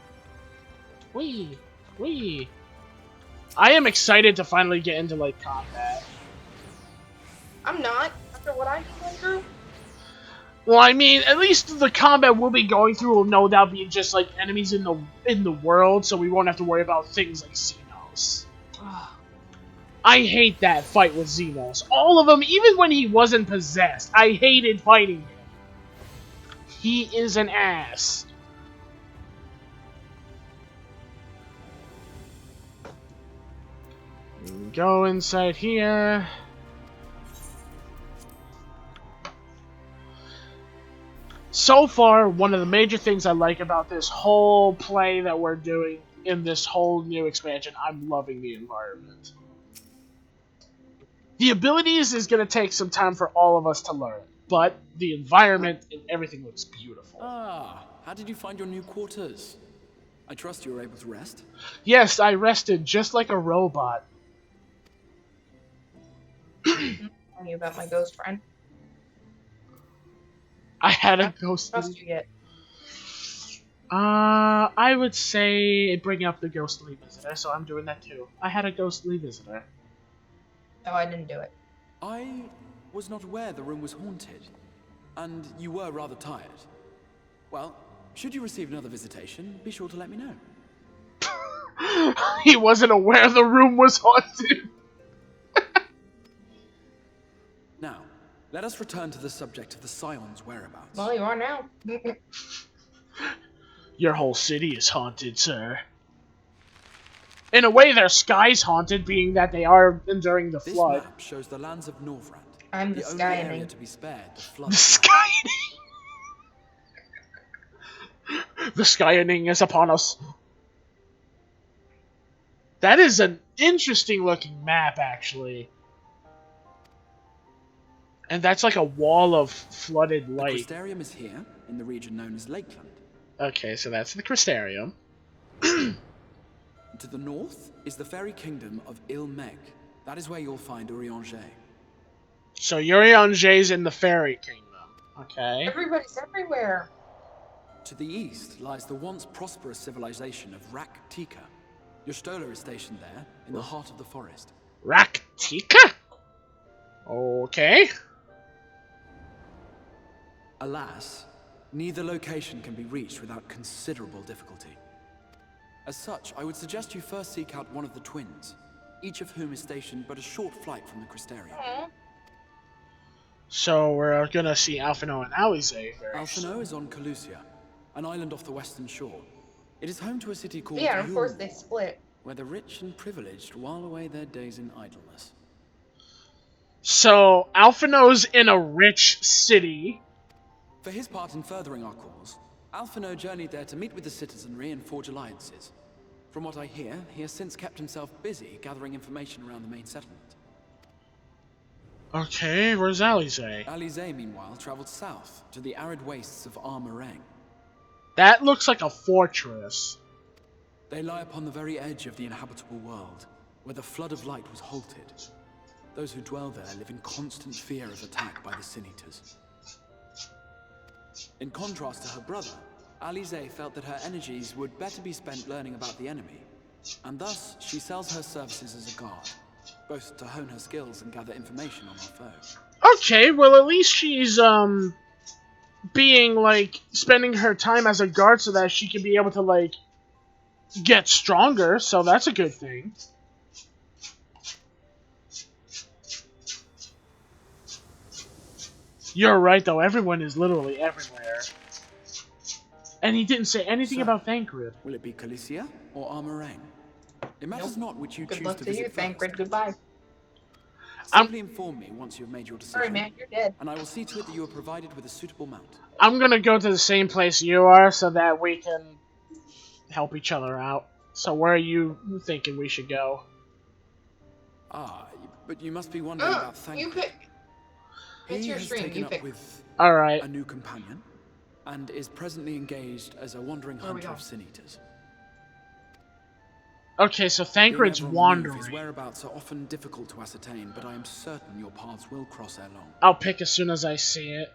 S1: Wee! Wee! I am excited to finally get into, like, combat.
S3: I'm not. After what I just went through.
S1: Well, I mean, at least the combat we'll be going through will no doubt be just like enemies in the world, so we won't have to worry about things like Xenos. I hate that fight with Xenos. All of them, even when he wasn't possessed, I hated fighting him. He is an ass. Go inside here. So far, one of the major things I like about this whole play that we're doing in this whole new expansion, I'm loving the environment. The abilities is going to take some time for all of us to learn, but the environment and everything looks beautiful.
S6: Ah, how did you find your new quarters? I trust you were able to rest?
S1: Yes, I rested just like a robot.
S3: Tell you about my ghost friend.
S1: I had a ghost.
S3: Trust you yet?
S1: I would say bring up the ghostly visitor, so I'm doing that too. I had a ghostly visitor.
S3: No, I didn't do it.
S6: I was not aware the room was haunted, and you were rather tired. Well, should you receive another visitation, be sure to let me know.
S1: He wasn't aware the room was haunted.
S6: Now, let us return to the subject of the Scion's whereabouts.
S3: Well, you are now.
S1: Your whole city is haunted, sir. In a way, their sky's haunted, being that they are enduring the flood.
S6: This map shows the lands of Norvrand.
S3: I'm the
S6: only
S3: Skyning.
S6: area to be spared the flood.
S1: The Skyning! The Skyning is upon us. That is an interesting looking map, actually. And that's like a wall of flooded light.
S6: The Crystarium is here, in the region known as Lakeland.
S1: Okay, so that's the Crystarium.
S6: To the north is the fairy kingdom of Ilmeg. That is where you'll find Urianger.
S1: So Urianger's in the fairy kingdom. Okay.
S3: Everybody's everywhere.
S6: To the east lies the once prosperous civilization of Raktika. Your Stola is stationed there, in the heart of the forest.
S1: Raktika? Okay.
S6: Alas, neither location can be reached without considerable difficulty. As such, I would suggest you first seek out one of the twins, each of whom is stationed but a short flight from the Crystarium.
S1: So we're gonna see Alphino and Alize very
S6: Alphino is on Calusia, an island off the western shore. It is home to a city called
S3: Yeah, of course
S6: Yulmore,
S3: they split.
S6: where the rich and privileged while away their days in idleness.
S1: So Alphino's in a rich city.
S6: For his part in furthering our cause, Alphino journeyed there to meet with the citizenry and forge alliances. From what I hear, he has since kept himself busy gathering information around the main settlement.
S1: Okay, where's Alize?
S6: Alize, meanwhile, traveled south to the arid wastes of Armorang.
S1: That looks like a fortress.
S6: They lie upon the very edge of the inhabitable world, where the flood of light was halted. Those who dwell there live in constant fear of attack by the Sin Eaters. In contrast to her brother, Alize felt that her energies would better be spent learning about the enemy, and thus she sells her services as a guard, both to hone her skills and gather information on our foe.
S1: Okay, well at least she's being like spending her time as a guard so that she can be able to like get stronger, so that's a good thing. You're right though, everyone is literally everywhere. And he didn't say anything about Thancred.
S6: Will it be Calicia or Armorang? It matters not which you
S3: Good
S6: choose
S3: luck
S6: to
S3: to
S6: visit
S3: you,
S6: first.
S3: Thancred. Goodbye.
S6: Simply inform me once you've made your decision.
S3: Sorry, man, you're dead.
S6: And I will see to it that you are provided with a suitable mount.
S1: I'm gonna go to the same place you are so that we can help each other out. So where are you thinking we should go?
S6: Ah, but you must be wondering about Thancred.
S3: You pick. It's
S6: He
S3: your
S6: has
S3: stream.
S6: taken
S3: You
S6: up
S3: pick.
S6: with
S1: Alright.
S6: a new companion, and is presently engaged as a wandering
S3: Where we
S6: hunter
S3: go?
S6: of Sin Eaters.
S1: Okay, so
S6: Being
S1: Thancred's
S6: ever on the move,
S1: wandering.
S6: His whereabouts are often difficult to ascertain, but I am certain your paths will cross ere long.
S1: I'll pick as soon as I see it.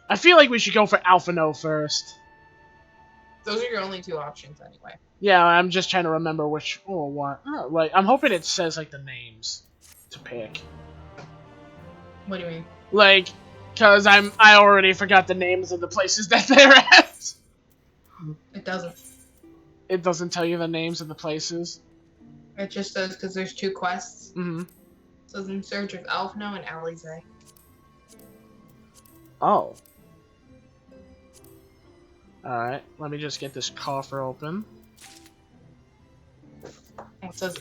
S1: I feel like we should go for Alphino first.
S3: Those are your only two options, anyway.
S1: Yeah, I'm just trying to remember which or what. Oh, like I'm hoping it says like the names to pick.
S3: What do you mean?
S1: Like, cause I already forgot the names of the places that they're at.
S3: It doesn't.
S1: It doesn't tell you the names of the places.
S3: It just says because there's 2 quests.
S1: Mm-hmm.
S3: So it's In Search of Alphino and Alize.
S1: Oh. Alright, let me just get this coffer open.
S3: It says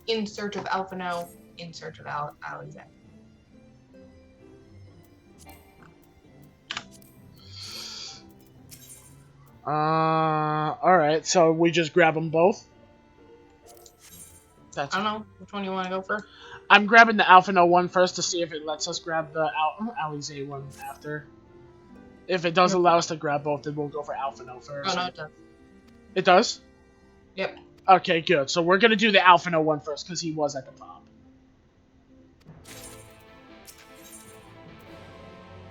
S3: in Search of Alphino, In Search of Alize.
S1: Alright, so we just grab them both?
S3: I don't know. Which one do you want to go for?
S1: I'm grabbing the Alphino one first to see if it lets us grab the Alize one after. If it does allow us to grab both, then we'll go for Alphino first.
S3: Oh, no, it does.
S1: It does?
S3: Yep.
S1: Okay, good. So we're gonna do the Alphino one first, because he was at the top.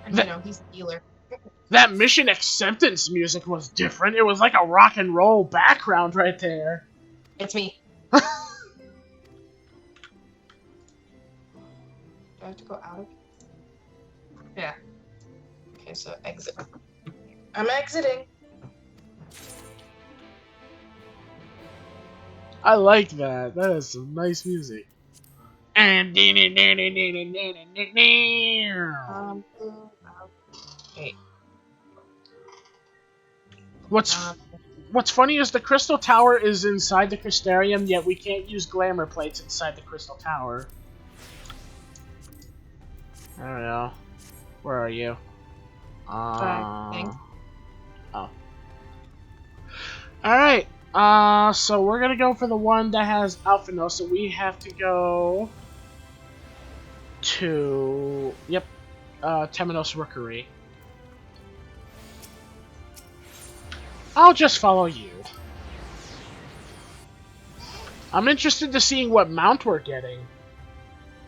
S3: And you know, he's a healer.
S1: That mission acceptance music was different. It was like a rock and roll background right there.
S3: It's me. Do I have to go out of it? Yeah. Okay, so exit. I'm exiting.
S1: I like that. That is some nice music. And
S3: Wait.
S1: What's funny is the Crystal Tower is inside the Crystarium, yet we can't use glamour plates inside the Crystal Tower. I don't know. Where are you?
S3: Thanks.
S1: Oh. Alright. So we're gonna go for the one that has Alphino, so we have to go to... Yep. Temenos Rookery. I'll just follow you. I'm interested to seeing what mount we're getting.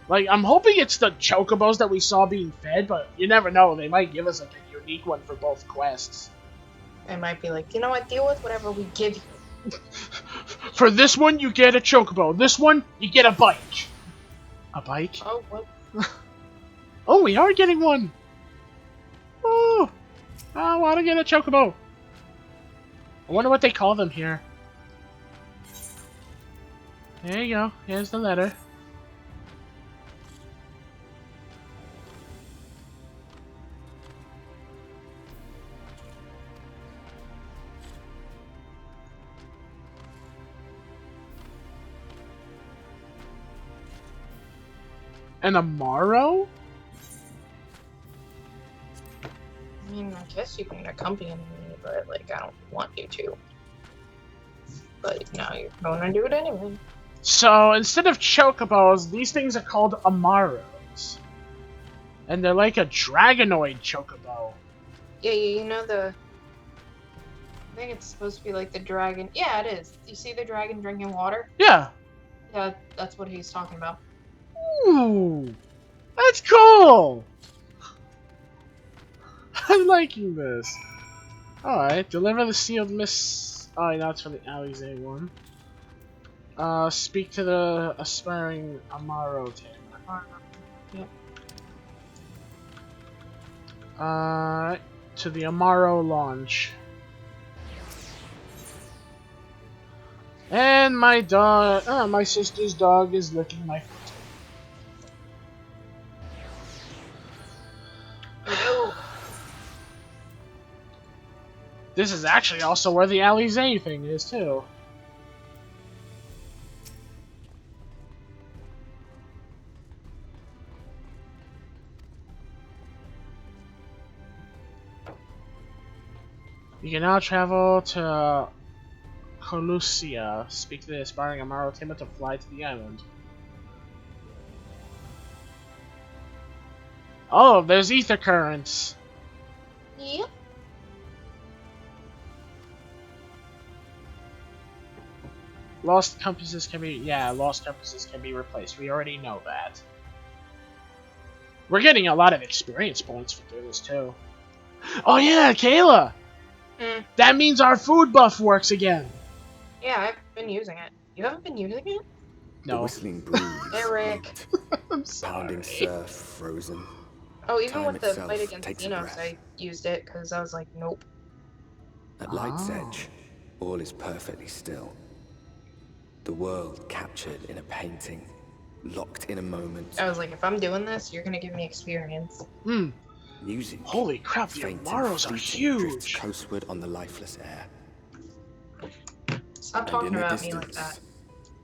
S1: Like, I'm hoping it's the chocobos that we saw being fed, but you never know. They might give us like a unique one for both quests.
S3: They might be like, you know what, deal with whatever we give you.
S1: For this one, you get a chocobo. This one, you get a bike. A bike?
S3: Oh, what?
S1: Oh, we are getting one. Oh, I want to get a chocobo. I wonder what they call them here. There you go. Here's the letter. An Amaro?
S3: I mean, I guess you can accompany me, but, like, I don't want you to. But now you're going to do it anyway.
S1: So, instead of chocobos, these things are called Amaros. And they're like a dragonoid chocobo.
S3: Yeah, you know the... I think it's supposed to be like the dragon. Yeah, it is. You see the dragon drinking water?
S1: Yeah.
S3: Yeah, that's what he's talking about.
S1: Ooh. That's cool! I'm liking this. Alright, deliver the sealed miss... Oh, that's for the Alize one. Speak to the aspiring Amaro tamer.
S3: Yep.
S1: To the Amaro launch. And my dog... my sister's dog is licking my foot. This is actually also where the Alize thing is, too. You can now travel to Colusia. Speak to the aspiring Amaro tamer to fly to the island. Oh, there's ether currents.
S3: Yep.
S1: Lost compasses can be... Yeah, lost compasses can be replaced. We already know that. We're getting a lot of experience points for doing this, too. Oh yeah, Kayla! That means our food buff works again.
S3: Yeah, I've been using it. You haven't been using it?
S2: The
S1: No.
S2: whistling breeze.
S3: Eric.
S1: I'm sorry.
S2: Pounding surf, frozen.
S3: Oh, even
S2: Time
S3: with the
S2: itself
S3: fight against
S2: takes a
S3: Xenos,
S2: breath.
S3: I used it because I was like, nope.
S2: At light's edge, all is perfectly still. The world captured in a painting, locked in a moment.
S3: I was like, if I'm doing this, you're gonna give me experience.
S1: Hmm.
S2: Music,
S1: Holy crap, the
S2: faint and
S1: Amaros are
S2: fleeting, drifts
S1: huge!
S2: coastward on the lifeless air.
S3: Stop
S2: And
S3: talking
S2: in the
S3: about me like that.
S2: distance,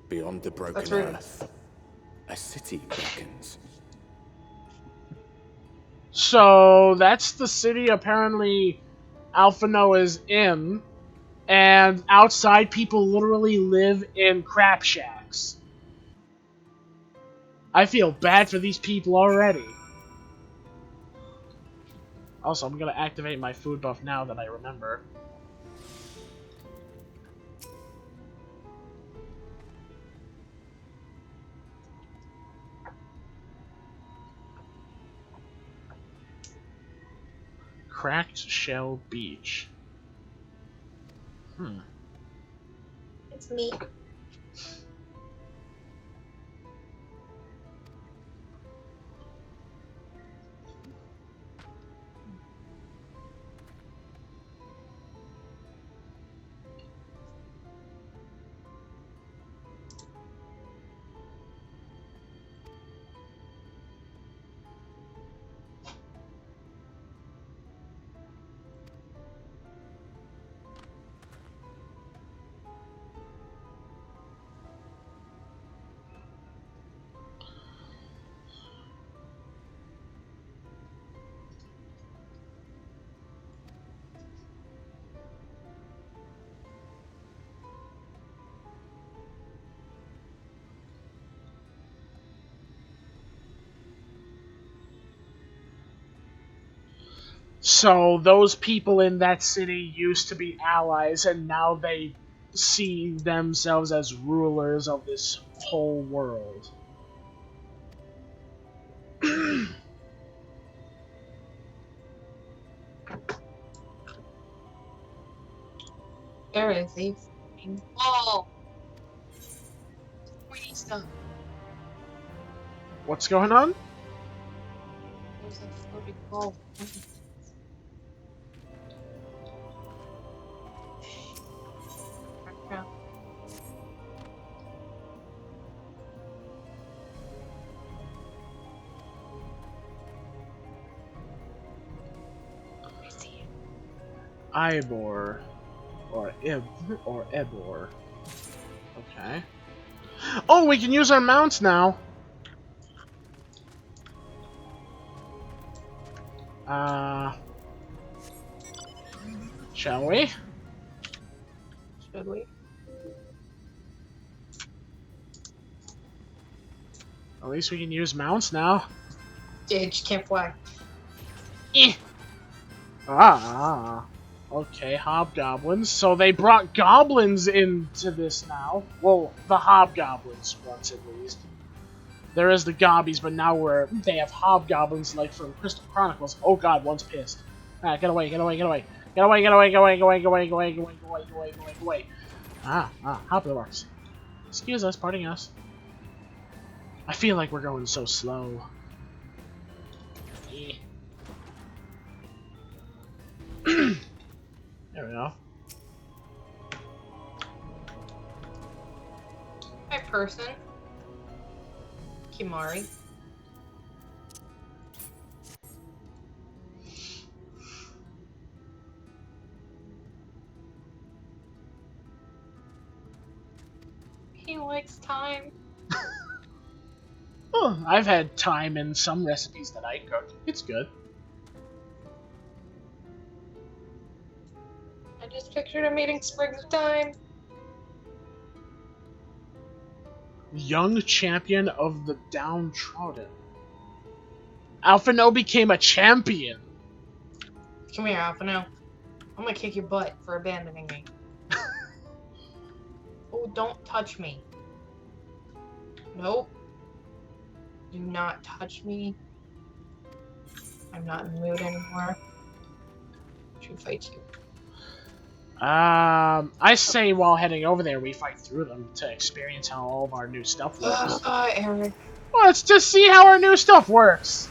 S2: beyond the broken
S3: That's rude.
S2: earth, a city beckons.
S1: So, that's the city apparently Alphino is in, and outside people literally live in crap shacks. I feel bad for these people already. Also, I'm gonna activate my food buff now that I remember. Cracked Shell Beach.
S3: It's me.
S1: So those people in that city used to be allies, and now they see themselves as rulers of this whole world.
S3: There is a fucking ball. Pointy stuff.
S1: What's going on?
S3: There's a floating ball.
S1: Ibor. Or Ebor. Okay. Oh, we can use our mounts now! Shall we?
S3: Should we?
S1: At least we can use mounts now.
S3: Yeah, you just can't fly.
S1: Eh. Okay, hobgoblins. So they brought goblins into this now. Well, the hobgoblins once at least. There is the gobbies, but now they have hobgoblins like from Crystal Chronicles. Oh god, one's pissed. Ah, get away, get away, get away. Get away, get away, get away, get away, get away, get away, get away, get away, get away, get away. Hobgoblins. Excuse us, pardon us. I feel like we're going so slow. Eh. There we go.
S3: My person. Kimari. He likes time.
S1: Oh, I've had thyme in some recipes that I cook. It's good.
S3: I just pictured him eating sprigs of thyme.
S1: Young champion of the downtrodden. Alphino became a champion.
S3: Come here, Alphino. I'm gonna kick your butt for abandoning me. Oh, don't touch me. Nope. Do not touch me. I'm not in the mood anymore. I should fight you.
S1: I say while heading over there, we fight through them to experience how all of our new stuff works.
S3: Eric.
S1: Well, let's just see how our new stuff works.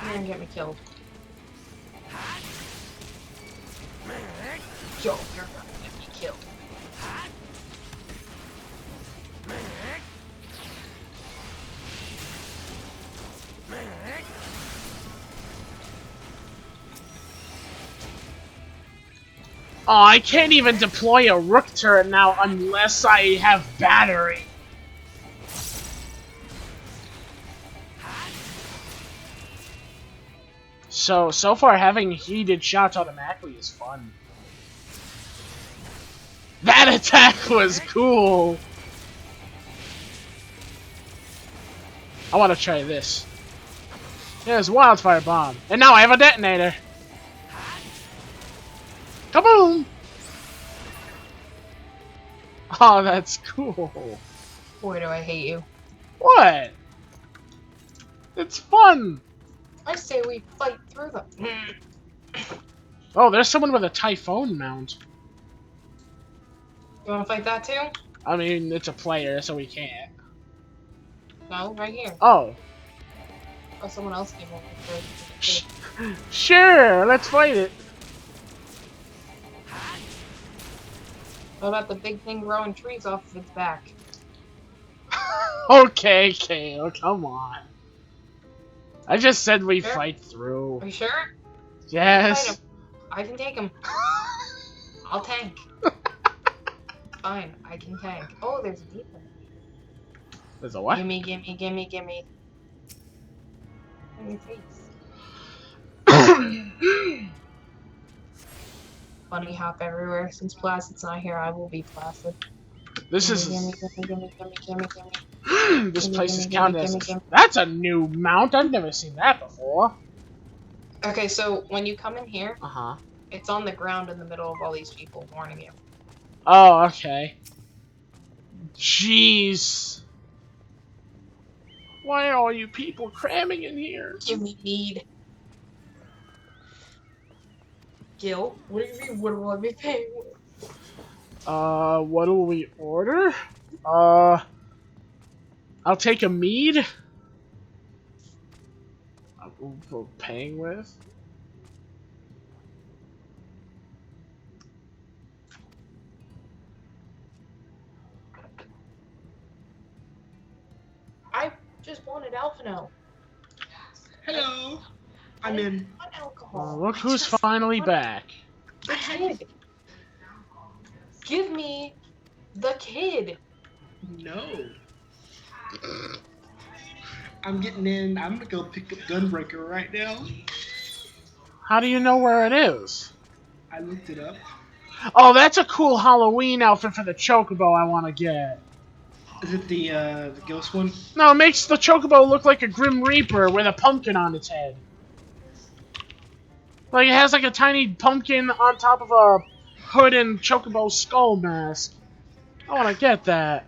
S3: here and get me killed. Yo, you're gonna get me killed.
S1: Oh, I can't even deploy a rook turret now unless I have battery. So far having heated shots automatically is fun. That attack was cool! I want to try this. There's wildfire bomb. And now I have a detonator. Kaboom! Oh, that's cool.
S3: Boy, do I hate you.
S1: What? It's fun!
S3: I say we fight through them.
S1: Oh, there's someone with a typhoon mount.
S3: You wanna fight that too?
S1: I mean, it's a player, so we can't.
S3: No, right here.
S1: Oh.
S3: Oh, someone else came over.
S1: Sure, let's fight it.
S3: What about the big thing growing trees off of its back?
S1: Okay, Kale, come on. I just said we
S3: Sure?
S1: fight through.
S3: Are you sure?
S1: Yes.
S3: Fight him. I can take him. I'll tank. Fine, I can tank. Oh, there's a deep one.
S1: There's a what?
S3: Gimme, gimme, gimme, gimme. In your face. Bunny hop everywhere. Since Placid's not here, I will be Placid.
S1: This is.
S3: Gimme, gimme, gimme, gimme, gimme, gimme.
S1: This
S3: Gimme,
S1: place
S3: gimme,
S1: is
S3: gimme,
S1: counted as.
S3: gimme, gimme.
S1: That's a new mount. I've never seen that before.
S3: Okay, so when you come in here,
S1: Uh-huh.
S3: it's on the ground in the middle of all these people warning you.
S1: Oh, okay. Jeez. Why are all you people cramming in here?
S3: Give me need. Gil, what do you mean, what will I be paying with?
S1: What will we order? I'll take a mead. For paying with?
S3: I just wanted Alphino.
S9: Hello. I'm in.
S3: I want alcohol.
S1: Look
S3: I
S1: who's
S3: just
S1: finally
S3: want
S1: back.
S3: The kid. Give me the kid.
S9: No. I'm getting in. I'm gonna go pick up Gunbreaker right now.
S1: How do you know where it is?
S9: I looked it up.
S1: Oh, that's a cool Halloween outfit for the Chocobo I want to get.
S9: Is it the ghost one?
S1: No, it makes the Chocobo look like a Grim Reaper with a pumpkin on its head. Like, it has like a tiny pumpkin on top of a hood and Chocobo skull mask. I want to get that.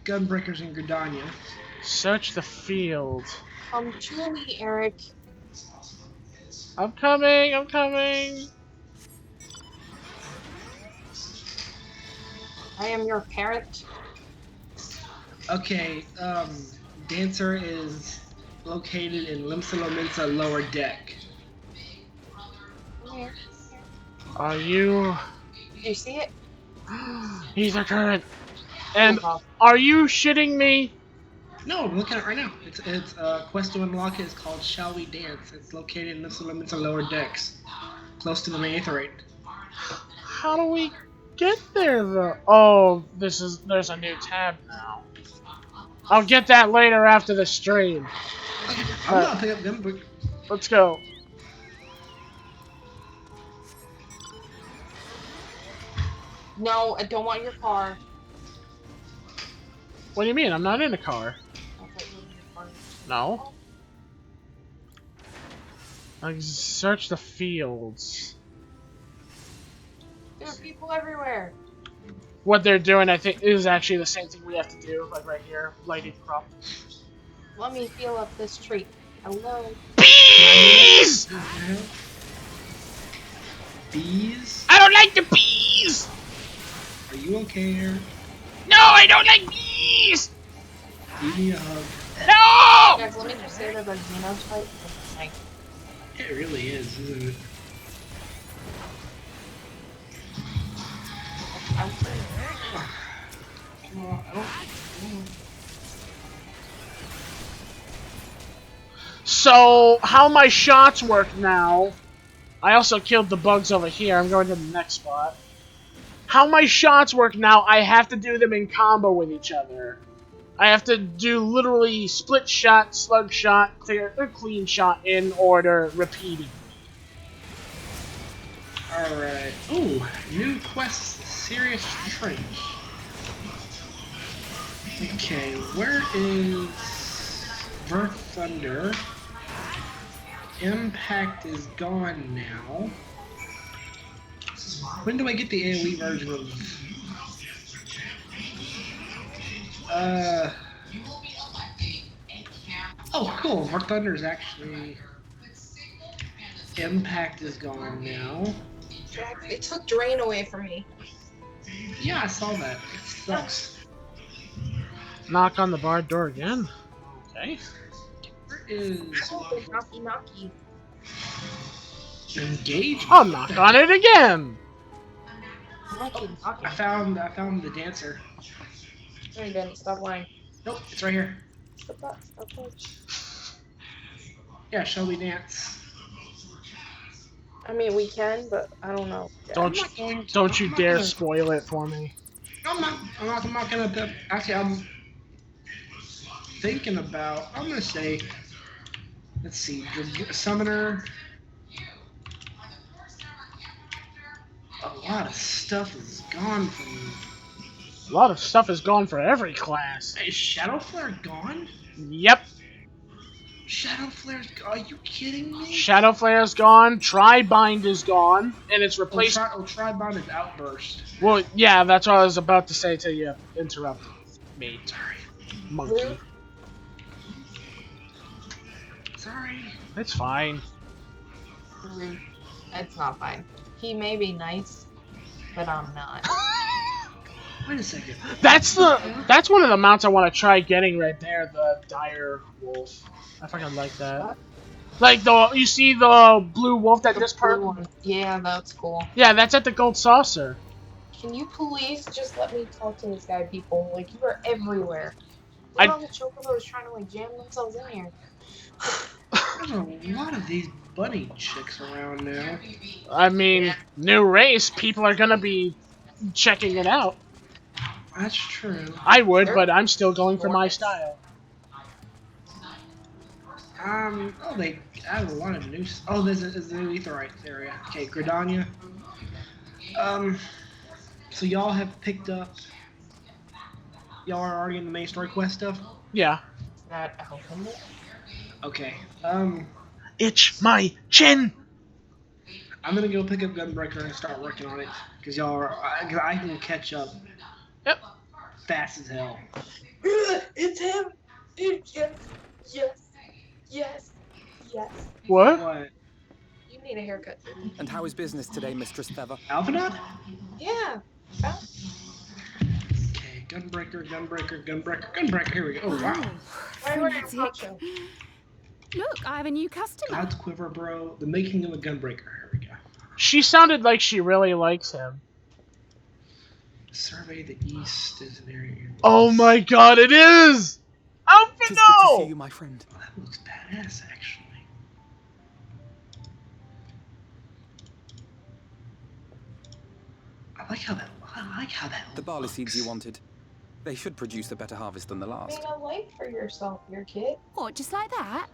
S9: Gunbreaker's in Gridania.
S1: Search the field.
S3: Come to me, Eric.
S1: I'm coming, I'm coming.
S3: I am your parent.
S9: Okay, Dancer is located in Limsa lower deck.
S3: Here.
S1: Are you...
S3: Did you see it?
S1: Ether current. And
S3: Oh,
S1: are you shitting me?
S9: No, I'm looking at it right now. It's quest to unlock it is called Shall We Dance. It's located in Limsa lower decks, close to the main aetherite.
S1: How do we get there though? Oh, there's a new tab now. I'll get that later after the stream.
S9: Okay, I'm not picking up Gunbreaker.
S1: Let's go.
S3: no, I don't want your car.
S1: What do you mean? I'm not in a car.
S3: I thought you were in your car.
S1: No. Like, search the fields.
S3: There are people everywhere.
S1: What they're doing, I think, is actually the same thing we have to do. Like right here, lighting crop.
S3: Let me feel up this tree. Hello.
S1: Bees!
S9: Bees?
S1: I don't like the bees!
S9: Are you okay here?
S1: No, I don't like bees!
S9: Give me a hug.
S1: No!
S3: Guys, let me just say that the Xenos fight is like,
S9: It really is, isn't it?
S3: I'm pretty.
S9: I don't.
S1: So, how my shots work now... I also killed the bugs over here. I'm going to the next spot. How my shots work now, I have to do them in combo with each other. I have to do literally split shot, slug shot, clear, or clean shot in order, repeatedly.
S9: Alright. Ooh, new quest, Serious Trench. Okay, where is Verth Thunder? Impact is gone now. When do I get the AoE version of... Oh, cool. Verth Thunder is actually... Impact is gone now.
S3: It took Drain away from me.
S9: Yeah, I saw that. It sucks.
S1: Knock on the barred door again. Okay.
S9: Where is...
S3: Knocky knocky.
S9: Engage?
S1: I'll knock on it again!
S3: Knocky knocky.
S9: I found the dancer.
S3: No, you didn't. Stop lying.
S9: Nope, it's right here.
S3: Stop that. Stop that.
S9: Yeah, shall we dance?
S3: I mean, we can, but I don't know.
S1: Don't you dare spoil it for me.
S9: I'm not gonna. Actually, I'm thinking about. I'm gonna say. Let's see. Summoner. A lot of stuff is gone from.
S1: A lot of stuff is gone for every class.
S9: Is Shadow Flare gone?
S1: Yep.
S9: Shadow Flare's gone? Are you kidding me?
S1: Shadow Flare's gone, Tri-Bind is gone, and it's replaced...
S9: Tri-Bind is Outburst.
S1: Well, yeah, that's what I was about to say till you interrupted me.
S9: Sorry.
S1: Monkey.
S9: Sorry.
S1: It's fine.
S3: It's not fine. He may be nice, but I'm not.
S9: Wait a second.
S1: That's one of the mounts I want to try getting right there, the Dire Wolf. I fucking like that. Like you see the blue wolf that just perked?
S3: Yeah, that's cool.
S1: Yeah, that's at the Gold Saucer.
S3: Can you please just let me talk to this guy, people? Like, you are everywhere. Look at all the chocobos trying to, like, jam themselves in here.
S9: There's a lot of these bunny chicks around now.
S1: I mean, new race, people are gonna be checking it out.
S9: That's true.
S1: I would, but I'm still going for my style.
S9: Oh, they added a lot of new. Oh, there's a new Aetheryte area. Okay, Gridania. So y'all have picked up. Y'all are already in the main story quest stuff.
S1: Yeah.
S3: That helping it?
S9: Okay.
S1: Itch my chin.
S9: I'm gonna go pick up Gunbreaker and start working on it because y'all are. I can catch up.
S1: Yep.
S9: Fast as hell.
S3: It's him. Yes. Yes. Yes. Yes.
S1: What?
S9: What?
S3: You need a haircut.
S6: And how is business today, Mistress Feather?
S9: Alphanot?
S3: Yeah.
S9: Okay, Gunbreaker. Here we go. Oh wow.
S3: Why wear a poncho?
S4: Look, I have a new customer.
S9: God's Quiver, bro. The making of a Gunbreaker. Here we go.
S1: She sounded like she really likes him.
S9: Survey the east is an area.
S1: Oh my god, it is!
S6: Tis good to see you, my friend.
S9: Oh, that looks badass, actually. I like how that
S6: The barley seeds you wanted. They should produce a better harvest than the last.
S3: Make a life for yourself, your kid.
S4: What, just like that?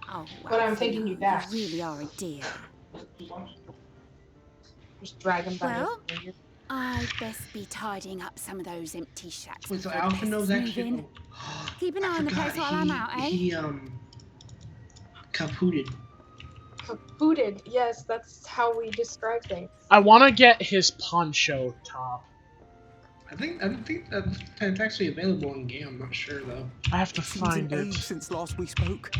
S4: Oh, well,
S3: But I'm taking you back.
S4: You really are a dear.
S3: Just drag him back.
S4: Well, I'd best be tidying up some of those empty shacks.
S9: Wait, so
S4: before
S9: Alpha knows
S4: pests move
S9: actually.
S4: in. Keep an eye on the place while I'm out, eh?
S9: He kapooted.
S3: Booted. Yes, that's how we describe things.
S1: I want to get his poncho top.
S9: I think that's actually available in game. I'm not sure though.
S1: I have to find it.
S6: Since last we spoke.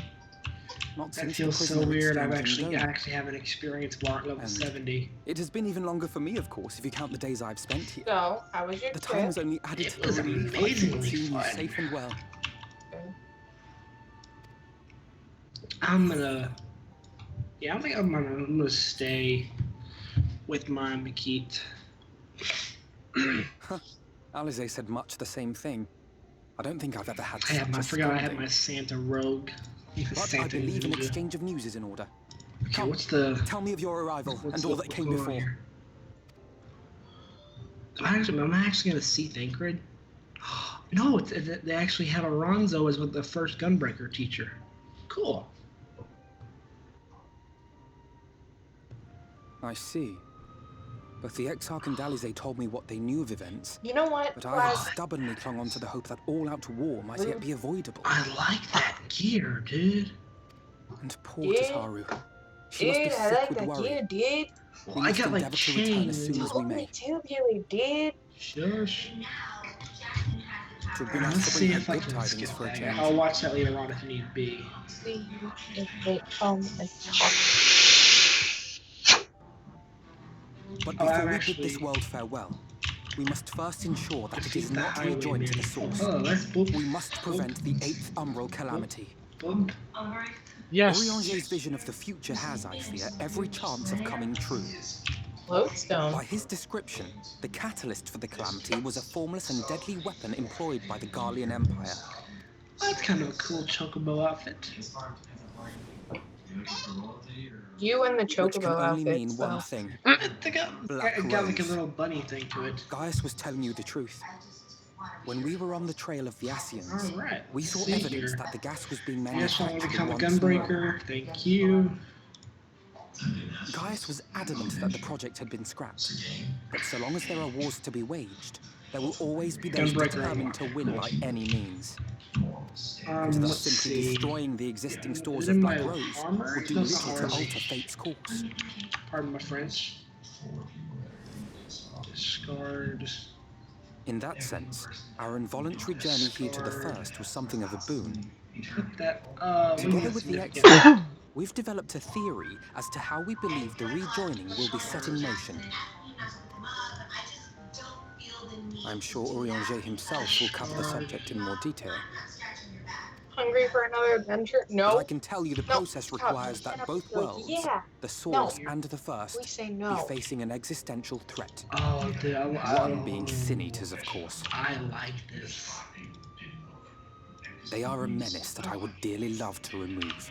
S6: Not
S9: That
S6: since
S9: feels
S6: the
S9: so
S6: prisoner
S9: weird.
S6: exchange
S9: I
S6: and
S9: actually have an experience bar at level 70.
S6: It has been even longer for me, of course, if you count the days I've spent here.
S3: So, how was your
S6: The
S3: trip?
S6: time has only added
S9: It
S6: to the
S9: was
S6: relief.
S9: amazingly
S6: Seeing you
S9: fun.
S6: safe and well.
S3: fair.
S9: Yeah, I think I'm gonna stay with my Makit.
S6: Alize said much the same thing. I don't think I've ever had
S9: I
S6: such
S9: forgot I had
S6: scolding.
S9: my Santa rogue.
S6: But
S9: Santa
S6: I believe an
S9: ninja.
S6: exchange of news is in order.
S9: Okay,
S6: Come,
S9: what's the...
S6: tell me of your arrival and all that came
S9: what's going on
S6: before.
S9: here? Am I actually gonna see Thancred? No, they actually have Alonzo as the first Gunbreaker teacher. Cool.
S6: I see. Both the Exarch and Alize told me what they knew of events,
S3: You know what?
S6: but I have stubbornly clung on to the hope that all-out war might yet be avoidable.
S9: I like that gear, dude.
S6: And poor Tataru. She must be
S3: Dude, I
S6: sick
S3: like
S6: with
S3: that
S6: worry.
S3: gear, dude.
S9: Well, I got like
S6: to return as soon
S9: chains.
S6: as we may.
S3: Tubular, dude.
S9: Shush.
S6: It would be
S9: Let's
S6: nice to
S9: see
S6: bring
S9: if
S6: her
S9: I
S6: good
S9: can
S6: tidings
S9: skip
S6: for a
S9: that.
S6: change.
S9: I'll watch that later on if need be.
S3: See if they come and
S6: But before we bid this world farewell, we must first ensure that it is not rejoined to the source.
S9: Oh, that's boop.
S6: We must prevent the 8th Umbral calamity.
S9: Boop.
S1: Yes.
S6: Orianger's vision of the future has, I fear, every chance of coming true.
S3: Lodestone.
S6: By his description, the catalyst for the calamity was a formless and deadly weapon employed by the Garlean Empire.
S9: That's kind of a cool chocobo outfit.
S3: You and the
S6: Which can
S3: chocobo
S6: only mean
S3: outfits,
S6: one
S3: though.
S6: thing.
S9: It got like a
S6: Rose.
S9: little bunny thing to it.
S6: Gaius was telling you the truth. When we were on the trail of the Ascians,
S9: Alright,
S6: we saw
S9: see
S6: evidence
S9: here.
S6: that the gas was being
S9: Yes, I want to
S6: manufactured
S9: become a
S6: once more.
S9: gunbreaker. Thank you.
S6: Gaius was adamant that the project had been scrapped. But so long as there are wars to be waged, there will always be those
S9: Gunbreaker
S6: determined to win by any means. And
S9: Let's
S6: thus simply
S9: see.
S6: destroying the existing stores
S9: Is
S6: of
S9: it
S6: Black
S9: my
S6: Rose
S9: armor?
S6: would do
S9: It does
S6: little to
S9: armor.
S6: alter fate's course.
S9: Pardon my French. Discard.
S6: In that sense, our involuntary journey here to the First was something of a boon.
S9: Put that.
S6: Together with the
S9: significant.
S6: Exarch, we've developed a theory as to how we believe the rejoining will be set in motion. I'm sure Orianger himself will cover the subject in more detail.
S3: Hungry for another adventure? No.
S6: But I can tell you the process
S3: stop.
S6: requires
S3: Get
S6: that
S3: up,
S6: both
S3: go.
S6: worlds,
S3: Yeah.
S6: the Source
S3: No.
S6: and the
S3: We
S6: First,
S3: say
S6: be
S3: no.
S6: facing an existential threat.
S9: Oh, dude,
S6: One being Sin Eaters, of course.
S9: I like this.
S6: They are a menace that I would dearly love to remove,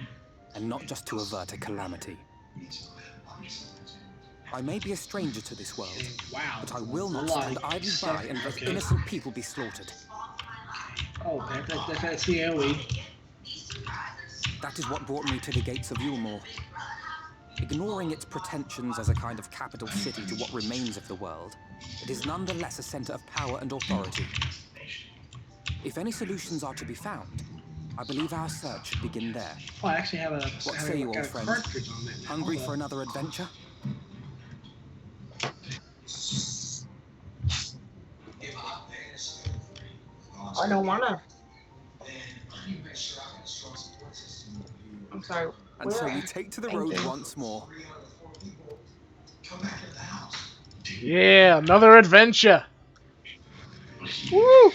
S6: and not just to avert a calamity. I may be a stranger to this world,
S9: Wow.
S6: but I will not
S9: Like,
S6: stand idly by and let
S9: okay.
S6: innocent people be slaughtered.
S9: Oh, that's the AoE.
S6: That is what brought me to the gates of Yulmore. Ignoring its pretensions as a kind of capital city to what remains of the world, it is nonetheless a center of power and authority. If any solutions are to be found, I believe our search should begin there.
S9: Oh, I actually have a.
S6: What
S9: I
S6: say you,
S9: got
S6: old
S9: a
S6: friend?
S9: cartridge on it.
S6: Hungry
S9: Hold
S6: for
S9: up.
S6: another adventure?
S3: I don't wanna. I'm sorry.
S6: And so
S3: where?
S6: we take to the
S3: Thank
S6: road
S3: you.
S6: once more.
S1: Yeah, another adventure. Woo!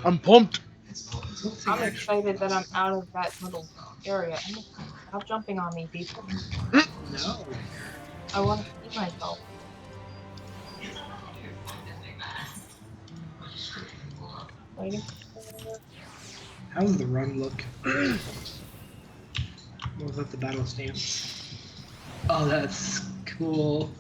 S1: I'm pumped.
S3: I'm excited that I'm out of that little area. Stop jumping on me, people.
S9: No.
S3: I want to see myself. Waiting.
S9: How's the run look? Was that the battle stance? Oh, that's cool.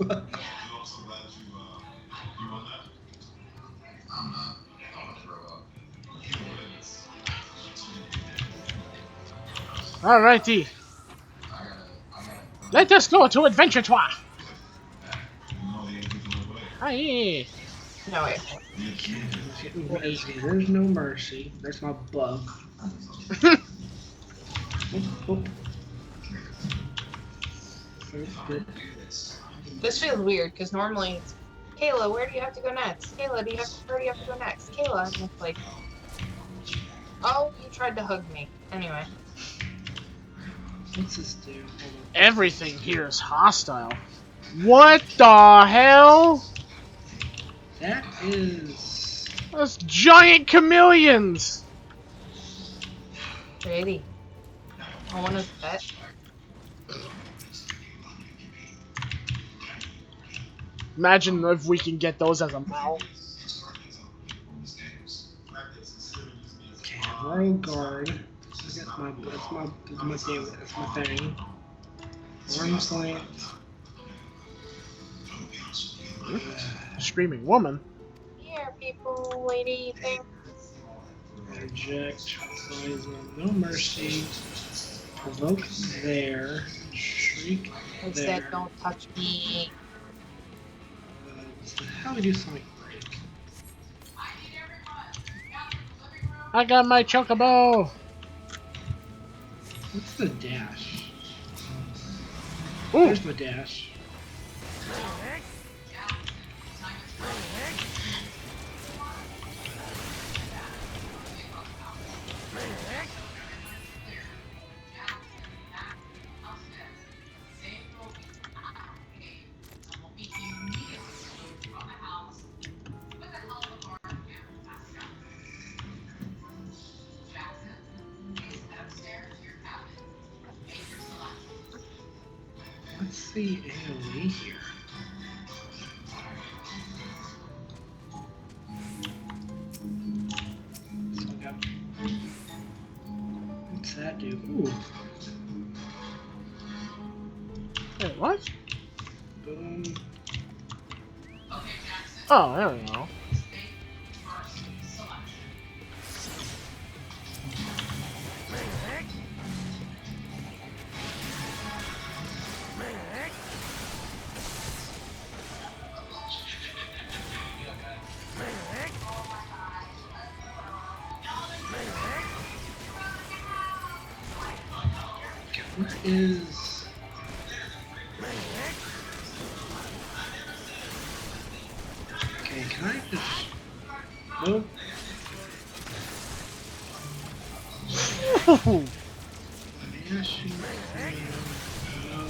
S1: Alrighty. Let us go to Adventure Tour. Aye.
S3: No, wait.
S9: There's no mercy. There's my bug. Oop.
S3: This feels weird because normally it's Kayla, where do you have to go next? Kayla, where do you have to go next? Kayla, and it's like, oh, you tried to hug me. Anyway.
S9: What's this do?
S1: Everything here is hostile. What the hell?
S9: That is
S1: Those giant chameleons!
S3: Pretty. I want to pet.
S1: Imagine if we can get those as a mount.
S9: Okay, Royal Guard. That's my thing. Arms length.
S1: Screaming woman.
S3: Here, people, lady, things.
S9: Reject. Poison. No mercy. Provoke there. Shriek
S3: Instead,
S9: there.
S3: don't touch me.
S9: How do we do Sonic Break?
S1: I got my chocobo!
S9: What's the dash?
S1: Ooh.
S9: There's my dash. Let's see AoE here. So I got... What's that do? Ooh.
S1: Wait, what?
S9: Boom.
S1: Oh, there we go.
S9: Where is... Okay, can I just... Boom.
S1: Ooh.
S9: Mashing no.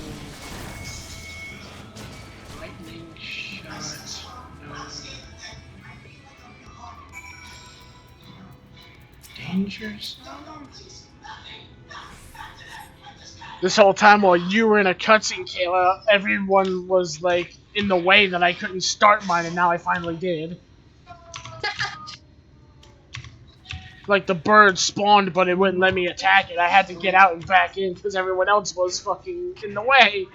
S9: Lightning shot, no. Danger zone?
S1: This whole time while you were in a cutscene, Kayla, everyone was like in the way that I couldn't start mine, and now I finally did. Like the bird spawned, but it wouldn't let me attack it. I had to get out and back in because everyone else was fucking in the way.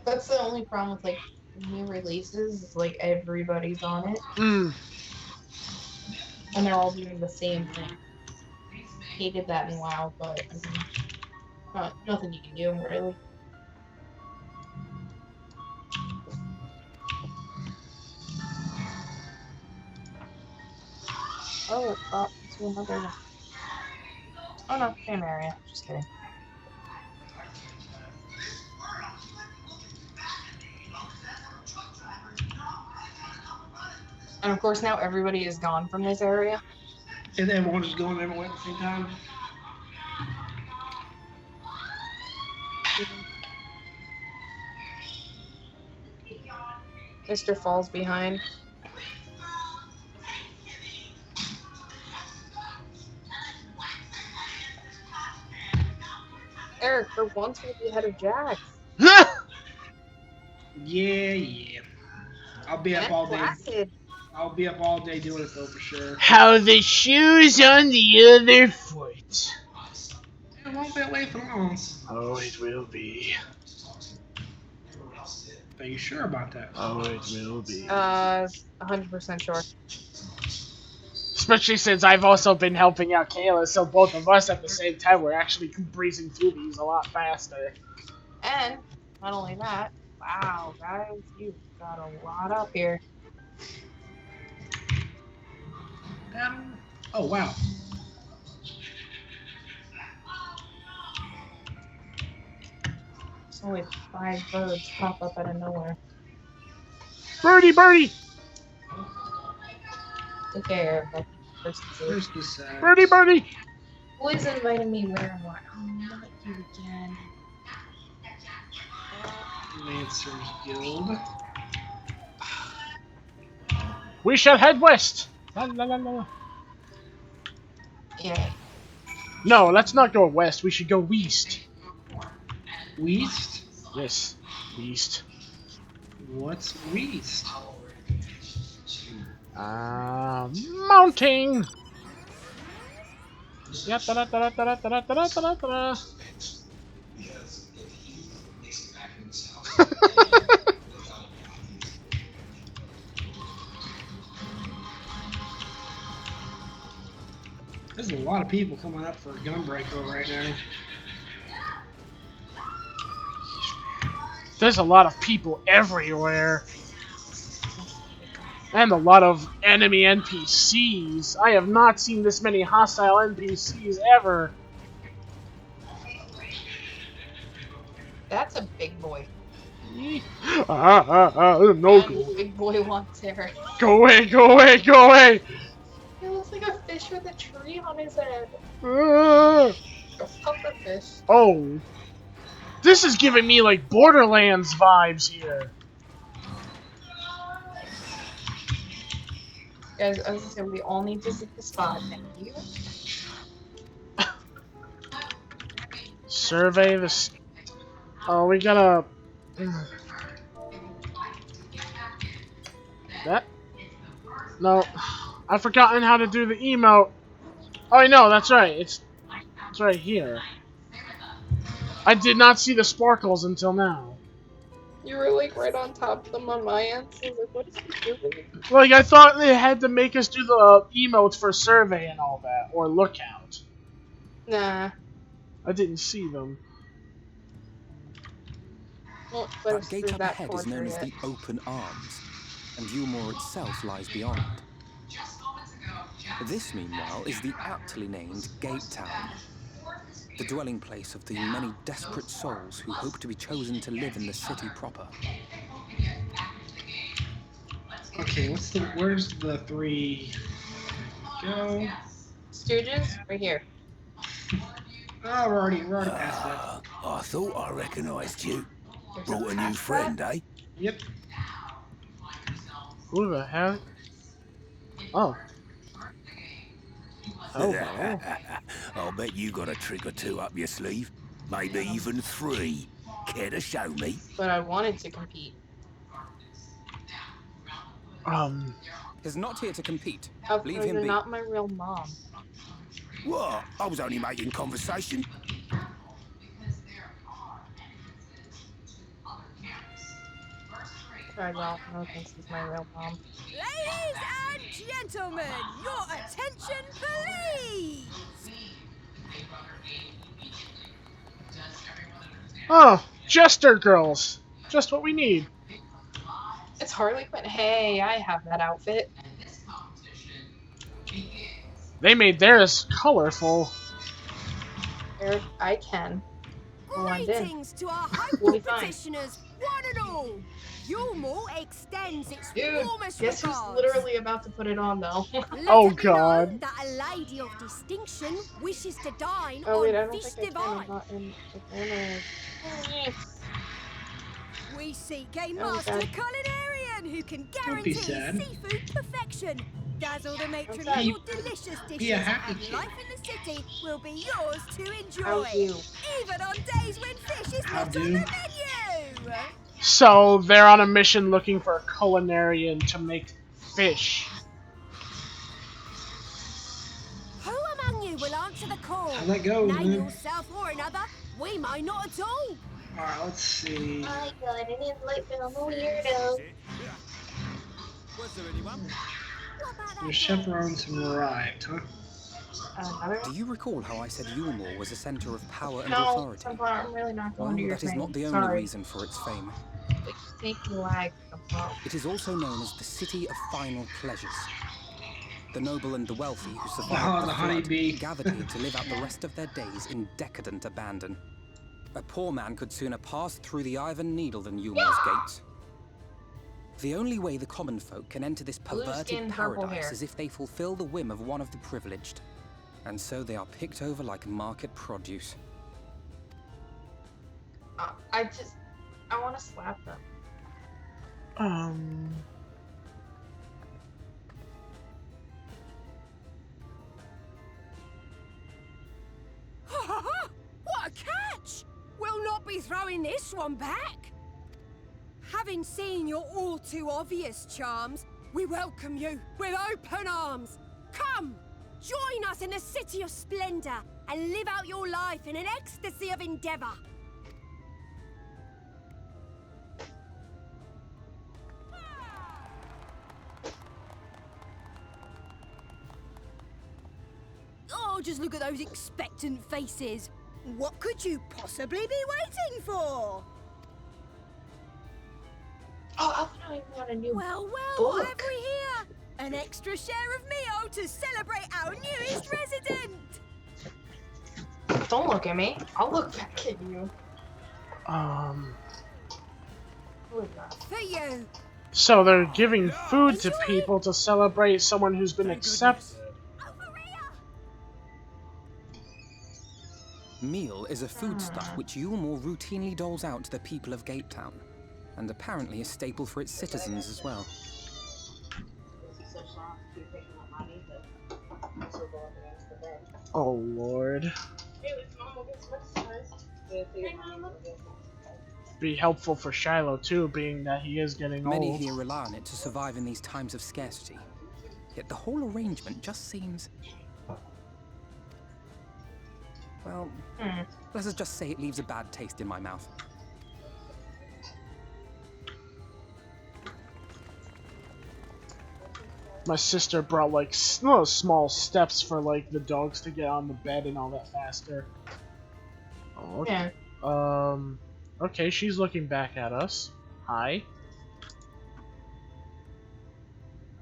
S3: That's the only problem with like new releases. Is, like everybody's on it,
S1: Mm.
S3: and they're all doing the same thing. Hated that in WoW, but I mean, nothing you can do really. Oh, it brought me to another. Oh no, same area. Just kidding. And of course now everybody is gone from this area.
S9: And everyone just going everywhere at the same time?
S3: Mr. falls behind. Eric, for once we'll be ahead of Jack.
S9: Yeah. I'll be up
S3: And
S9: all day.
S3: Placid.
S9: I'll be up all day doing it though for sure.
S1: How the shoes on the other foot.
S9: It won't be away for long.
S1: Oh, it will be.
S9: Are you sure about that?
S1: Oh, it will be.
S3: 100% sure.
S1: Especially since I've also been helping out Kayla, so both of us at the same time we're actually breezing through these a lot faster.
S3: And not only that, wow, guys, you've got a lot up here.
S9: Oh wow.
S3: Only 5 birds pop up out of nowhere.
S1: Birdie, birdie!
S3: Take care of that.
S9: Where's this
S1: Birdie, birdie!
S3: Who is inviting me where and what? Oh, not you again.
S9: Lancers Guild.
S1: We shall head west. La, la, la, la.
S3: Yeah.
S1: No, let's not go west. We should go west.
S9: West?
S1: Yes, west.
S9: What's West?
S1: Mounting. Yeah, da, da, da, da, da, da, da, da, da, da.
S9: There's a lot of people coming up for a gunbreaker right now.
S1: There's a lot of people everywhere. And a lot of enemy NPCs. I have not seen this many hostile NPCs ever.
S3: That's a big boy.
S1: No, go.
S3: Big boy wants Eric.
S1: Go away, go away, go away!
S3: He looks like a fish with a tree on his head.
S1: Uh,
S3: A puffer fish.
S1: oh. This is giving me like Borderlands vibes here.
S3: Guys, as I said, we all need to sit the spot. Thank you.
S1: Survey this. Oh, we gotta. That? No. I've forgotten how to do the emote. Oh, I know, that's right. It's right here. I did not see the sparkles until now.
S3: You were like right on top of them on my end, so I was like, what is he doing?
S1: Like, I thought they had to make us do the emotes for survey and all that, or lookout.
S3: Nah.
S1: I didn't see them.
S3: Well,
S6: That gate up ahead is known as the Open Arms, and Yulmore itself lies beyond. This, meanwhile, is the aptly named Gate Town, the dwelling place of the many desperate souls who hope to be chosen to live in the city proper.
S9: Okay, where's the three? Go.
S3: Stooges? Right here.
S9: Oh, we're already past that.
S7: I thought I recognized you.
S3: There's
S7: Brought a new
S3: past
S7: friend,
S3: that?
S7: eh?
S9: Yep.
S1: Who the hell? Oh. Hello.
S7: I'll bet you got a trick or two up your sleeve. Maybe even 3. Care to show me?
S3: But I wanted to compete.
S6: He's not here to compete. Leave
S3: You're
S6: him be.
S3: not my real mom.
S7: What? I was only making conversation.
S3: Tried well. No thanks, he's my real mom.
S10: Ladies and gentlemen, your attention, please!
S1: Oh, Jester girls. Just what we need.
S3: It's Harley Quinn. Hey, I have that outfit.
S1: They made theirs colorful.
S3: Eric, I can.
S10: Greetings to our
S3: We'll be
S10: humble
S3: fine.
S10: petitioners, one and all. Yulmore extends its
S3: Dude,
S10: warmest
S3: guess who's
S10: regards.
S3: literally about to put it on though?
S10: Let
S1: Oh,
S10: it be known
S1: God.
S10: that a lady of distinction wishes to dine
S3: Oh wait, I
S10: on
S3: don't
S10: fish
S3: think I can.
S10: divine.
S3: I'm not in the corner.
S10: We seek a
S3: Oh,
S10: master
S3: God.
S10: culinarian who can
S9: Don't be
S10: guarantee
S9: sad.
S10: seafood perfection. Dazzle the matron
S3: sad.
S10: with your delicious dishes,
S9: Be a happy
S10: and
S9: kid.
S10: life in the city will be yours to
S3: How
S10: enjoy.
S3: do?
S10: Even on days when fish is
S9: How
S10: not
S9: do?
S10: on the menu.
S1: So they're on a mission looking for a culinarian to make fish.
S10: Who among you will answer the call?
S9: How'd that go,
S10: Name
S9: man?
S10: yourself or another. We might not at all.
S9: Alright, let's see.
S3: My god, I didn't like I'm a weirdo.
S5: Was there anyone?
S10: What about that
S9: Your
S10: girl?
S9: chaperones have arrived, huh?
S3: Another
S6: Do you recall how I said Yulmore was a center of power and
S3: No,
S6: authority?
S3: I'm really not
S6: Well,
S3: going to your
S6: that is
S3: thing.
S6: not the only
S3: Sorry.
S6: reason for its fame.
S3: It's taking lag.
S6: It is also known as the City of Final Pleasures. The noble and the wealthy who
S9: Oh,
S6: survived
S9: the
S6: the
S9: honeybee.
S6: flood gathered here to live out the rest of their days in decadent abandon. A poor man could sooner pass through the Iron Needle than Yulmore's gates. The only way the common folk can enter this
S3: Blue
S6: perverted
S3: skin, purple
S6: paradise
S3: hair.
S6: is if they fulfill the whim of one of the privileged. And so they are picked over like market produce.
S3: I want to slap them.
S11: What a catch! We'll not be throwing this one back. Having seen your all too obvious charms, we welcome you with open arms. Come, join us in the City of Splendor and live out your life in an ecstasy of endeavor. Oh, just look at those expectant faces. What could you possibly be waiting for?
S3: Oh, I want a new
S11: Well,
S3: book.
S11: over here! An extra share of meal to celebrate our newest resident!
S3: Don't look at me. I'll look back at you. Who is that?
S11: For you!
S1: So they're giving food to people to celebrate someone who's been accepted.
S6: Meal is a foodstuff which Yulmore routinely doles out to the people of Gatetown, and apparently a staple for its citizens as well.
S1: Oh lord. Be helpful for Shiloh too, being that he is getting old.
S6: Many here rely on it to survive in these times of scarcity. Yet the whole arrangement just seems... well, let's just say it leaves a bad taste in my mouth.
S1: My sister brought like small steps for like the dogs to get on the bed and all that faster. Oh, okay.
S3: Yeah.
S1: Okay, she's looking back at us. Hi.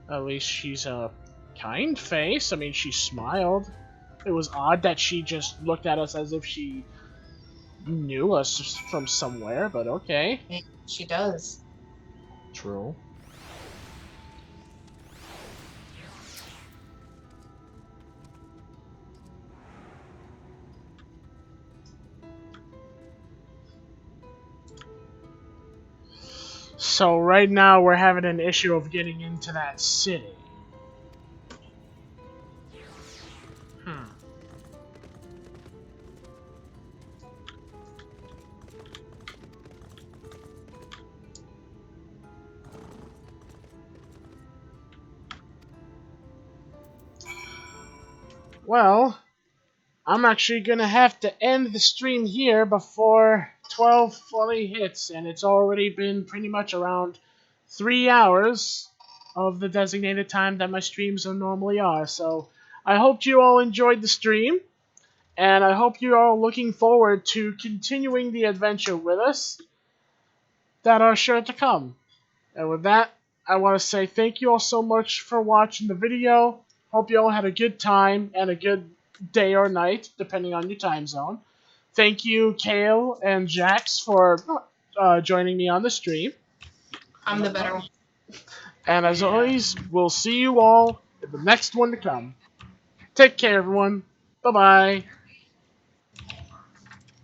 S1: At least she's a kind face. I mean, she smiled. It was odd that she just looked at us as if she knew us from somewhere, but okay.
S3: She does.
S1: True. So right now we're having an issue of getting into that city. Well, I'm actually gonna have to end the stream here before 12 fully hits, and it's already been pretty much around 3 hours of the designated time that my streams normally are. So I hope you all enjoyed the stream, and I hope you are all looking forward to continuing the adventure with us that are sure to come. And with that, I want to say thank you all so much for watching the video. Hope you all had a good time and a good day or night, depending on your time zone. Thank you, Kale and Jax, for joining me on the stream.
S3: I'm the better one.
S1: And as always, we'll see you all in the next one to come. Take care, everyone. Bye-bye.